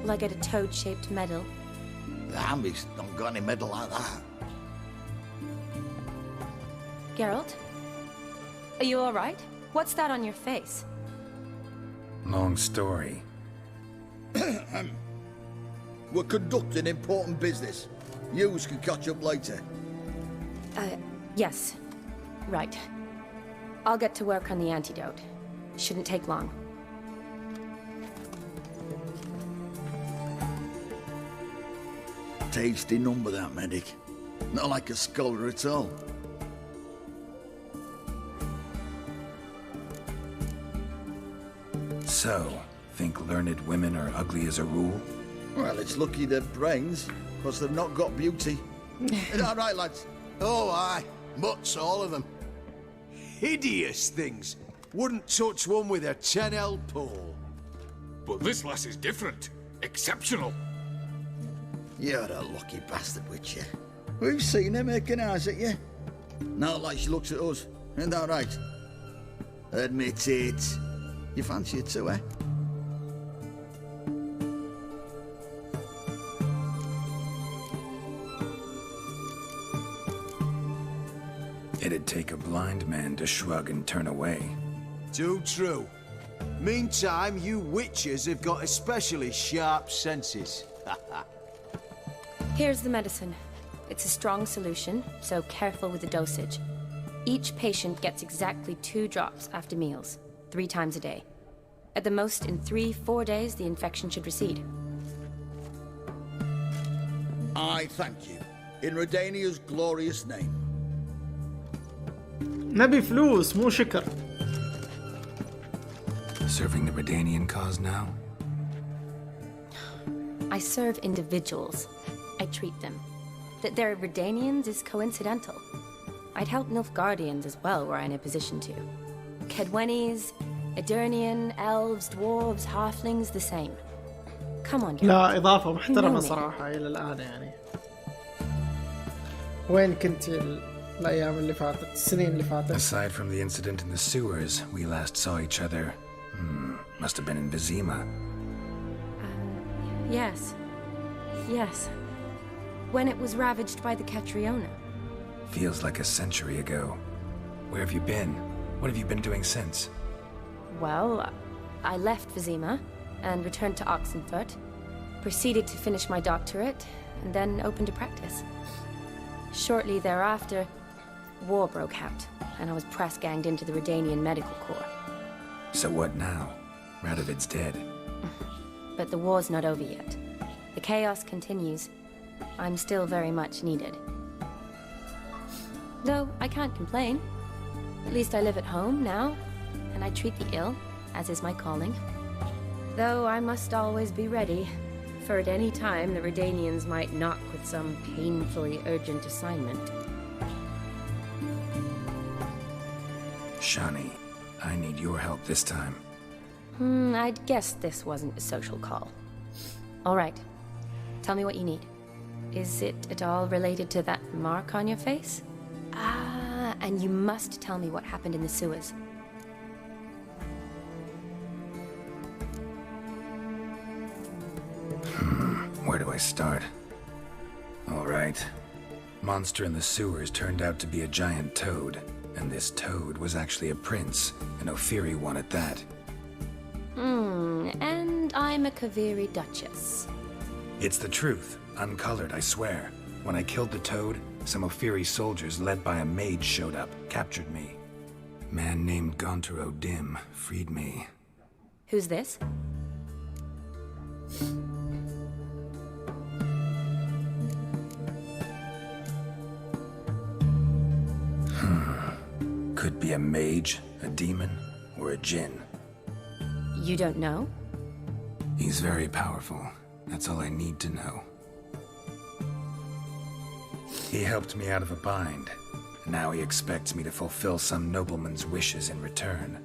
Will I get a toad-shaped medal? The army's not got any medal like that. Geralt? Are you all right? What's that on your face? Long story. We're conducting important business. Yous can catch up later. Yes. Right. I'll get to work on the antidote. Shouldn't take long. Tasty number, that medic. Not like a scholar at all. So, think learned women are ugly as a rule? Well, it's lucky they're brains, because they've not got beauty. All right, lads. Oh, aye. Mutts, all of them. Hideous things. Wouldn't touch one with a 10L pole. But this lass is different. Exceptional. You're a lucky bastard, Witcher. We've seen her making eyes at you. Not like she looks at us. Ain't that right? Admit it. You fancy it too, eh? It'd take a blind man to shrug and turn away. Too true. Meantime, you witches have got especially sharp senses. Here's the medicine. It's a strong solution, so careful with the dosage. Each patient gets exactly 2 drops after meals, 3 times a day. At the most, in 3-4 days, the infection should recede. I thank you. In Redania's glorious name. نبي فلوس مو شكر. Serving the Redanian cause now? I serve individuals. I treat them. That they're Redanians is coincidental. I'd help Nilfgaardians as well were I in a position to. Kedwenis, Edirnian, elves, dwarves, halflings, the same. Come on, girl. لا إضافة محترمة صراحة إلى الآن يعني. وين كنت الأيام اللي فاتت، السنين اللي فاتت؟ Aside from the incident in the sewers, we last saw each other. Must have been in Vizima. Yes. Yes. When it was ravaged by the Catriona. Feels like a century ago. Where have you been? What have you been doing since? Well, I left Vizima and returned to Oxenfurt, proceeded to finish my doctorate, and then opened a practice. Shortly thereafter, war broke out, and I was press-ganged into the Redanian Medical Corps. So what now? Radovid's dead. But the war's not over yet. The chaos continues. I'm still very much needed. Though I can't complain. At least I live at home now, and I treat the ill, as is my calling. Though I must always be ready, for at any time the Redanians might knock with some painfully urgent assignment. Shani, I need your help this time. I'd guessed this wasn't a social call. All right. Tell me what you need. Is it at all related to that mark on your face? Ah, and you must tell me what happened in the sewers. Where do I start? All right. Monster in the sewers turned out to be a giant toad, and this toad was actually a prince, an Ophiri one at that. And I'm a Kaviri Duchess. It's the truth, uncolored, I swear. When I killed the toad, some Ophiri soldiers led by a mage showed up, captured me. Man named Gontaro Dim freed me. Who's this? Could be a mage, a demon, or a djinn. You don't know? He's very powerful. That's all I need to know. He helped me out of a bind. Now he expects me to fulfill some nobleman's wishes in return.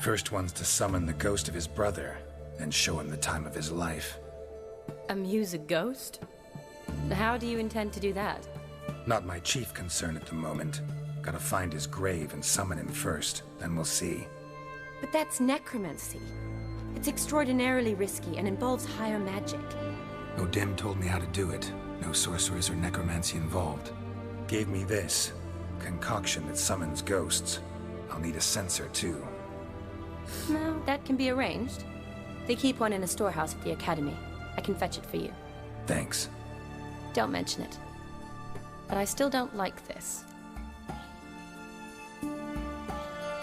First one's to summon the ghost of his brother, and show him the time of his life. Amuse a ghost? How do you intend to do that? Not my chief concern at the moment. Gotta find his grave and summon him first, then we'll see. But that's necromancy. It's extraordinarily risky and involves higher magic. Odim told me how to do it. No sorcerers or necromancy involved. Gave me this concoction that summons ghosts. I'll need a sensor too. No, that can be arranged. They keep one in a storehouse at the academy. I can fetch it for you. Thanks. Don't mention it. But I still don't like this.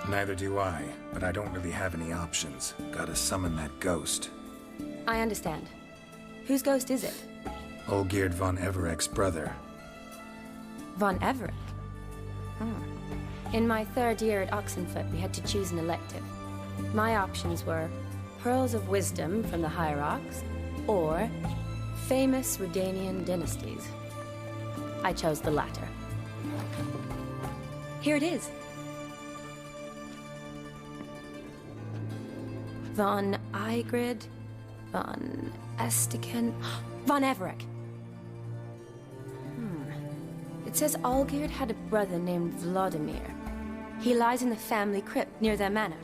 Neither do I, but I don't really have any options. Gotta summon that ghost. I understand. Whose ghost is it? Olgierd von Evereck's brother. Von Evereck? In my 3rd year at Oxenfoot, we had to choose an elective. My options were Pearls of Wisdom from the Hierarchs, or Famous Redanian Dynasties. I chose the latter. Here it is. Von Igrid, Von Estiken, Von Evereck. It says Olgierd had a brother named Vladimir. He lies in the family crypt near their manor.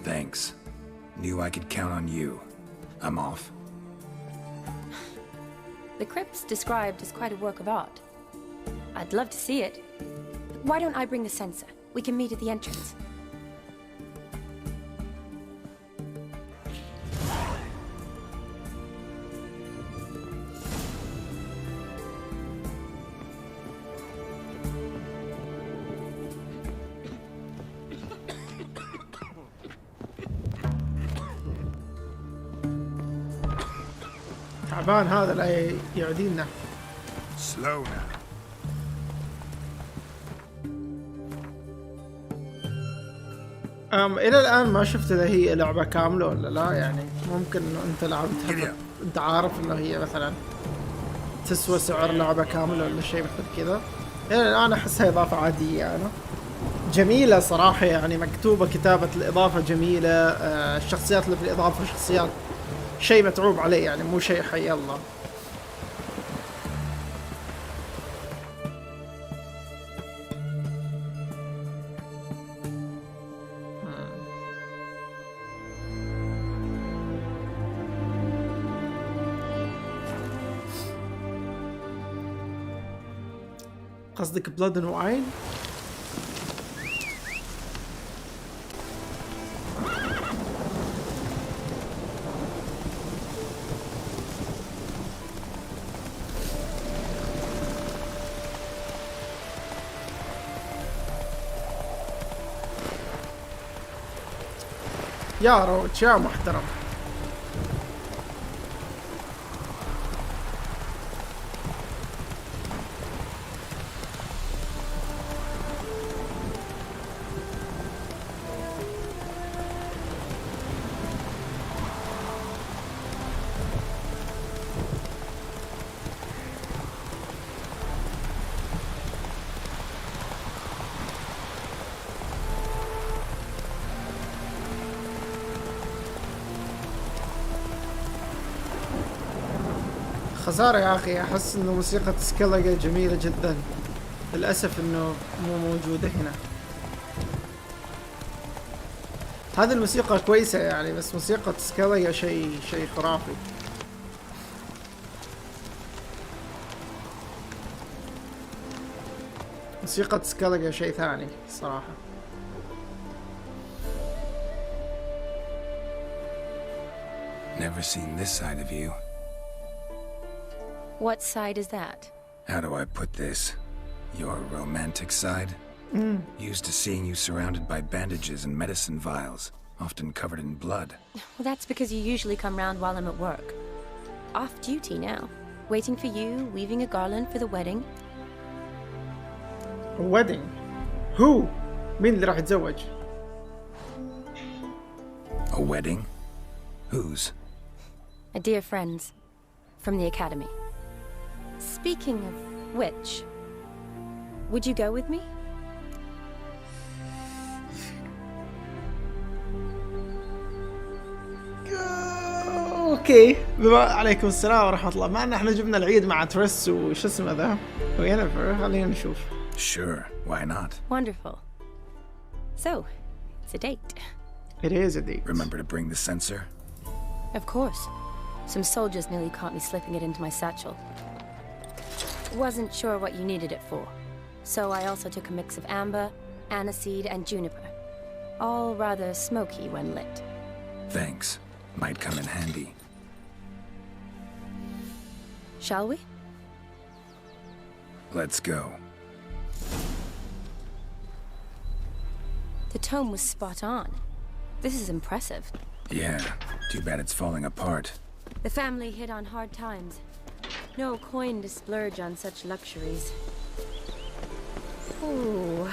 Thanks. Knew I could count on you. I'm off. The crypt's described as quite a work of art. I'd love to see it. Why don't I bring the sensor? We can meet at the entrance. تعبان هذا لا يعدينا. Slow now. إلى الآن ما شفت إذا هي لعبة كاملة ولا لا، يعني ممكن إنه أنت لعبتها أنت عارف إنه هي مثلا تسوى سعر لعبة كاملة ولا شيء مثل كذا. إلى الآن أحسها إضافة عادية أنا. جميلة صراحة، يعني مكتوبة كتابة الإضافة جميلة، الشخصيات اللي في الإضافة شخصيات شيء متعوب عليه، يعني مو شيء حي الله. قصدك بلاد اند واين؟ يا روتش يا محترم. خسارة يا أخي، أحس إنه موسيقى سكيلجا جميلة جدا، للأسف إنه مو موجودة هنا. هذه الموسيقى كويسة يعني، بس موسيقى سكيلجا شيء خرافي. موسيقى سكيلجا شيء ثاني صراحة. Never seen this side of you. What side is that? How do I put this? Your romantic side? Used to seeing you surrounded by bandages and medicine vials, often covered in blood. Well, that's because you usually come round while I'm at work. Off duty now. Waiting for you, weaving a garland for the wedding. A wedding? Who? مين اللي راح يتزوج؟ A wedding? Whose? A dear friend's. From the academy. Speaking of which, would you go with me? اوكي، عليكم السلام ورحمة الله. ما ان احنا جبنا العيد مع تريس وش اسمه ذا وينفر، خلينا نشوف. Sure, why not? Wonderful. So, it's a date. It is a date. Remember to bring the sensor? Of course. Some soldiers nearly caught me slipping it into my satchel. Wasn't sure what you needed it for, so I also took a mix of amber, aniseed, and juniper. all rather smoky when lit. Thanks. Might come in handy. Shall we? Let's go. The tome was spot on. This is impressive. Yeah, too bad it's falling apart. The family hit on hard times. No coin to splurge on such luxuries. Ooh,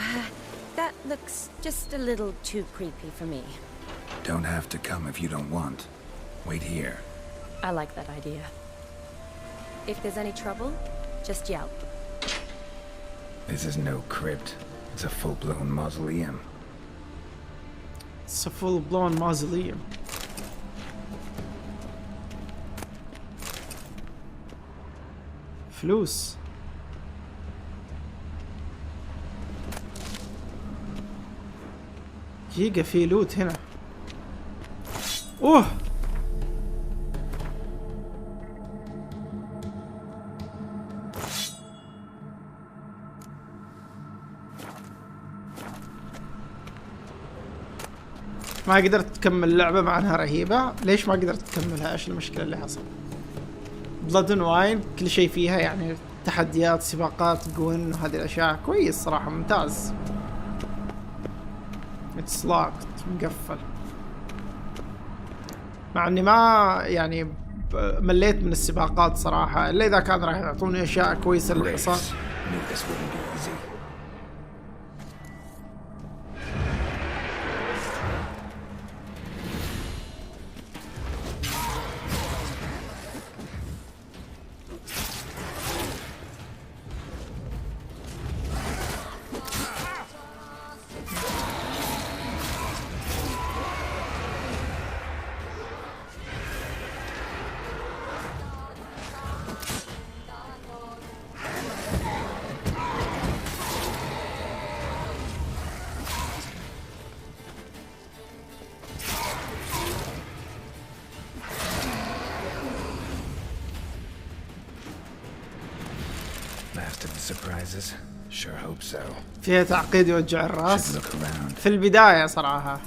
that looks just a little too creepy for me. Don't have to come if you don't want. Wait here. I like that idea. If there's any trouble, just yell. This is no crypt. It's a full-blown mausoleum. It's a full-blown mausoleum. فلوس. جيجا في لوت هنا. اوه ما قدرت تكمل اللعبة مع انها رهيبة. ليش ما قدرت تكملها؟ ايش المشكلة اللي حصل؟ بلاد اند واين كل شيء فيها يعني تحديات سباقات جوين وهذه الاشياء كويس صراحة ممتاز. اتس لوكت مقفل. مع اني ما يعني مليت من السباقات صراحة الا اذا كان راح يعطوني اشياء كويسة للحصان. فيها تعقيد يوجع الراس في البداية صراحة.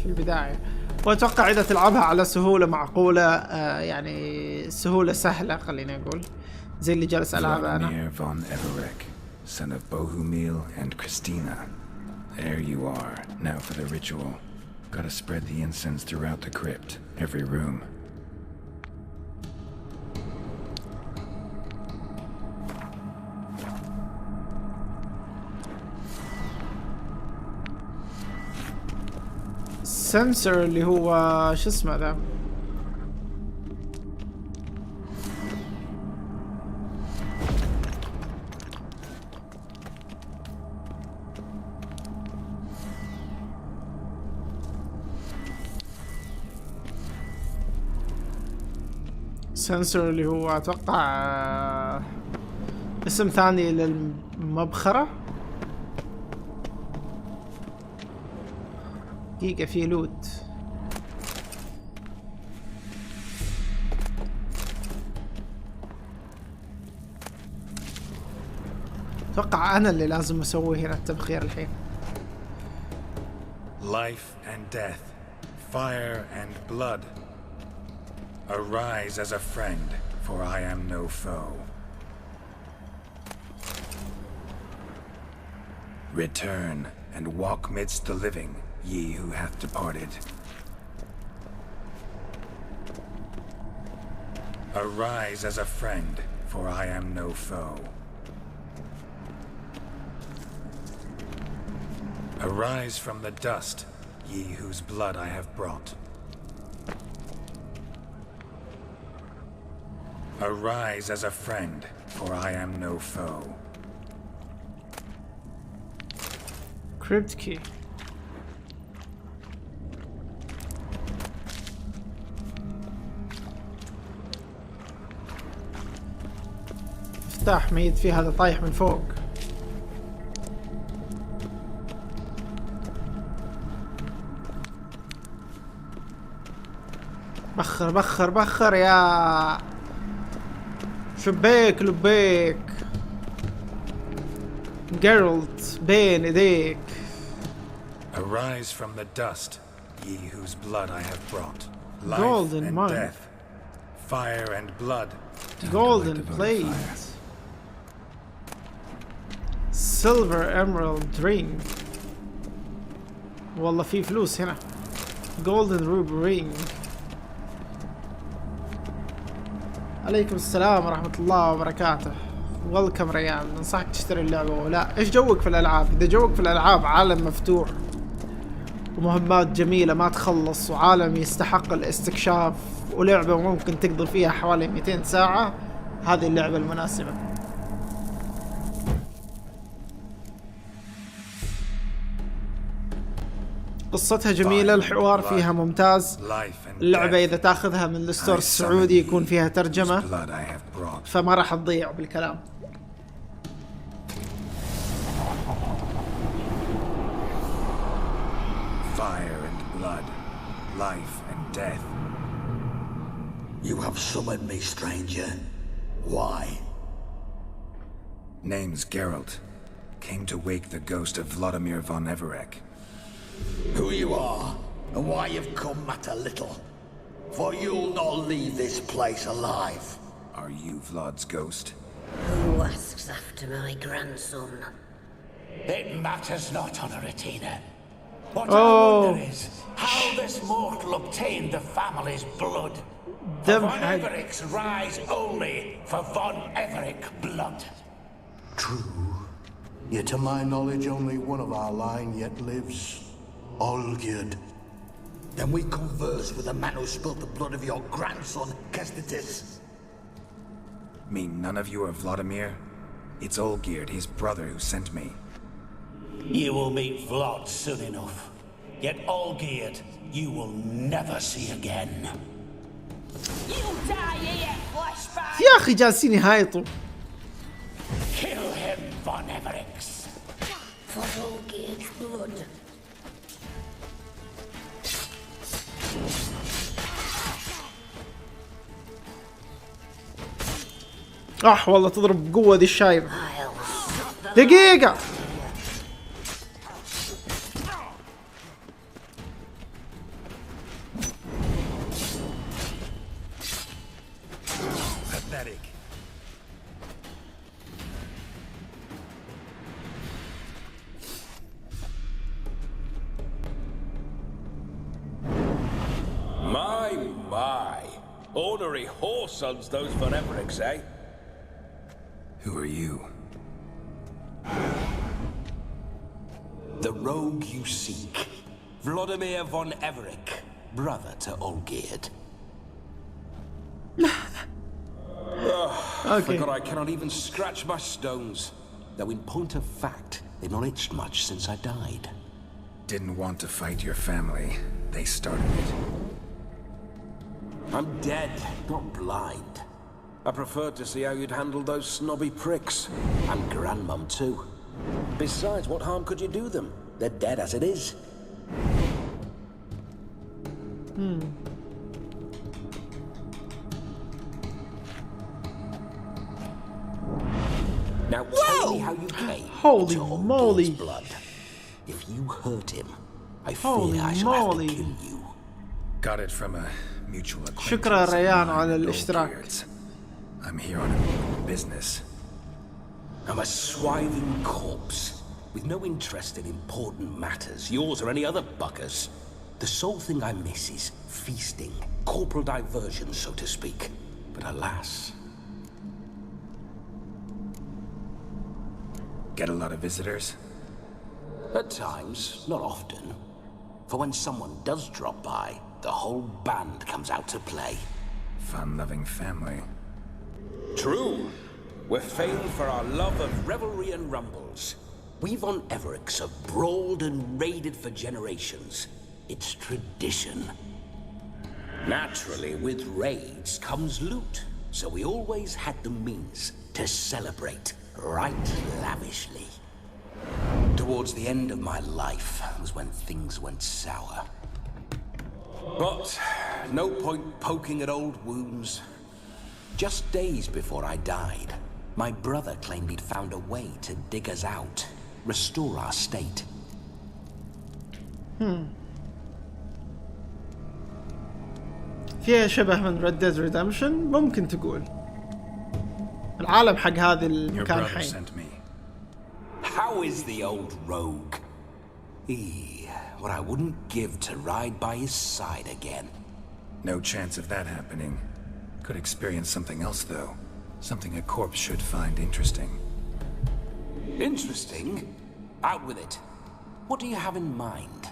في البداية وأتوقع إذا تلعبها على سهولة معقولة يعني سهولة سهلة خليني أقول زي اللي جالس ألعبها أنا. son of Bohumil and Christina. There you are. Now for the ritual. Gotta spread the incense throughout the crypt, every room. سنسر اللي هو شو اسمه ذا سنسر اللي هو اتوقع اسم ثاني للمبخرة. دقيقة في لوت. اتوقع انا اللي لازم اسوي هنا التبخير الحين. Life and death, fire and blood. Arise as a friend, for I am no foe. Return and walk midst the living, ye who hath departed. Arise as a friend, for I am no foe. Arise from the dust, ye whose blood I have brought. Arise as a friend, for I am no foe. Crypt key. مفتاح ميت فيه هذا طايح من فوق. بخر بخر بخر يا شبيك لبيك جيرالت بين ايديك. Arise from the dust, ye whose blood I have brought. Life Golden and mine. death, fire and blood. Golden plate. Silver emerald ring. والله في فلوس هنا. Golden ruby ring. عليكم السلام ورحمة الله وبركاته. ويلكم ريان. ننصحك تشتري اللعبة ولا ايش جوك في الالعاب؟ اذا جوك في الالعاب عالم مفتوح ومهمات جميلة ما تخلص وعالم يستحق الاستكشاف ولعبة ممكن تقضي فيها حوالي 200 ساعة، هذه اللعبة المناسبة. قصتها جميلة، الحوار فيها ممتاز، اللعبة إذا تاخذها من الستور السعودي يكون فيها ترجمة فما راح تضيع بالكلام. Fire and blood, life and death. You have summoned me, stranger. Why? Name's Geralt. Came to wake the ghost of Vladimir von Everec. Who you are, and why you've come matter little. For you'll not leave this place alive. Are you Vlad's ghost? Who asks after my grandson? It matters not, Honoratina. What I wonder is how this mortal obtained the family's blood. For von Everic's rise only for von Everec blood. True. Yet to my knowledge only one of our line yet lives. Olgierd. Then we converse with the man who spilled the blood of your grandson, Kestitis. Mean none of you are Vladimir? It's Olgierd, his brother, who sent me. You will meet Vlad soon enough. Yet Olgierd, you will never see again. You die here, flashback! يا أخي جالسين يهايطوا. Kill him, von Everix. For Olgierd's blood. والله تضرب بقوة ذي الشايبة. دقيقة. Pathetic. My. Ornery whoresons those von Evericks, eh? Who are you? The rogue you seek. Vladimir von Everec, brother to Olgierd. Forgot I cannot even scratch my stones. Though in point of fact, they've not itched much since I died. Didn't want to fight your family. They started it. I'm dead, not blind. I preferred to see how you'd handle those snobby pricks. And Grandmum too. Besides, what harm could you do them? They're dead as it is. Now tell me how you came. Holy moly. Blood. If you hurt him, I fear I shall have to kill you. Got it from a mutual acquaintance. شكرا ريان على الاشتراك. I'm here on a business. I'm a swiving corpse, with no interest in important matters, yours or any other buggers. The sole thing I miss is feasting, corporal diversion, so to speak. But alas... Get a lot of visitors? At times, not often. For when someone does drop by, the whole band comes out to play. Fun-loving family. True. We're famed for our love of revelry and rumbles. We von Evericks have brawled and raided for generations. It's tradition. Naturally, with raids comes loot, so we always had the means to celebrate right lavishly. Towards the end of my life was when things went sour. But no point poking at old wounds. Just days before I died, my brother claimed he'd found a way to dig us out, restore our state. فيها شبه من Red Dead Redemption ممكن تقول. العالم حق هذا المكان حي. How is the old rogue? What I wouldn't give to ride by his side again. No chance of that happening. Could experience something else though. Something a corpse should find interesting. Interesting? Out with it. What do you have in mind?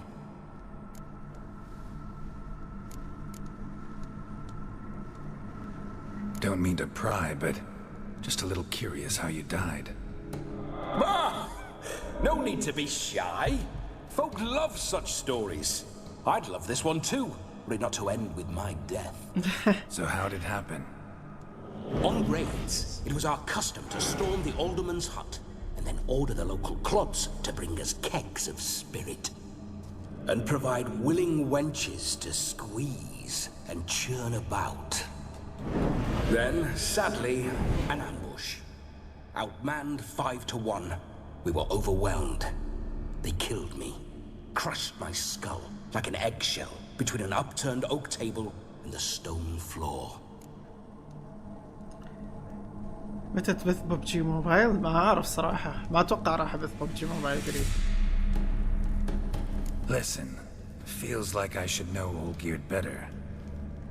Don't mean to pry, but just a little curious how you died. Ah! No need to be shy. Folk love such stories. I'd love this one too, were it not to end with my death. So how did it happen? On raids, it was our custom to storm the alderman's hut and then order the local clubs to bring us kegs of spirit. And provide willing wenches to squeeze and churn about. Then, sadly, an ambush. Outmanned 5-1. We were overwhelmed. They killed me. Crushed my skull like an eggshell between an upturned oak table and the stone floor. متى تبث ببجي موبايل؟ ما أعرف صراحة. ما أتوقع راح أبث ببجي موبايل قريب. Listen, feels like I should know Olgierd better.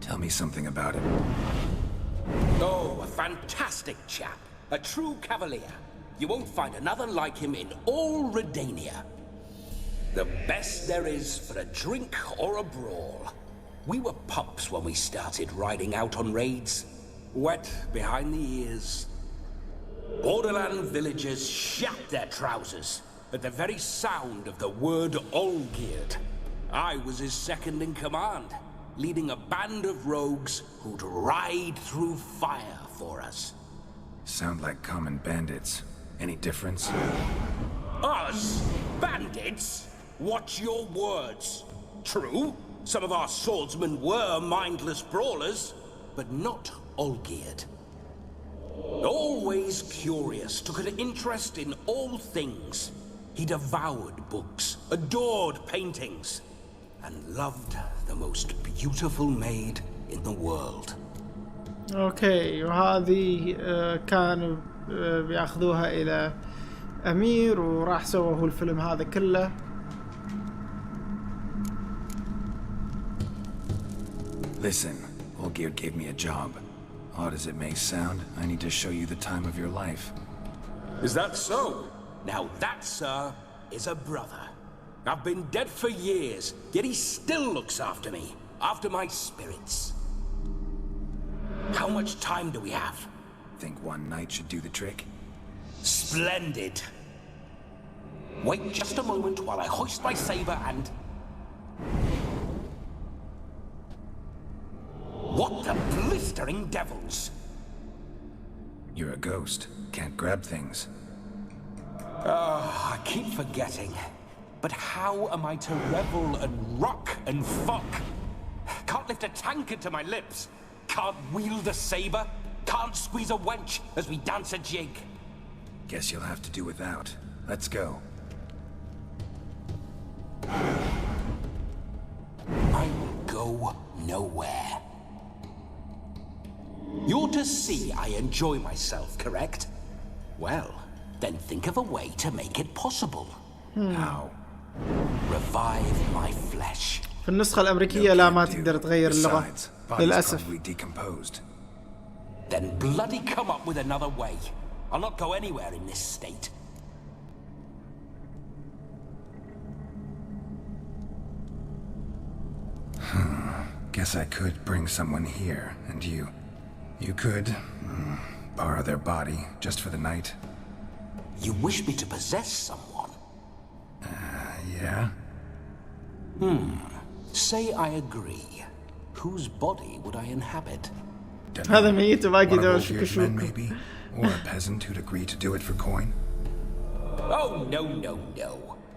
Tell me something about him. Oh, a fantastic chap. A true cavalier. You won't find another like him in all Redania. The best there is for a drink or a brawl. We were pups when we started riding out on raids. Wet behind the ears. Borderland villagers shat their trousers at the very sound of the word Olgierd. I was his second in command, leading a band of rogues who'd ride through fire for us. Sound like common bandits. Any difference? Us? Bandits? Watch your words. True, some of our swordsmen were mindless brawlers, but not Olgierd. Always curious, took an interest in all things. He devoured books, adored paintings, and loved the most beautiful maid in the world. اوكي وهذه كانوا بياخذوها الى امير وراح سووا هو الفيلم هذا كله. Listen, Olgierd gave me a job. Odd as it may sound, I need to show you the time of your life. Is that so? Now that, sir, is a brother. I've been dead for years, yet he still looks after me, after my spirits. How much time do we have? Think one night should do the trick? Splendid. Wait just a moment while I hoist my saber and... What the blistering devils? You're a ghost. Can't grab things. I keep forgetting. But how am I to revel and rock and fuck? Can't lift a tankard to my lips. Can't wield a saber. Can't squeeze a wench as we dance a jig. Guess you'll have to do without. Let's go. I will go nowhere. You're to see I enjoy myself, correct? Well, then think of a way to make it possible. How? Revive my flesh. في النسخة الأمريكية لا ما تقدر تغير اللغة للأسف. Then bloody come up with another way. I'll not go anywhere in this state. Guess I could bring someone here, and you could borrow their body just for the night. You wish me to possess someone? Yeah? Say I agree. Whose body would I inhabit? هذا ميت وباقي دول men maybe? Or a peasant who'd agree to do it for coin? Oh, no.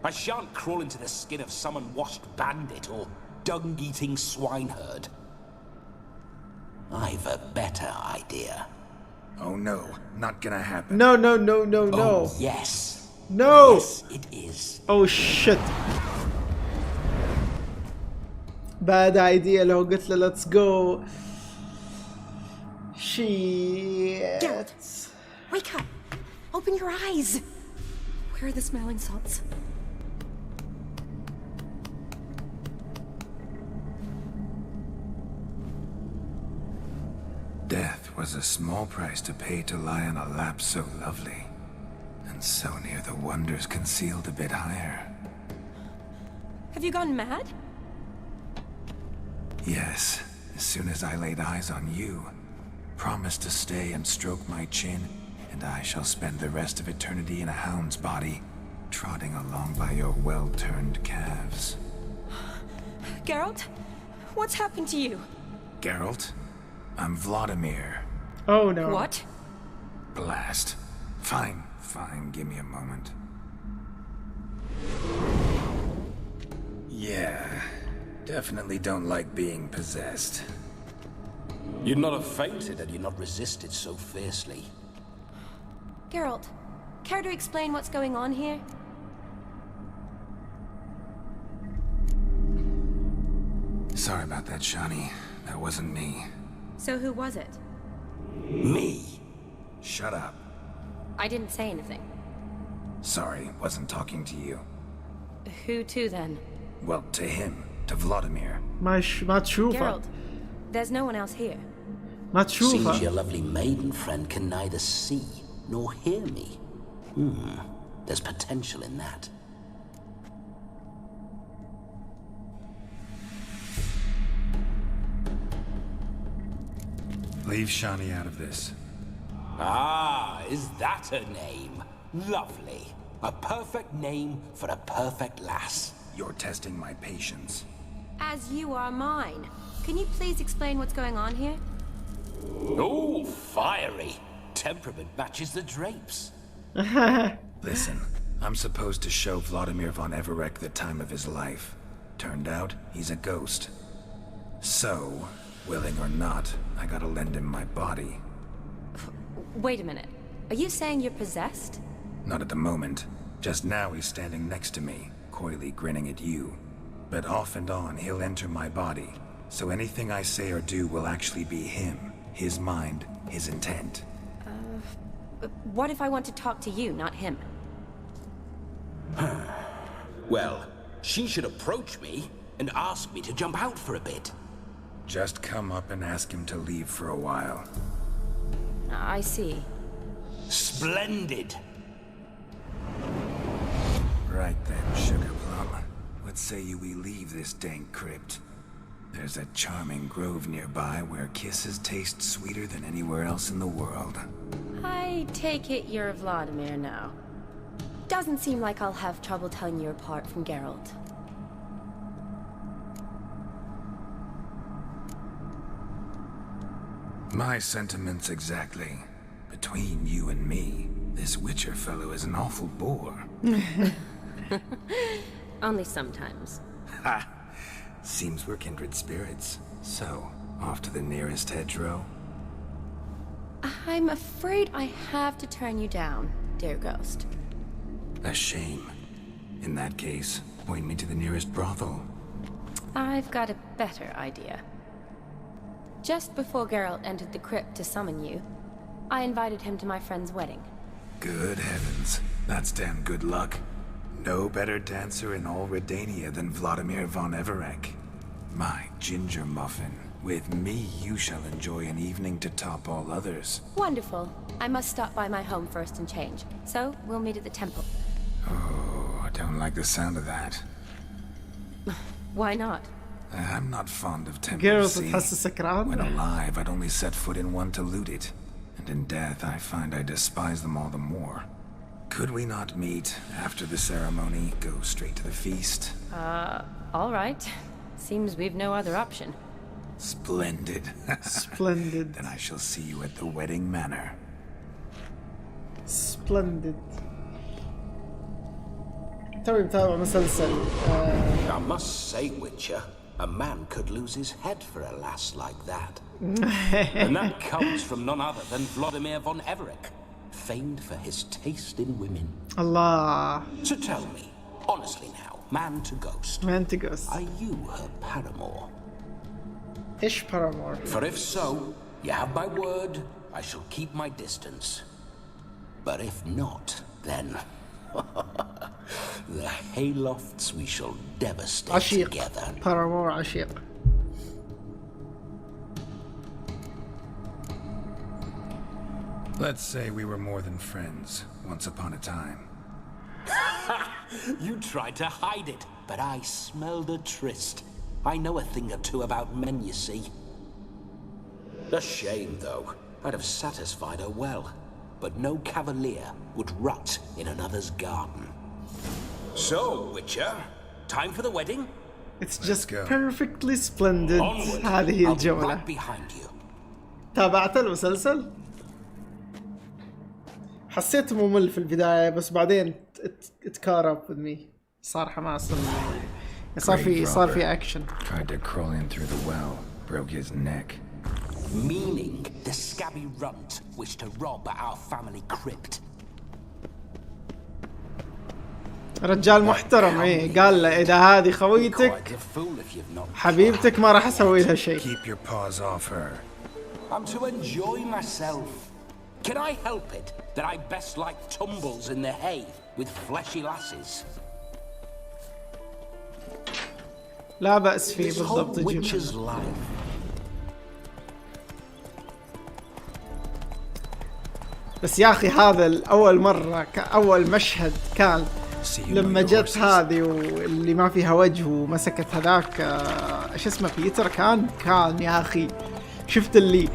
I shan't crawl into the skin of some unwashed bandit or dung-eating swineherd. I've a better idea. Oh no, not gonna happen. No. Oh, yes. No. Yes, it is. Oh shit. bad idea لو قلت له let's go. Shit. Geralt, wake up! Open your eyes! Where are the smelling salts? Death was a small price to pay to lie on a lap so lovely, and so near the wonders concealed a bit higher. Have you gone mad? Yes, as soon as I laid eyes on you, promised to stay and stroke my chin, and I shall spend the rest of eternity in a hound's body, trotting along by your well-turned calves. Geralt, what's happened to you? Geralt? I'm Vladimir. Oh no. What? Blast. Fine, give me a moment. Yeah, definitely don't like being possessed. You'd not have fainted had you not resisted so fiercely. Geralt, care to explain what's going on here? Sorry about that, Shani. That wasn't me. So who was it? Me. Shut up. I didn't say anything. Sorry, wasn't talking to you. Who to then? Well, to him. To Vladimir. ما تشوفه. Geralt, there's no one else here. ما تشوفه. Seems your lovely maiden friend can neither see nor hear me. There's potential in that. Leave Shani out of this. Ah, is that her name? Lovely. A perfect name for a perfect lass. You're testing my patience. As you are mine. Can you please explain what's going on here? Oh, fiery. Temperament matches the drapes. Listen, I'm supposed to show Vladimir von Everec the time of his life. Turned out, he's a ghost. So, willing or not, I gotta lend him my body. Wait a minute. Are you saying you're possessed? Not at the moment. Just now he's standing next to me, coyly grinning at you. But off and on, he'll enter my body. So anything I say or do will actually be him. His mind, his intent. What if I want to talk to you, not him? Well, she should approach me and ask me to jump out for a bit. Just come up and ask him to leave for a while. I see. Splendid! Right then, Sugar Plum. What say you we leave this dank crypt? There's a charming grove nearby where kisses taste sweeter than anywhere else in the world. I take it you're Vladimir now. Doesn't seem like I'll have trouble telling you apart from Geralt. My sentiments exactly. Between you and me, this Witcher fellow is an awful bore. Only sometimes. Ha! Seems we're kindred spirits. So, off to the nearest hedgerow? I'm afraid I have to turn you down, dear ghost. A shame. In that case, point me to the nearest brothel. I've got a better idea. Just before Geralt entered the crypt to summon you, I invited him to my friend's wedding. Good heavens. That's damn good luck. No better dancer in all Redania than Vladimir von Everec. My ginger muffin. With me, you shall enjoy an evening to top all others. Wonderful. I must stop by my home first and change. So, we'll meet at the temple. Oh, I don't like the sound of that. Why not? I'm not fond of temples. Girls see. تحس سكران. When alive, I'd only set foot in one to loot it. And in death, I find I despise them all the more. Could we not meet after the ceremony, go straight to the feast? All right. Seems we've no other option. Splendid. Splendid. Then I shall see you at the wedding manor. Splendid. توي متابع مسلسل. I must say, Witcher, a man could lose his head for a lass like that. And that comes from none other than Vladimir von Everec, famed for his taste in women. Allah. So tell me, honestly now, man to ghost. Man to ghost. Are you her paramour? إيش paramour? For if so, you have my word, I shall keep my distance. But if not, then the haylofts we shall devastate عشيق. together. Paramour عشيق. Let's say we were more than friends once upon a time. You tried to hide it, but I smelled a tryst. I know a thing or two about men, you see. A shame, though. I'd have satisfied her well. But no cavalier would rot in another's garden. So, Witcher, time for the wedding? It's just perfectly splendid. هذه هي الجولة. Right behind you. تابعت المسلسل؟ حسيت ممل في البداية بس بعدين اتكارب with me. صار حماس. صار في أكشن. Tried to crawl in through the well, broke his neck. Meaning the scabby runt wished to rob our family crypt. رجال محترم ايه قال له اذا هذه خويتك حبيبتك ما راح اسوي لها شيء. Keep your paws off her. I'm to enjoy myself. Can I help it that I best like tumbles in the hay with fleshy lasses? لا بأس فيه This بالضبط. whole witch's life. بس يا اخي هذا اول مرة اول مشهد كان لما جت هذه واللي ما فيها وجه ومسكت هذاك ايش اسمه بيتر كان يا اخي شفت اللي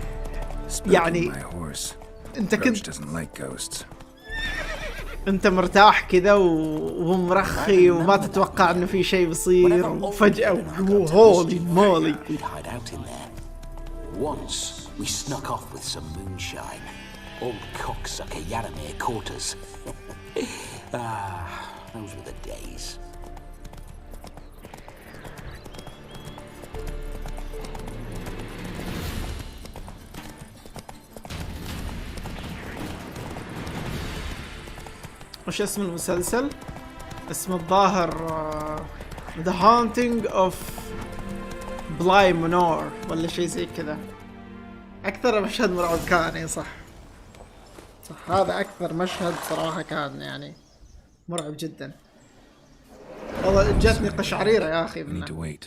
يعني انت كنت انت مرتاح كذا وهو مرخي وما تتوقع انه في شيء بيصير وفجأة هولي مولي. Once we snuck off with some moonshine. Old cocksucker Yaramir caught us. Those were the days. وش اسم المسلسل؟ اسم الظاهر The Haunting of Bly Manor ولا شيء زي كذا. أكثر مشهد مرعب كان صح هذا أكثر مشهد صراحة كان يعني مرعب جدا. والله جاتني قشعريرة يا أخي منه.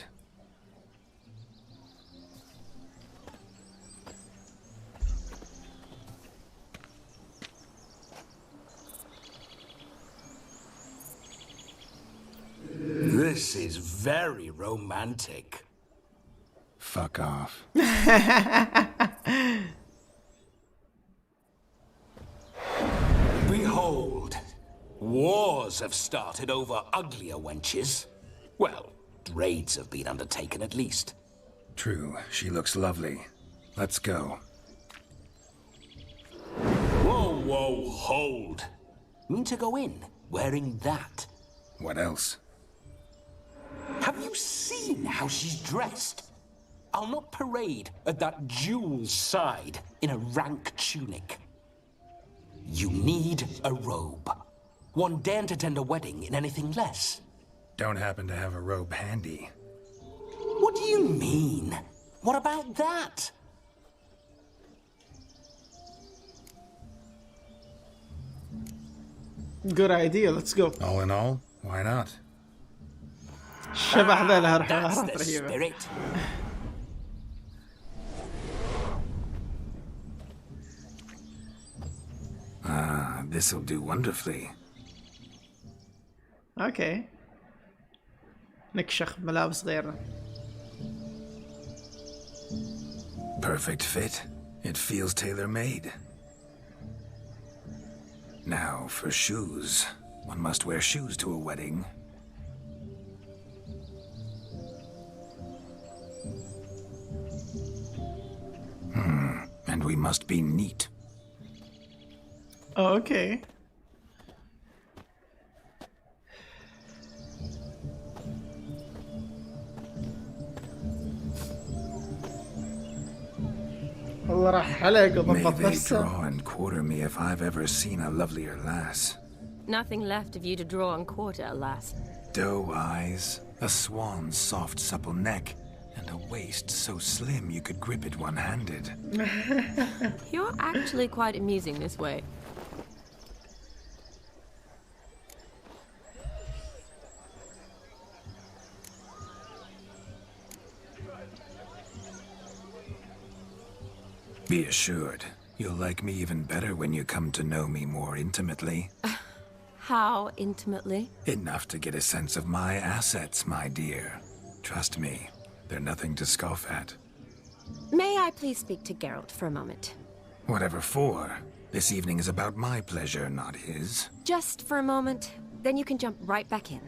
This is very romantic. Fuck off. Behold, wars have started over uglier wenches. Well, raids have been undertaken at least. True, she looks lovely. Let's go. Whoa, hold. Mean to go in wearing that? What else? Have you seen how she's dressed? I'll not parade at that jewel's side in a rank tunic. You need a robe. One daren't attend a wedding in anything less. Don't happen to have a robe handy. What do you mean? What about that? Good idea, let's go. All in all, why not? الشبح ذا لها حوارات رهيبة. This'll do wonderfully. Okay. نكشخ ملابس غيرنا. Perfect fit. It feels tailor-made. Now for shoes. One must wear shoes to a wedding. And we must be neat. Oh, okay. والله راح حلق وضبط نفسه. Draw and quarter me if I've ever seen a lovelier lass. Nothing left of you to draw and quarter, alas. Doe eyes, a swan's soft, supple neck, and a waist so slim you could grip it one-handed. You're actually quite amusing this way. Be assured, you'll like me even better when you come to know me more intimately. How intimately? Enough to get a sense of my assets, my dear. Trust me, they're nothing to scoff at. May I please speak to Geralt for a moment? Whatever for. This evening is about my pleasure, not his. Just for a moment, then you can jump right back in.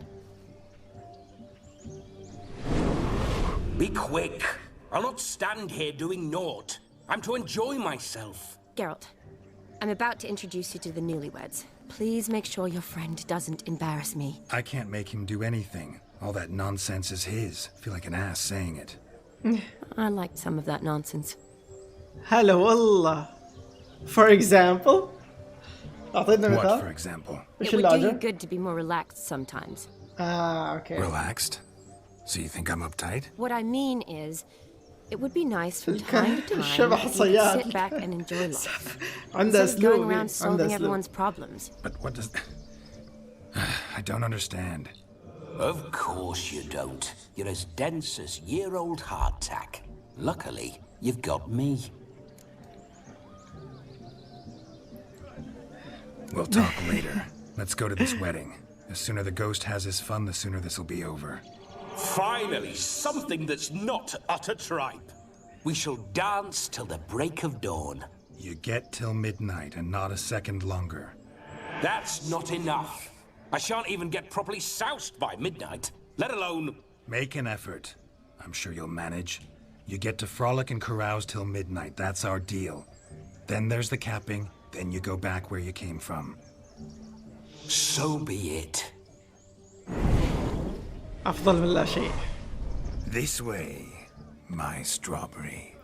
Be quick. I'll not stand here doing naught. I'm to enjoy myself. Geralt, I'm about to introduce you to the newlyweds. Please make sure your friend doesn't embarrass me. I can't make him do anything. All that nonsense is his. Feel like an ass saying it. I liked some of that nonsense. هلا والله. For example? أعطينا مثال. What, for example? It would do you good to be more relaxed sometimes. Okay. Relaxed? So you think I'm uptight? What I mean is, it would be nice from time to time شبح if you صياد. could sit back and enjoy life. عنده Instead of going أسلوب. around solving everyone's problems. But what does... I don't understand. Of course you don't. You're as dense as year-old hardtack. Luckily, you've got me. We'll talk later. Let's go to this wedding. The sooner the ghost has his fun, the sooner this'll be over. Finally, something that's not utter tripe. We shall dance till the break of dawn. You get till midnight and not a second longer. That's not enough. I shan't even get properly soused by midnight, let alone... Make an effort. I'm sure you'll manage. You get to frolic and carouse till midnight. That's our deal. Then there's the capping. Then you go back where you came from. So be it. أفضل من لا شيء. This way, my strawberry.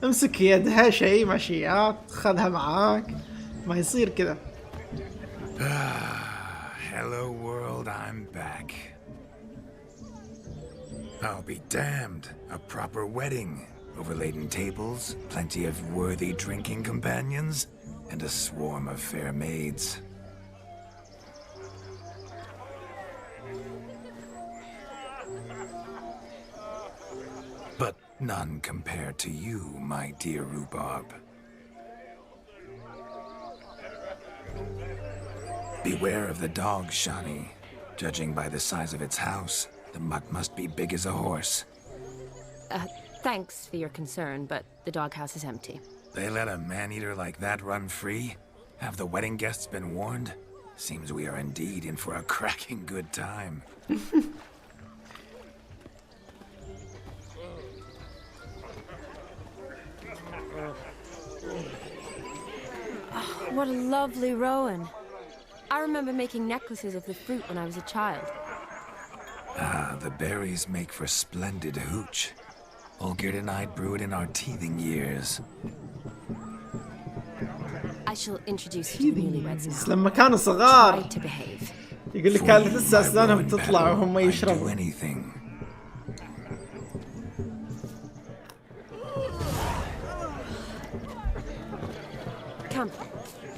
امسك يدها شيء مشيات خذها معاك ما يصير كذا. Hello world, I'm back. I'll be damned. A proper wedding. Overladen tables, plenty of worthy drinking companions, and a swarm of fair maids. But none compared to you, my dear rhubarb. Beware of the dog, Shani. Judging by the size of its house, the mutt must be big as a horse. Thanks for your concern, but the doghouse is empty. They let a man-eater like that run free? Have the wedding guests been warned? Seems we are indeed in for a cracking good time. Oh, what a lovely rowan. I remember making necklaces of the fruit when I was a child. Ah, the berries make for splendid hooch. Olgerd and I brewed in our teething years. I shall introduce you to the newlyweds now. لما كانوا صغار Try to behave. يقول لك كانت لسه أسنانهم تطلع وهم يشربوا. Come.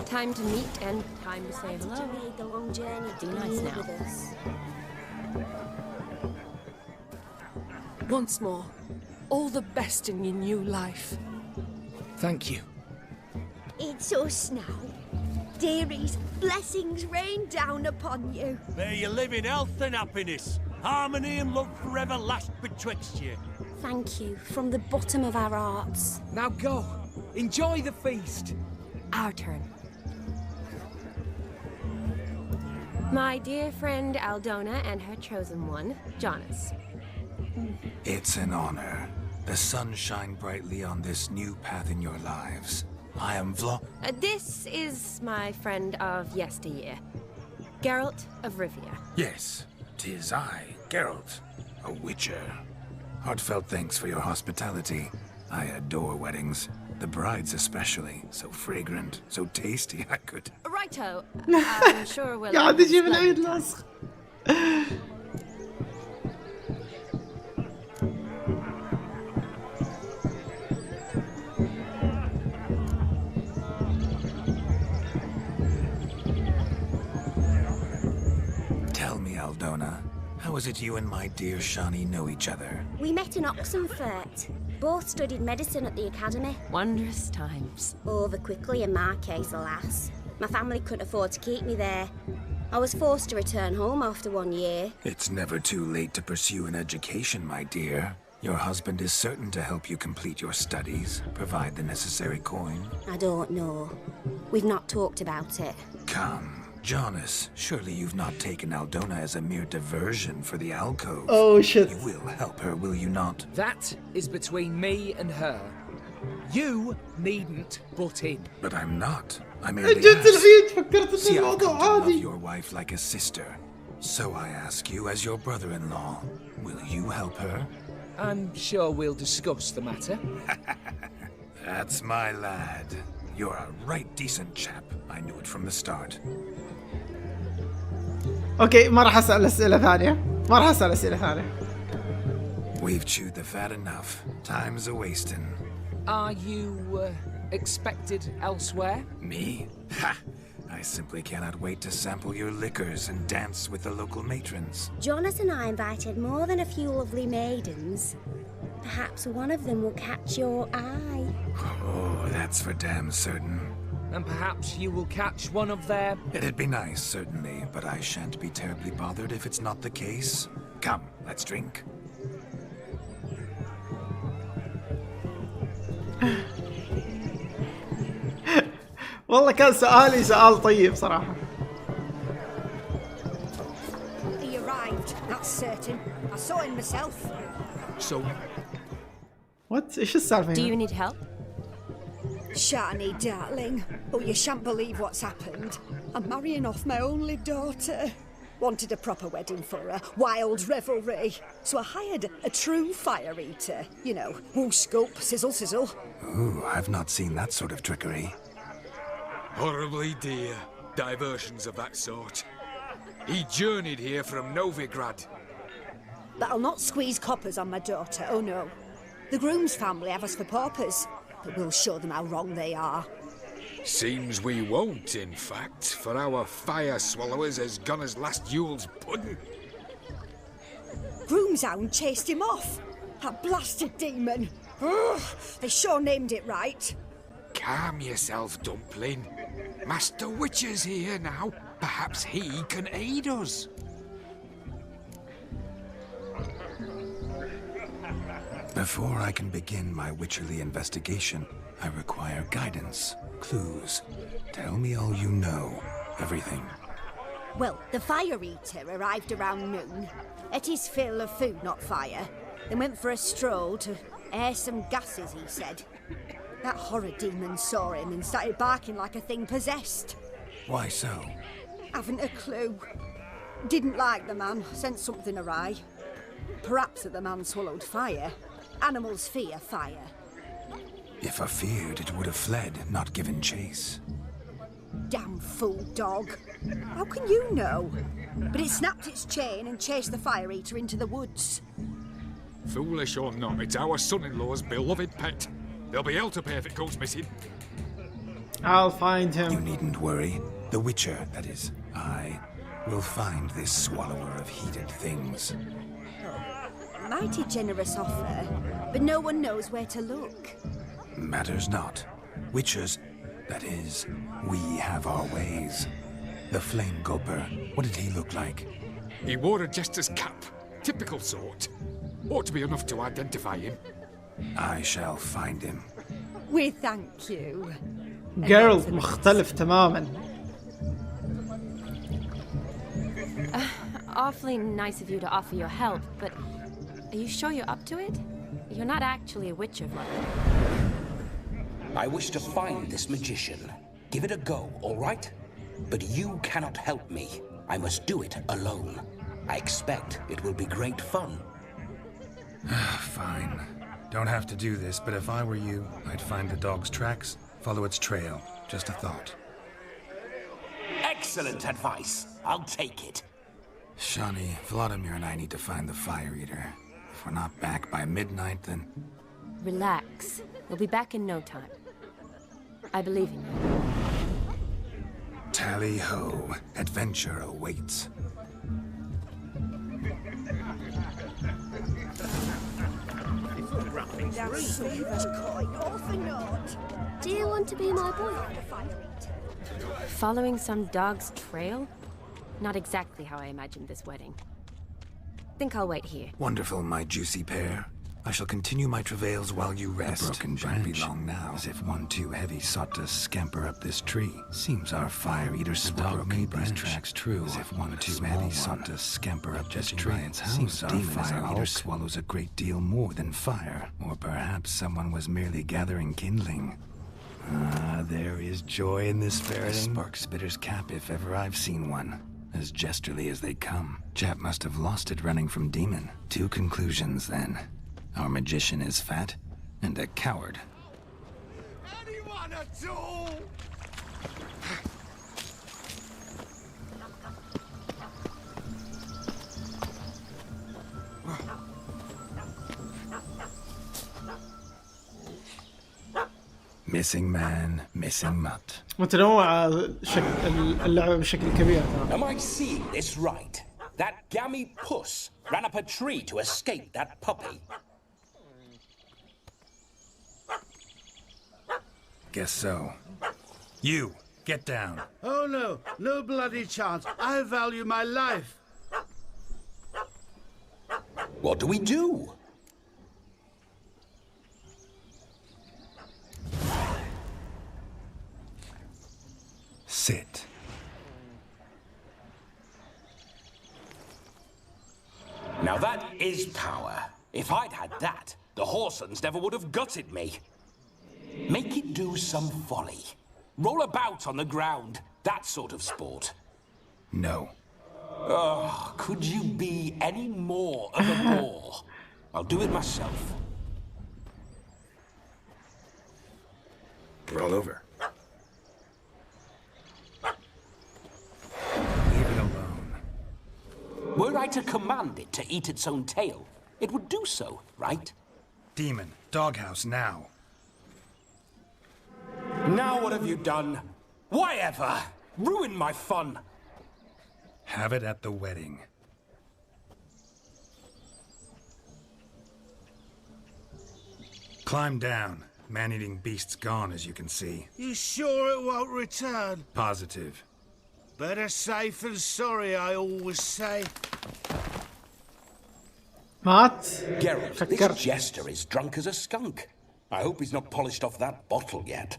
Time to meet and time to say hello. The long journey Be nice now. with us. Once more, all the best in your new life. Thank you. It's us now. Dearies, blessings rain down upon you. May you live in health and happiness. Harmony and love forever last betwixt you. Thank you from the bottom of our hearts. Now go. Enjoy the feast. Our turn. My dear friend Aldona and her chosen one, Jonas. It's an honor. The sun shine brightly on this new path in your lives. I am This is my friend of yesteryear, Geralt of Rivia. Yes, 'tis I, Geralt, a witcher. Heartfelt thanks for your hospitality. I adore weddings. The brides especially. So fragrant, so tasty, I could... Righto. I'm sure we'll... قاعد يجيب العيد لاصق. Tell me, Aldona, how is it you and my dear Shani know each other? We met in Oxenfurt. Both studied medicine at the academy. Wondrous times. Over quickly in my case, alas. My family couldn't afford to keep me there. I was forced to return home after 1 year. It's never too late to pursue an education, my dear. Your husband is certain to help you complete your studies, provide the necessary coin. I don't know. We've not talked about it. Come, Jonas, surely you've not taken Aldona as a mere diversion for the alcove. Oh shit. You will help her, will you not? That is between me and her. You needn't butt in. But I'm not. I merely جد العيد ask. فكرت See, إنه I've come الموضوع to love عادي. your wife like a sister. So I ask you, as your brother-in-law, will you help her? I'm sure we'll discuss the matter. That's my lad. You're a right decent chap. I knew it from the start. اوكي ما راح اسال اسئله ثانيه. ما راح اسال اسئله ثانيه. We've chewed the fat enough. Time's a-wasting. Are you expected elsewhere? Me? Ha! I simply cannot wait to sample your liquors and dance with the local matrons. Jonas and I invited more than a few lovely maidens. Perhaps one of them will catch your eye. Oh, that's for damn certain. And perhaps you will catch one of their... It'd be nice, certainly, but I shan't be terribly bothered if it's not the case. Come, let's drink. والله كان سؤالي سؤال طيب صراحة. He arrived, that's certain. I saw him myself. So... What? إيش السالفة Do هنا؟ you need help? Shani, darling. Oh, you shan't believe what's happened. I'm marrying off my only daughter. Wanted a proper wedding for her, wild revelry. So I hired a true fire eater. You know, whoo scoop, sizzle sizzle. Ooh, I've not seen that sort of trickery. Horribly dear diversions of that sort. He journeyed here from Novigrad. But I'll not squeeze coppers on my daughter, oh no. The groom's family have us for paupers, but we'll show them how wrong they are. Seems we won't, in fact, for our fire swallowers has gone as last Yule's pudding. Groom's hound chased him off. That blasted demon. Ugh, they sure named it right. Calm yourself, Dumpling. Master Witcher's here now. Perhaps he can aid us. Before I can begin my witcherly investigation, I require guidance, clues. Tell me all you know. Everything. Well, the fire eater arrived around noon. Ate his fill of food, not fire. Then went for a stroll to air some gases, he said. That horror demon saw him and started barking like a thing possessed. Why so? Haven't a clue. Didn't like the man, sent something awry. Perhaps that the man swallowed fire. Animals fear fire. If I feared, it would have fled, not given chase. Damn fool dog. How can you know? But it snapped its chain and chased the fire eater into the woods. Foolish or not, it's our son-in-law's beloved pet. There'll be hell to pay if it goes missing. I'll find him. You needn't worry. The Witcher, that is, I, will find this swallower of heated things. Mighty generous offer, but no one knows where to look. Matters not. Witchers, that is, we have our ways. The Flame Gulper, what did he look like? He wore a jester's cap. Typical sort. Ought to be enough to identify him. I shall find him. We thank you. Girl مختلف تماما. Awfully nice of you to offer your help, but are you sure you're up to it? You're not actually a witcher, brother. I wish to find this magician. Give it a go, all right? But you cannot help me. I must do it alone. I expect it will be great fun. Fine. Don't have to do this, but if I were you, I'd find the dog's tracks, follow its trail. Just a thought. Excellent advice. I'll take it. Shawnee, Vladimir and I need to find the Fire Eater. If we're not back by midnight, then... Relax. We'll be back in no time. I believe in you. Tally-ho. Adventure awaits. Do you want to be my boyfriend? Following some dog's trail? Not exactly how I imagined this wedding. Think I'll wait here. Wonderful, my juicy pair. I shall continue my travails while you rest. A broken branch, be long now, as if one too heavy sought to scamper up this tree. Seems our Fire Eater dog made these tracks true, as if one too heavy sought to scamper up this tree. Seems our Fire Eater swallows a great deal more than fire. Or perhaps someone was merely gathering kindling. Ah, there is joy in this ferreting. Spark Spitter's cap if ever I've seen one. As jesterly as they come. Chap must have lost it running from Demon. Two conclusions, then. Our magician is fat, and a coward. Anyone at all? Missing man, missing mutt. متنوعة اللعبة بشكل كبير. Am I seeing this right? That gammy puss ran up a tree to escape that puppy. Guess so. You, get down. Oh no, no bloody chance. I value my life. What do we do? Sit. Now that is power. If I'd had that, the Horsons never would have gutted me. Make it do some folly. Roll about on the ground. That sort of sport. No. Oh, could you be any more of a bore? I'll do it myself. Roll over. Leave it alone. Were I to command it to eat its own tail, it would do so, right? Demon, doghouse now. Now what have you done? Why ever? Ruin my fun. Have it at the wedding. Climb down. Man-eating beast's gone, as you can see. You sure it won't return? Positive. Better safe than sorry, I always say. مات. Geralt, this jester is drunk as a skunk. I hope he's not polished off that bottle yet.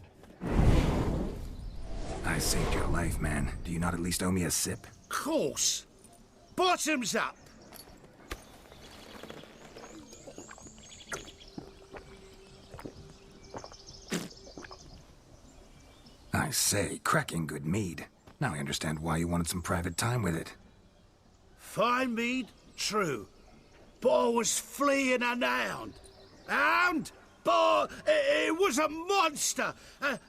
I saved your life, man. Do you not at least owe me a sip? Course. Bottoms up. I say, cracking good mead. Now I understand why you wanted some private time with it. Fine mead, true. But I was fleeing an hound. Hound? But it was a monster.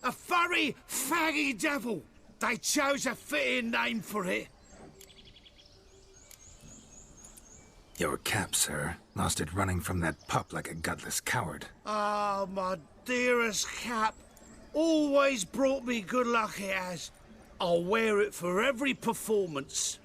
A furry, faggy devil. They chose a fitting name for it. Your cap, sir. Lost it running from that pup like a gutless coward. Ah, my dearest cap. Always brought me good luck, it has. I'll wear it for every performance.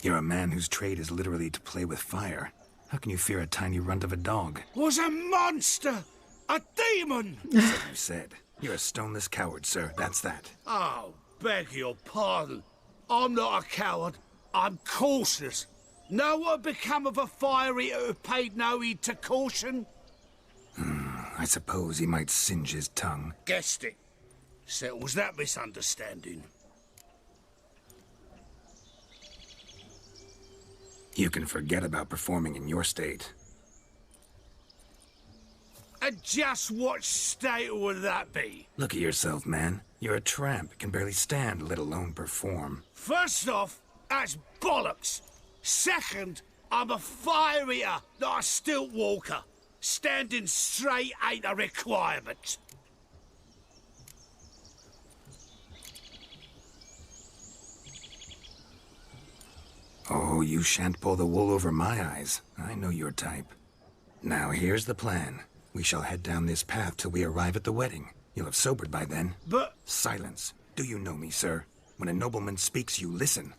You're a man whose trade is literally to play with fire. How can you fear a tiny runt of a dog? Was a monster! A demon! So you said. You're a stoneless coward, sir. That's that. Oh, beg your pardon. I'm not a coward. I'm cautious. Know what become of a fire eater who paid no heed to caution? I suppose he might singe his tongue. Guessed it. Settles that misunderstanding. You can forget about performing in your state. And just what state would that be? Look at yourself, man. You're a tramp, can barely stand, let alone perform. First off, that's bollocks. Second, I'm a fire eater, not a stilt walker. Standing straight ain't a requirement. Oh, you shan't pull the wool over my eyes. I know your type. Now, here's the plan. We shall head down this path till we arrive at the wedding. You'll have sobered by then. But... Silence. Do you know me, sir? When a nobleman speaks, you listen.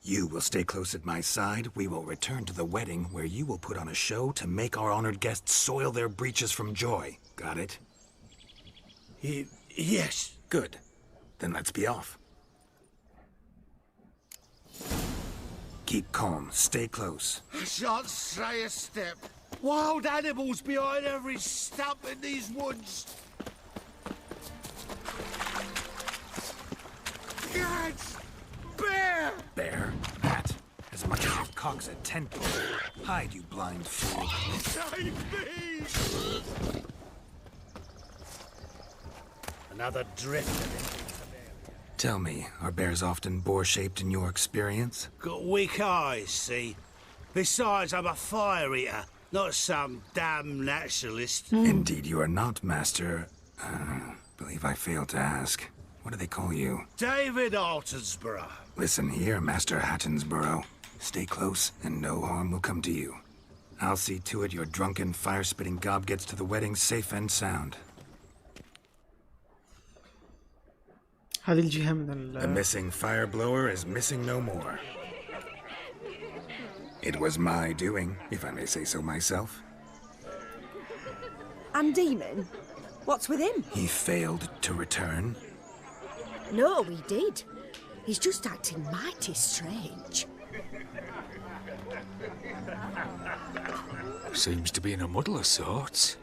You will stay close at my side. We will return to the wedding, where you will put on a show to make our honored guests soil their breeches from joy. Got it? Yes. Good. Then let's be off. Keep calm. Stay close. I shan't stray a step. Wild animals behind every stump in these woods. Cats! Bear! Bear? That? As much as your cock's a tent pole. Hide, you blind fool. Save me! Another drifter. Tell me, are bears often boar-shaped in your experience? Got weak eyes, see? Besides, I'm a fire eater, not some damn naturalist. Indeed you are not, Master. Believe I failed to ask. What do they call you? David Altonsborough. Listen here, Master Hattonsborough. Stay close, and no harm will come to you. I'll see to it your drunken, fire-spitting gob gets to the wedding safe and sound. هذه الجهة من The missing fire blower is missing no more. It was my doing, if I may say so myself. And Demon? What's with him? He failed to return. No, he did. He's just acting mighty strange. Seems to be in a muddle of sorts.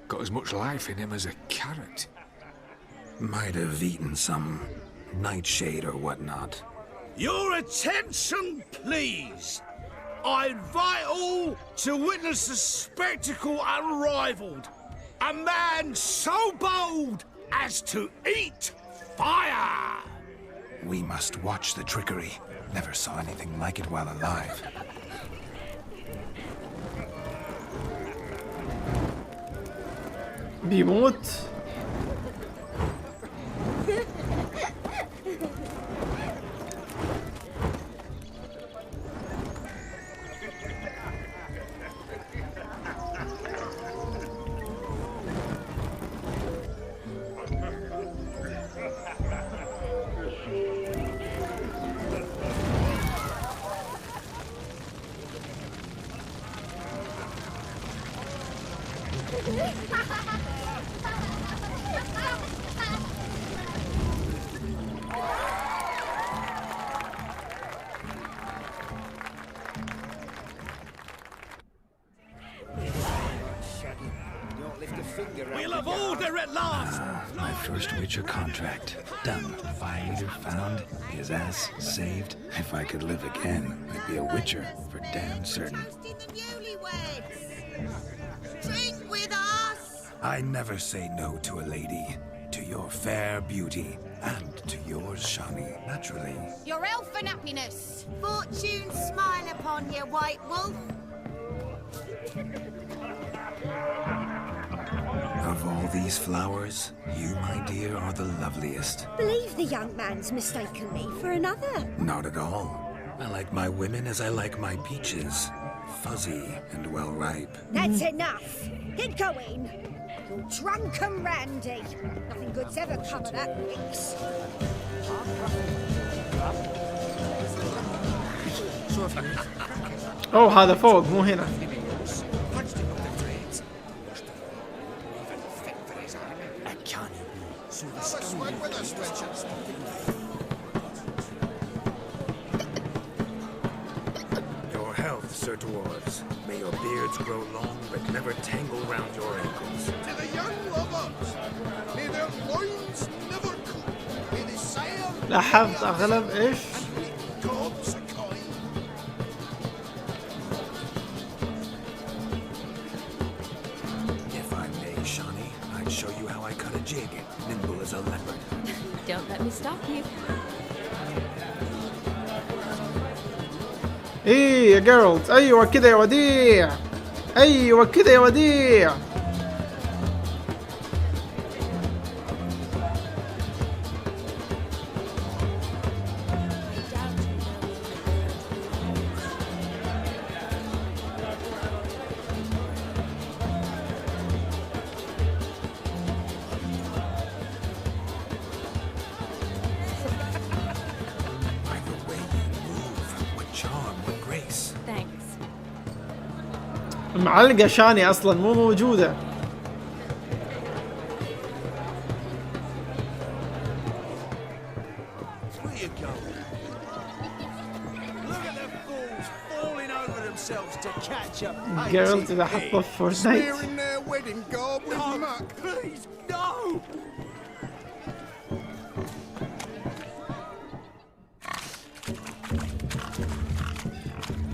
Got as much life in him as a carrot. Might have eaten some nightshade or whatnot. Your attention, please. I invite all to witness a spectacle unrivaled. A man so bold as to eat fire! We must watch the trickery. Never saw anything like it while alive. بيموت. We'll have order at last! My first Witcher contract. Done. Fire eater found. His ass saved. If I could live again, I'd be a Witcher for damn certain. Drink with us! I never say no to a lady. To your fair beauty. And to yours, Shani, naturally. Your elfin happiness! Fortune smile upon you, White Wolf! Of all these flowers, you, my dear, are the loveliest. Believe the young man's mistaken me for another. Not at all. I like my women as I like my peaches. Fuzzy and well ripe. That's enough. Get going. You're drunken randy. Nothing good's ever come of that mix. أوه هذا فوق مو هنا. Your health, Sir Dwarves. May your beards grow long, but never tangle round your ankles. To the young lovers, may their loins never cut, may the sire... لاحظت أغلب إيش؟ If I may, Shani, I'd show you how I cut a jig, nimble as a leopard. Don't let me stop you. ايه يا جيرالت، ايوه كده يا وديع، ايوه كده يا وديع. معلقة شاني اصلا مو موجودة. Geralt إذا حطه في فورتنايت.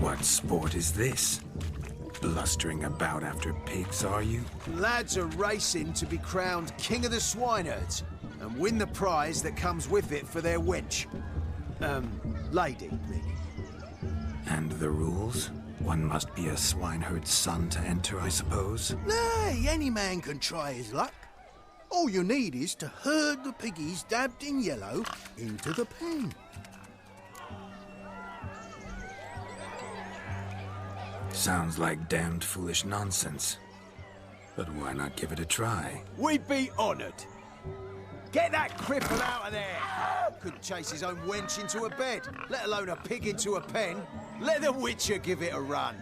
What sport is this? Blustering about after pigs, are you? Lads are racing to be crowned King of the Swineherds and win the prize that comes with it for their wench. Lady, really. And the rules? One must be a swineherd's son to enter, I suppose? Nay, any man can try his luck. All you need is to herd the piggies dabbed in yellow into the pen. Sounds like damned foolish nonsense. But why not give it a try? We'd be honoured. Get that cripple out of there! Couldn't chase his own wench into a bed, let alone a pig into a pen. Let the Witcher give it a run.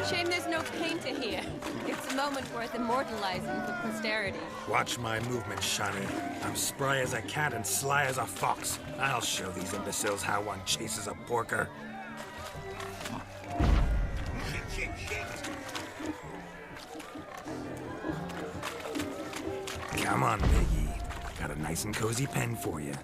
Shame there's no painter here. It's a moment worth immortalizing for posterity. Watch my movements, Shani. I'm spry as a cat and sly as a fox. I'll show these imbeciles how one chases a porker. Come on, Piggy. Got a nice and cozy pen for you.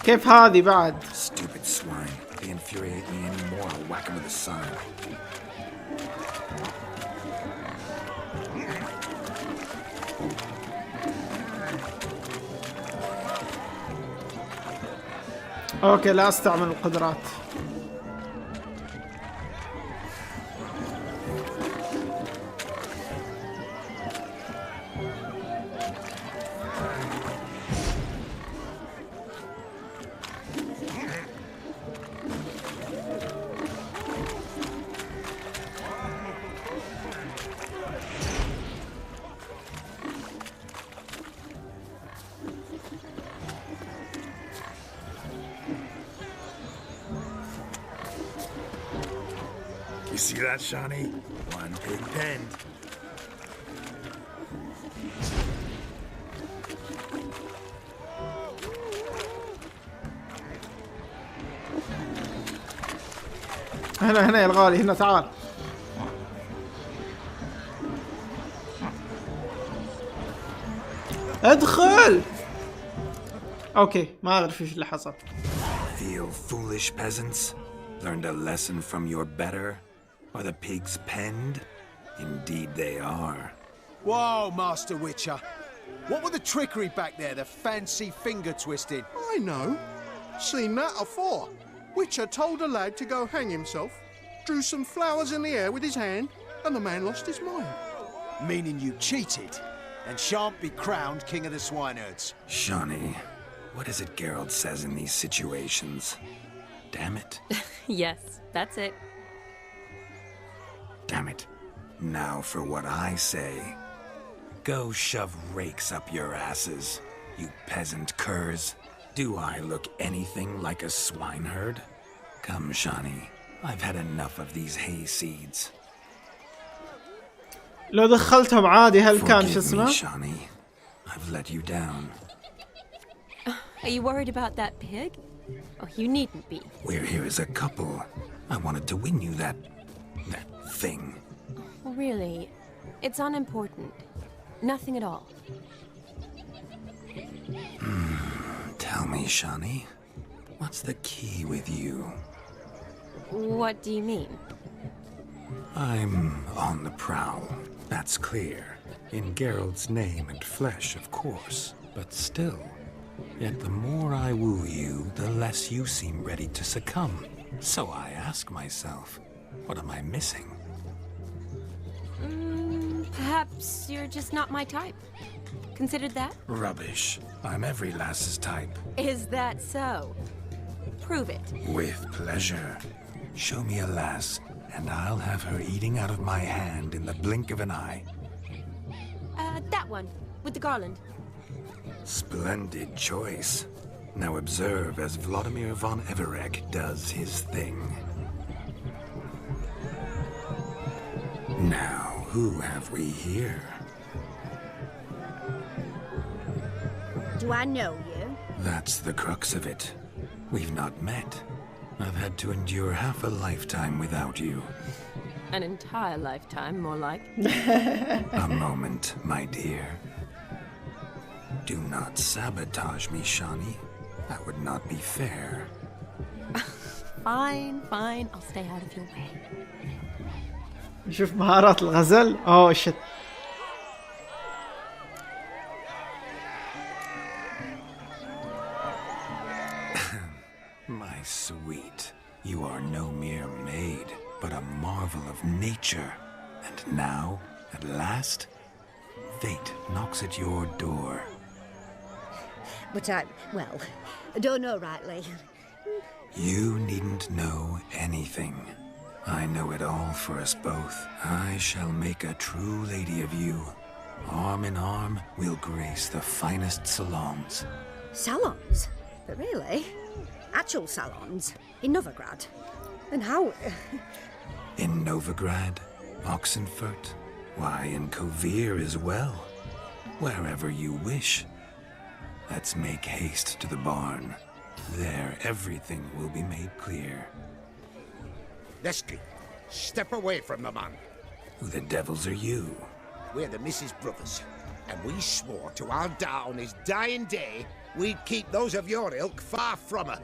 كيف هذه بعد؟ Stupid swine. They infuriate me anymore. I'll whack them with a sign. اوكي لا استعمل القدرات. You see that, Shani? One pig penned. هنا يا الغالي، هنا تعال. ادخل. اوكي ما اعرف ايش اللي حصل. Feel foolish peasants? Learned a lesson from your better? Are the pigs penned? Indeed they are. Whoa, Master Witcher. What were the trickery back there, the fancy finger twisting? I know. Seen that afore. Witcher told a lad to go hang himself, drew some flowers in the air with his hand, and the man lost his mind. Meaning you cheated, and shan't be crowned King of the Swineherds. Shani, what is it Geralt says in these situations? Damn it. Yes, that's it. Damn it. Now for what I say. Go shove rakes up your asses, you peasant curs. Do I look anything like a swineherd? Come, Shani. I've had enough of these hay seeds. لو دخلتهم عادي هل كان شو Forgive me, اسمه؟ Shani. I've let you down. Are you worried about that pig? Oh, you needn't be. We're here as a couple. I wanted to win you that thing. Really, it's unimportant. Nothing at all. Tell me, Shani, what's the key with you? What do you mean? I'm on the prowl, that's clear. In Geralt's name and flesh, of course, but still. Yet the more I woo you, the less you seem ready to succumb. So I ask myself, what am I missing? Perhaps you're just not my type. Considered that? Rubbish. I'm every lass's type. Is that so? Prove it. With pleasure. Show me a lass, and I'll have her eating out of my hand in the blink of an eye. That one, with the garland. Splendid choice. Now observe as Vladimir von Everek does his thing. Now, who have we here? Do I know you? That's the crux of it. We've not met. I've had to endure half a lifetime without you. An entire lifetime, more like. A moment, my dear. Do not sabotage me, Shani. That would not be fair. Fine, fine. I'll stay out of your way. شوف مهارات الغزل. اوه شت. My sweet, you are no mere maid, but a marvel of nature. And now, at last, fate knocks at your door. But I don't know rightly. You needn't know anything. I know it all for us both. I shall make a true lady of you. Arm in arm, we'll grace the finest salons. Salons? But really? Actual salons? In Novigrad? And how? In Novigrad, Oxenfurt, why, in Kovir as well. Wherever you wish. Let's make haste to the barn. There, everything will be made clear. Lesky, step away from the man. Who the devils are you? We're the Mrs. Brothers, and we swore to our da on his dying day we'd keep those of your ilk far from her.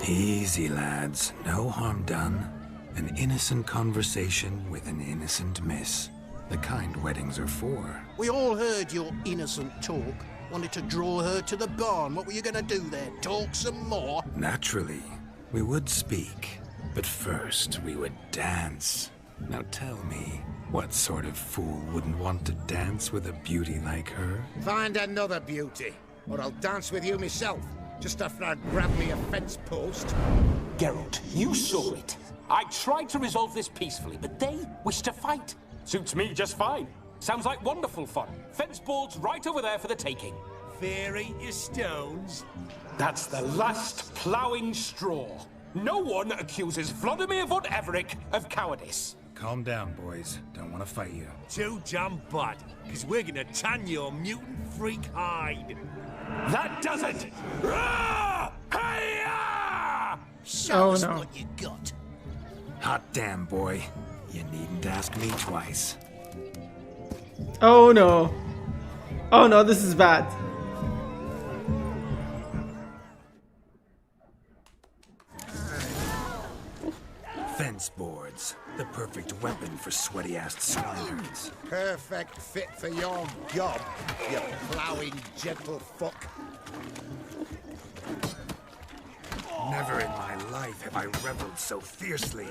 Easy, lads. No harm done. An innocent conversation with an innocent miss. The kind weddings are for. We all heard your innocent talk. Wanted to draw her to the barn. What were you going to do there? Talk some more? Naturally. We would speak. But first, we would dance. Now tell me, what sort of fool wouldn't want to dance with a beauty like her? Find another beauty, or I'll dance with you myself. Just after I grab me a fence post. Geralt, you saw it. I tried to resolve this peacefully, but they wish to fight. Suits me just fine. Sounds like wonderful fun. Fence boards right over there for the taking. Fear eat your stones. That's the last ploughing straw. No one accuses Vladimir von Everek of cowardice. Calm down, boys. Don't want to fight you. Too damn bad, because we're gonna tan your mutant freak hide. That does it! Show us no. what you got. Hot damn, boy. You needn't ask me twice. Oh no. Oh no, this is bad. Fence boards. The perfect weapon for sweaty-assed swineherds. Perfect fit for your gob, you ploughing gentle fuck. Never in my life have I reveled so fiercely.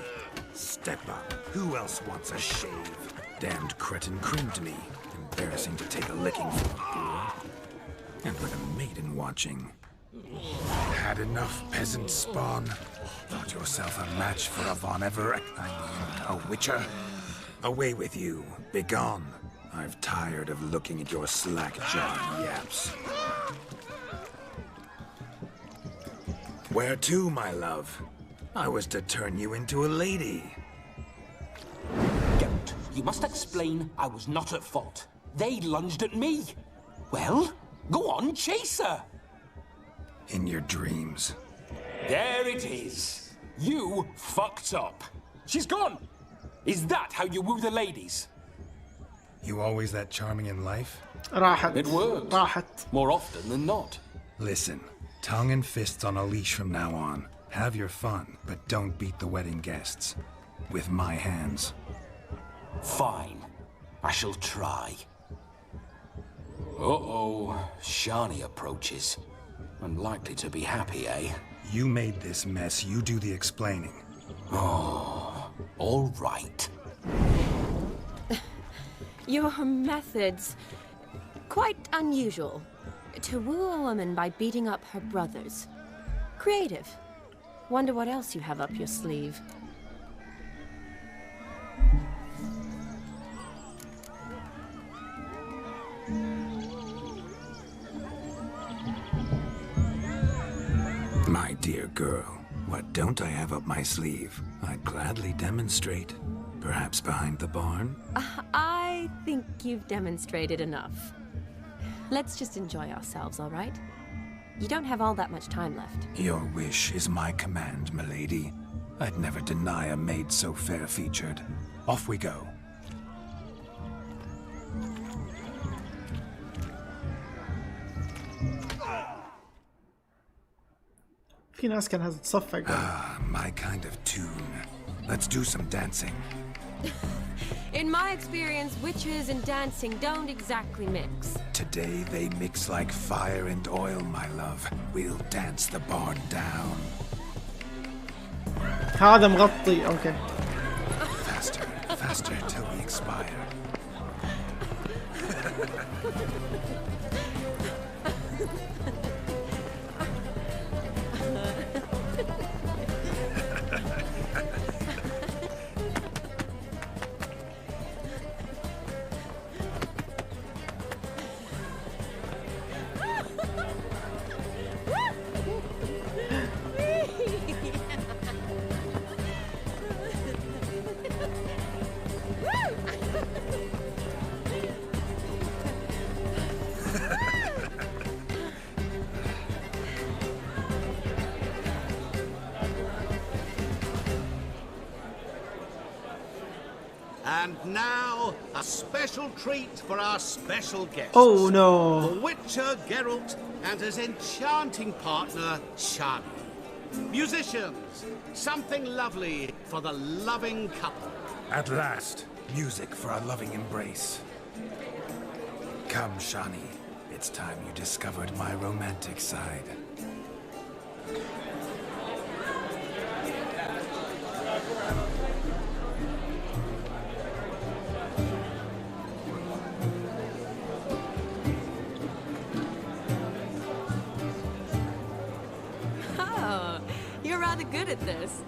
Step up. Who else wants a shave? Damned cretin crimped me. Embarrassing to take a licking from a boor. And with a maiden watching. Had enough, peasant spawn. Thought yourself a match for a von Everek. I mean, a witcher. Away with you. Begone. I've tired of looking at your slack-jawed yaps. Where to, my love? I was to turn you into a lady. Geralt, you must explain I was not at fault. They lunged at me. Well, go on, chase her. In your dreams. There it is. You fucked up. She's gone. Is that how you woo the ladies? You always that charming in life? راحت. It worked. راحت. More often than not. Listen, tongue and fists on a leash from now on. Have your fun, but don't beat the wedding guests. With my hands. Fine. I shall try. Uh-oh. Shani approaches. Unlikely to be happy, eh? You made this mess. You do the explaining. Oh, all right. Your methods... quite unusual. To woo a woman by beating up her brothers. Creative. Wonder what else you have up your sleeve. My dear girl, what don't I have up my sleeve? I'd gladly demonstrate. Perhaps behind the barn? I think you've demonstrated enough. Let's just enjoy ourselves, all right? You don't have all that much time left. Your wish is my command, milady. I'd never deny a maid so fair-featured. Off we go. في ناس كانت تتصفق. My kind of tune. Let's do some dancing. In my experience, witches and dancing don't exactly mix. Today they mix like fire and oil, my love. We'll dance the barn down. هذا مغطي. Okay. Faster, faster till we expire. And now, a special treat for our special guest. Oh no! The Witcher Geralt and his enchanting partner, Shani. Musicians, something lovely for the loving couple. At last, music for a loving embrace. Come, Shani. It's time you discovered my romantic side. Oh, you're rather good at this.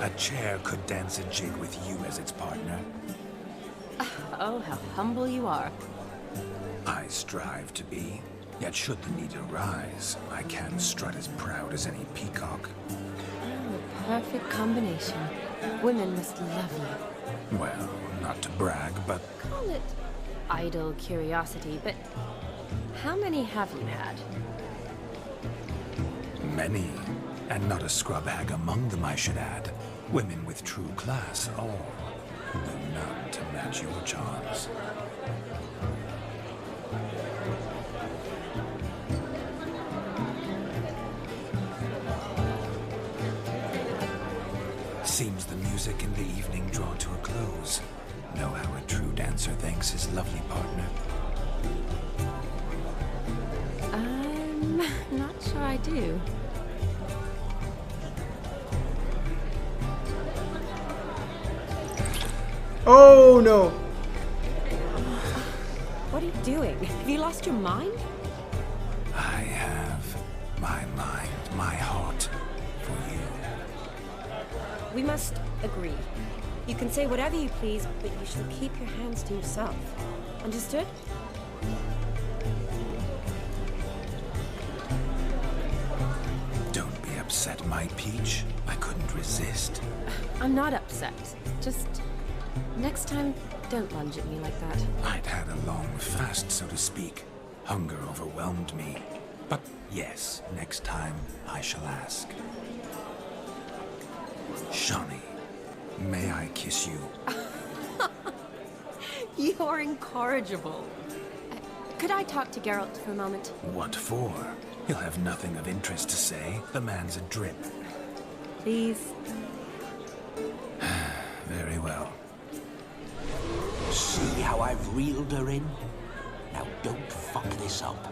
A chair could dance a jig with you as its partner. Oh, how humble you are. I strive to be, yet should the need arise, I can strut as proud as any peacock. Oh, a perfect combination. Women must love you. Well, not to brag, but Call it idle curiosity, but how many have you had? many. And not a scrub hag among them, I should add. Women with true class, all. Though none to match your charms. Seems the music in the evening draw to a close. Know how a true dancer thanks his lovely partner. I'm not sure I do. Oh no! What are you doing? Have you lost your mind? I have my mind, my heart for you. We must agree. You can say whatever you please, but you shall keep your hands to yourself. Understood? upset, my peach? I couldn't resist. I'm not upset. Just next time, don't lunge at me like that. I'd had a long fast, so to speak. Hunger overwhelmed me. But yes, next time I shall ask. Shawnee, may I kiss you? You're incorrigible. Could I talk to Geralt for a moment? What for? He'll have nothing of interest to say. The man's a drip. Please. Very well. See how I've reeled her in? Now don't fuck this up.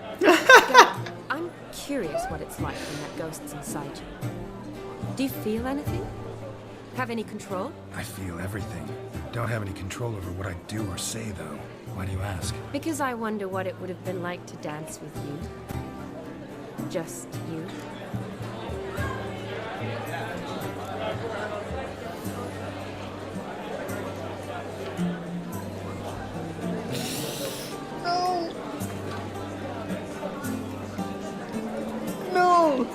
I'm curious what it's like when that ghost's inside you. Do you feel anything? Have any control? I feel everything. Don't have any control over what I do or say, though. Why do you ask? Because I wonder what it would have been like to dance with you. Just you. No! No!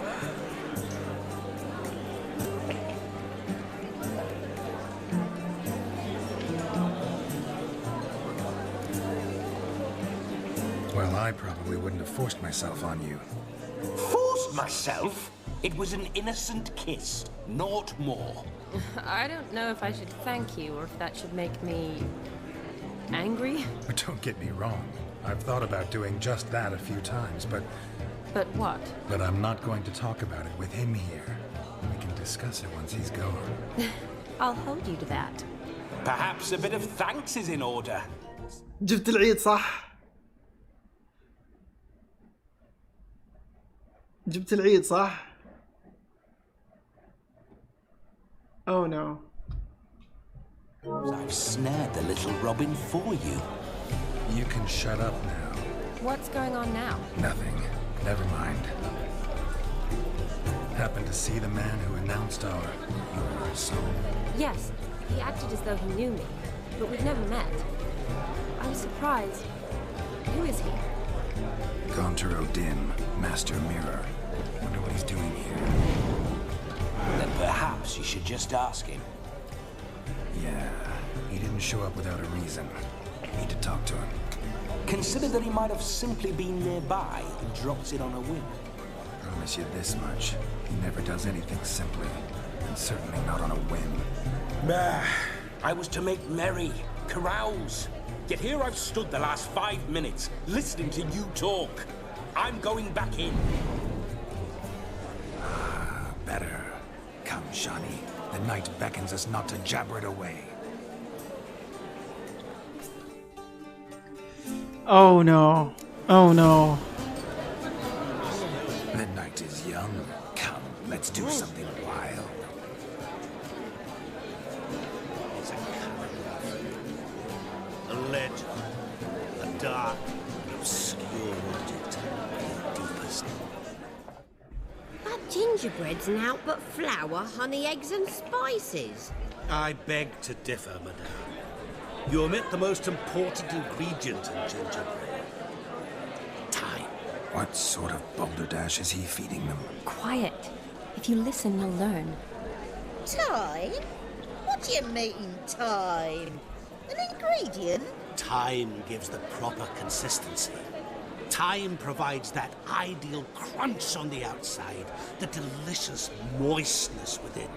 Well, I probably wouldn't have forced myself on you. Forced myself? It was an innocent kiss, naught more. I don't know if I should thank you or if that should make me angry. But don't get me wrong. I've thought about doing just that a few times, but... But what? But I'm not going to talk about it with him here. We can discuss it once he's gone. I'll hold you to that. Perhaps a bit of thanks is in order. جبت العيد صح؟ جبت العيد صح؟ Oh no. I've snared the little robin for you. You can shut up now. What's going on now? Nothing. Never mind. Happened to see the man who announced our song? Yes, he acted as though he knew me, but we've never met. I was surprised. Who is he? Dr. Dim, Master Mirror. Wonder what he's doing here. Then perhaps you should just ask him. Yeah, he didn't show up without a reason. Need to talk to him. Consider that he might have simply been nearby and dropped it on a whim. Promise you this much. He never does anything simply. And certainly not on a whim. Bah! I was to make merry, carouse. Yet here I've stood the last 5 minutes, listening to you talk. I'm going back in. Better. Come, Shawnee. The night beckons us not to jabber it away. Oh no. Oh no. The night is young. Come, let's do something wild. A legend. A dark, obscure object. The deepest. That gingerbread's naught but flour, honey, eggs and spices. I beg to differ, madame. You omit the most important ingredient in gingerbread. Time. What sort of balderdash is he feeding them? Quiet. If you listen, you'll learn. Time? What do you mean, time? An ingredient? Time gives the proper consistency. Time provides that ideal crunch on the outside, the delicious moistness within.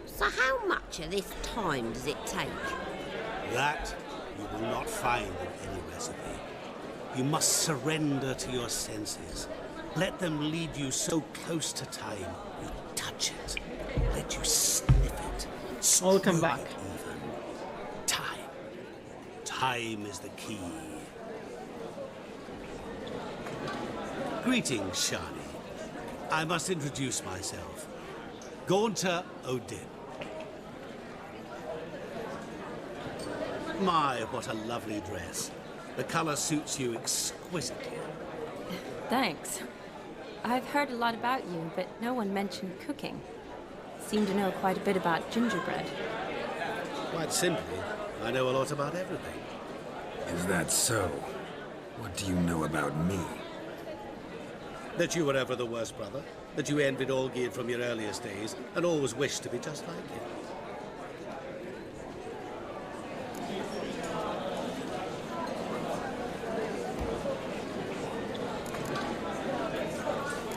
So how much of this time does it take? That you will not find in any recipe. You must surrender to your senses. Let them lead you so close to time, you touch it. Let you sniff it. I'll come back. Even. Time. Time is the key. Greetings, Shawnee. I must introduce myself. Dr. Dim. My, what a lovely dress. The color suits you exquisitely. Thanks. I've heard a lot about you, but no one mentioned cooking. Seem to know quite a bit about gingerbread. Quite simply, I know a lot about everything. Is that so? What do you know about me? That you were ever the worst brother. that you envied Olgierd from your earliest days and always wished to be just like him.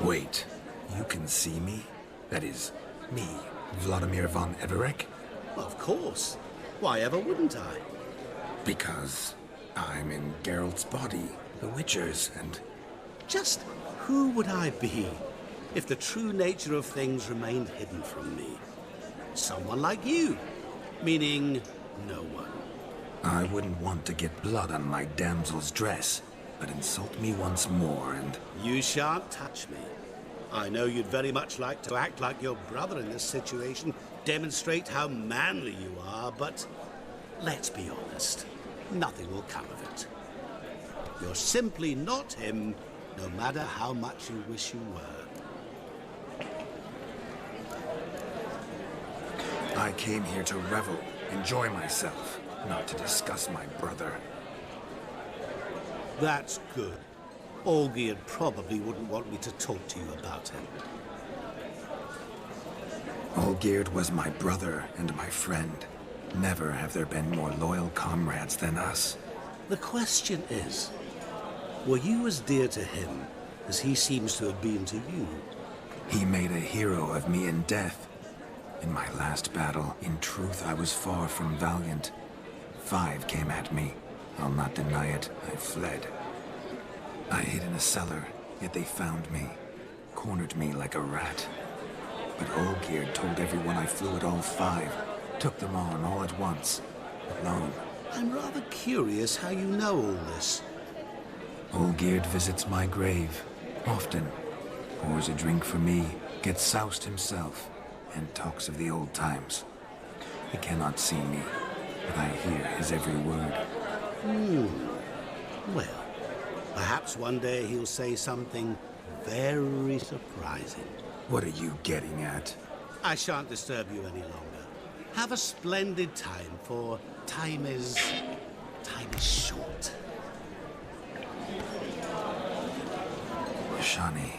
Wait, you can see me? That is, me, Vladimir von Everek? Of course. Why ever wouldn't I? Because I'm in Geralt's body, the Witcher's, and... Just who would I be if the true nature of things remained hidden from me? Someone like you, meaning no one. I wouldn't want to get blood on my damsel's dress, but insult me once more and... You shan't touch me. I know you'd very much like to act like your brother in this situation, demonstrate how manly you are, but let's be honest, nothing will come of it. You're simply not him, no matter how much you wish you were. I came here to revel, enjoy myself, not to discuss my brother. That's good. Olgierd probably wouldn't want me to talk to you about him. Olgierd was my brother and my friend. Never have there been more loyal comrades than us. The question is, were you as dear to him as he seems to have been to you? He made a hero of me in death. In my last battle, in truth, I was far from valiant. 5 came at me. I'll not deny it, I fled. I hid in a cellar, yet they found me, cornered me like a rat. But Olgierd told everyone I flew at all 5, took them on all at once, alone. I'm rather curious how you know all this. Olgierd visits my grave, often, pours a drink for me, gets soused himself, and talks of the old times. He cannot see me, but I hear his every word. Well, perhaps one day he'll say something very surprising. What are you getting at? I shan't disturb you any longer. Have a splendid time, for time is short. Shani,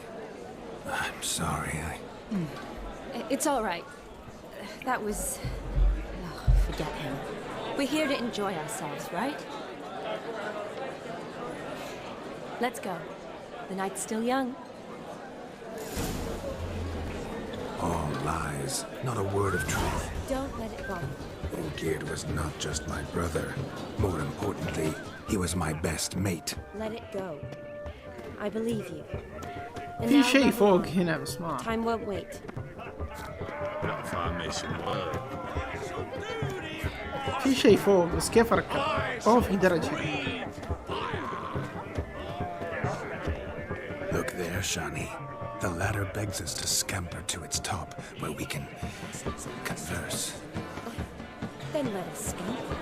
I'm sorry, It's all right. That was... Oh, forget him. We're here to enjoy ourselves, right? Let's go. The night's still young. All lies, not a word of truth. Don't let it bother you. Olgierd was not just my brother. More importantly, he was my best mate. Let it go. I believe you. And في now, شيء Rebel, فوق هنا بس ما time won't wait. في شيء فوق بس كيف اركب؟ اوه في درجة. Look there, Shani. The ladder begs us to scamper to its top, where we can converse. Then let us scamper.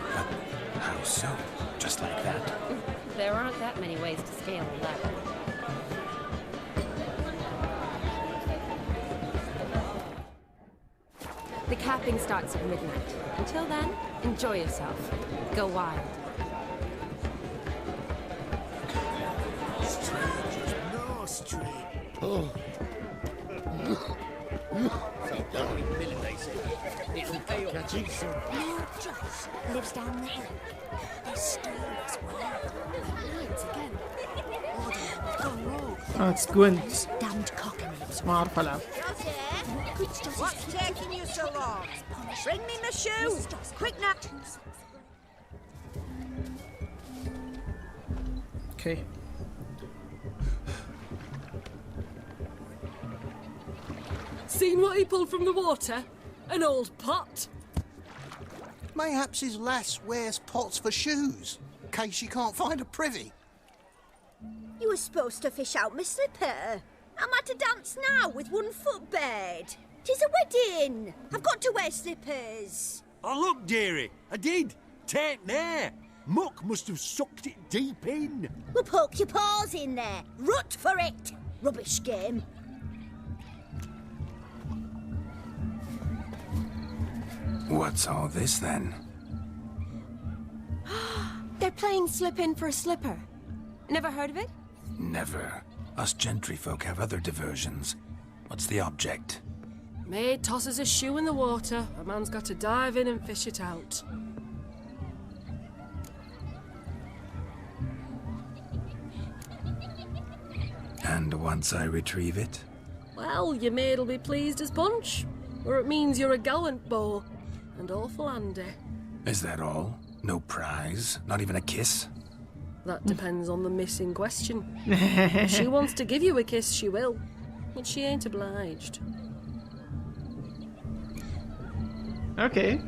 How so? Just like that? There aren't that many ways to scale a ladder. The capping starts at midnight. Until then, enjoy yourself. Go wild. Strangers, no street. Oh. Lives down the hill. They stole us wild. Nights again. Order, gone wrong. It's Gwent. Damned cockneys. ما أعرف ألعب. What's taking you so long? Bring me my shoe! Quick now! Okay. Seen what he pulled from the water? An old pot. Mayhaps his lass wears pots for shoes, in case you can't find a privy. You were supposed to fish out my slipper. I'm at a dance now with one foot bared. 'Tis a wedding. I've got to wear slippers. Oh, look, dearie. I did. Take there. Muck must have sucked it deep in. Well, poke your paws in there. Rut for it. Rubbish game. What's all this then? They're playing slip in for a slipper. Never heard of it? Never. Us gentry folk have other diversions. What's the object? Maid tosses a shoe in the water. A man's got to dive in and fish it out. And once I retrieve it? Well, your maid'll be pleased as punch. Or it means you're a gallant beau. And awful handy. Is that all? No prize? Not even a kiss? That depends on the miss in question. If she wants to give you a kiss, she will. But she ain't obliged. Okay.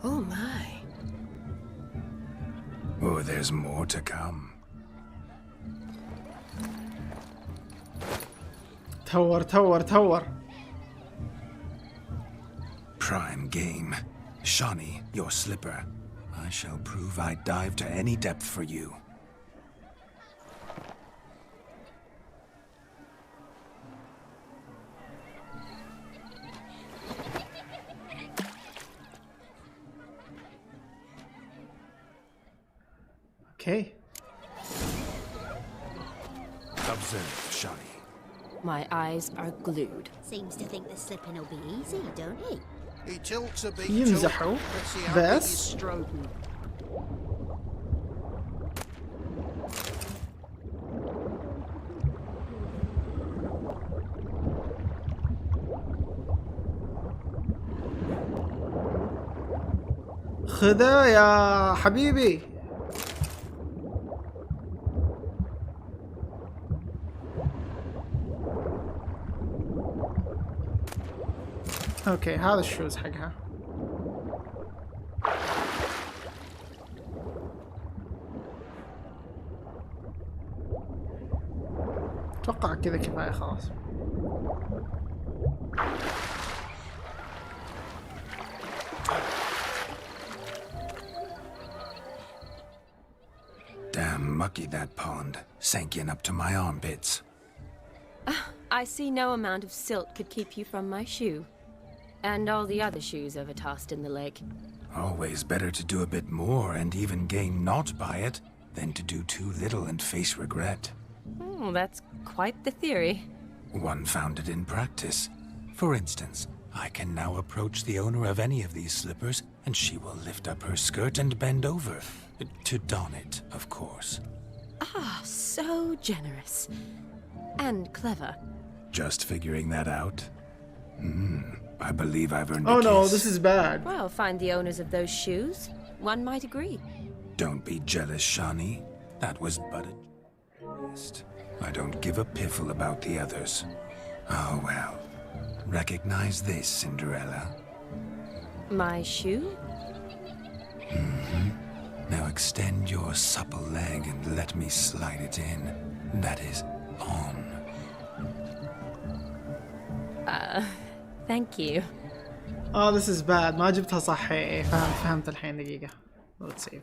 Oh my. Oh, there's more to come. تور. Prime game. Shawnee, your slipper. I shall prove I'd dive to any depth for you. Okay. Observe, Shawnee. My eyes are glued. Seems to think the slipping will be easy, don't he? He tilts a bit. يمزحوا Let's see how big he's بس stroking. خذها يا حبيبي. اوكي هذا الشوز حقها. اتوقع كذا كفاية خلاص. Damn mucky that pond. Sank in up to my armpits. I see no amount of silt could keep you from my shoe. And all the other shoes ever tossed in the lake. Always better to do a bit more and even gain naught by it than to do too little and face regret. Oh, that's quite the theory. One founded in practice. For instance, I can now approach the owner of any of these slippers and she will lift up her skirt and bend over. To don it, of course. Ah, so generous. And clever. Just figuring that out? I believe I've earned a Oh kiss. no, this is bad. Well, find the owners of those shoes. One might agree. Don't be jealous, Shawnee. That was but a jest. I don't give a piffle about the others. Oh well. Recognize this, Cinderella. My shoe? Now extend your supple leg and let me slide it in. That is, on. Thank you. this is bad. ما جبتها صح. فهمت الحين دقيقة. Let's see.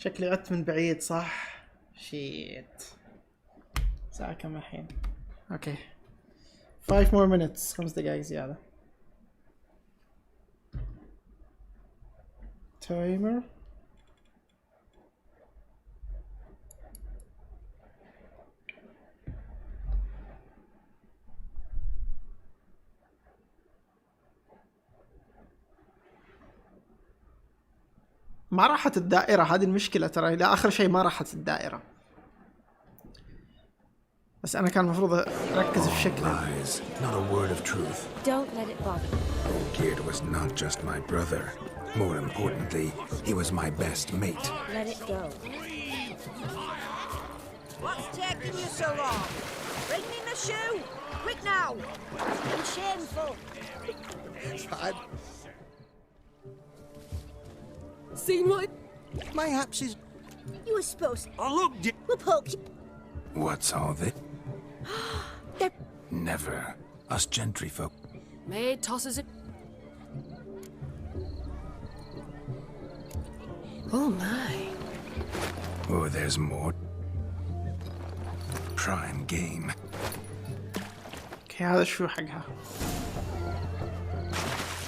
شكلي عدت من بعيد صح؟ شيت. ساعة كم الحين؟ اوكي. 5 more minutes. 5 دقايق زيادة. تايمر. ما راحت الدائرة، هذه المشكلة ترى. إلى آخر شيء ما راحت الدائرة. بس أنا كان المفروض أركز في شكله. Not a word of truth. Don't let it bother you. Kid was not just my brother. More importantly, he was my best mate. Let it go. What's taking you so long? Bring me my shoe! Quick now! It's shameful! Seen what? Mayhaps is. You were supposed to. Oh, look, We'll poke you. What's all this? Never. Us gentry folk. Maid tosses it. Oh my. Oh, there's more. Prime game. اوكي هذا شو حقها؟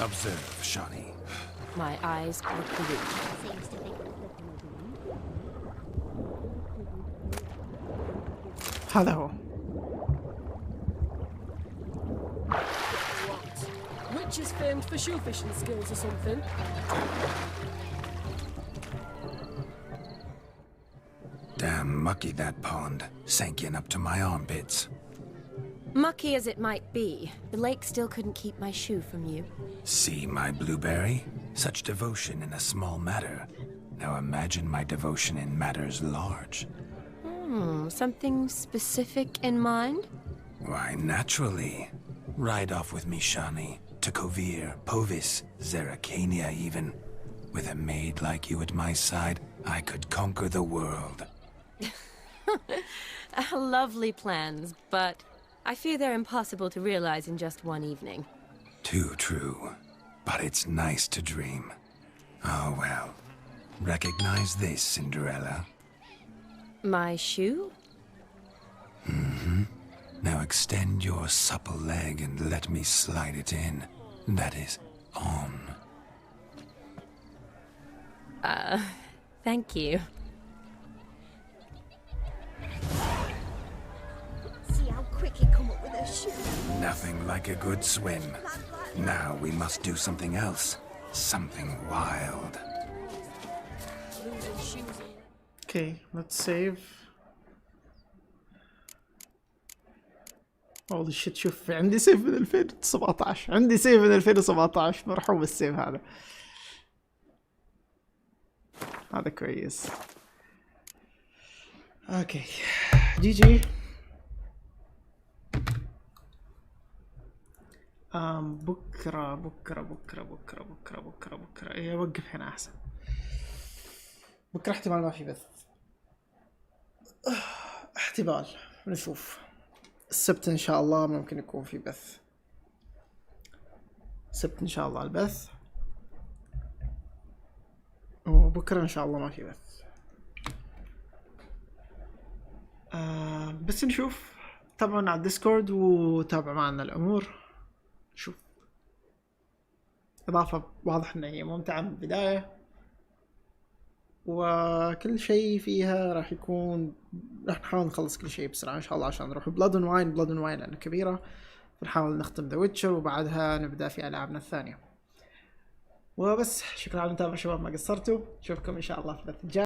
Observe, Shani. My eyes are blue. هذا هو. Witch is famed for shoe fishing skills or something. Damn mucky that pond, sinking up to my armpits. Mucky as it might be, the lake still couldn't keep my shoe from you. See my blueberry? Such devotion in a small matter. Now imagine my devotion in matters large. Something specific in mind? Why, naturally. Ride off with me, Shani. To Kovir, Povis, Zeracania even. With a maid like you at my side, I could conquer the world. Lovely plans, but I fear they're impossible to realize in just one evening. Too true. But it's nice to dream. Oh well. Recognize this, Cinderella? My shoe? Mm-hmm. Now extend your supple leg and let me slide it in. That is, on. Thank you. See how quick he come up with her shoe. Nothing like a good swim. Now we must do something else. Something wild. Okay, let's save. Holy shit شوف عندي سيف من 2017 عندي سيف من 2017 مرحوم السيف هذا كويس. اوكي جي بكرة ايه اوقف هنا احسن. بكرة احتمال ما في بث، احتمال نشوف. السبت ان شاء الله ممكن يكون في بث، السبت ان شاء الله البث، وبكرة ان شاء الله ما في بث. بس نشوف. تابعونا على الديسكورد وتابعوا معنا الامور. شوف اضافة واضح ان هي ممتعة من البداية، وكل شيء فيها راح يكون، راح نحاول نخلص كل شيء بسرعة ان شاء الله عشان نروح بلاد اند واين لانه كبيرة. بنحاول نختم ذا ويتشر وبعدها نبدأ في العابنا الثانية. وبس شكرا على المتابعة شباب، ما قصرتوا. نشوفكم ان شاء الله في البث الجاي.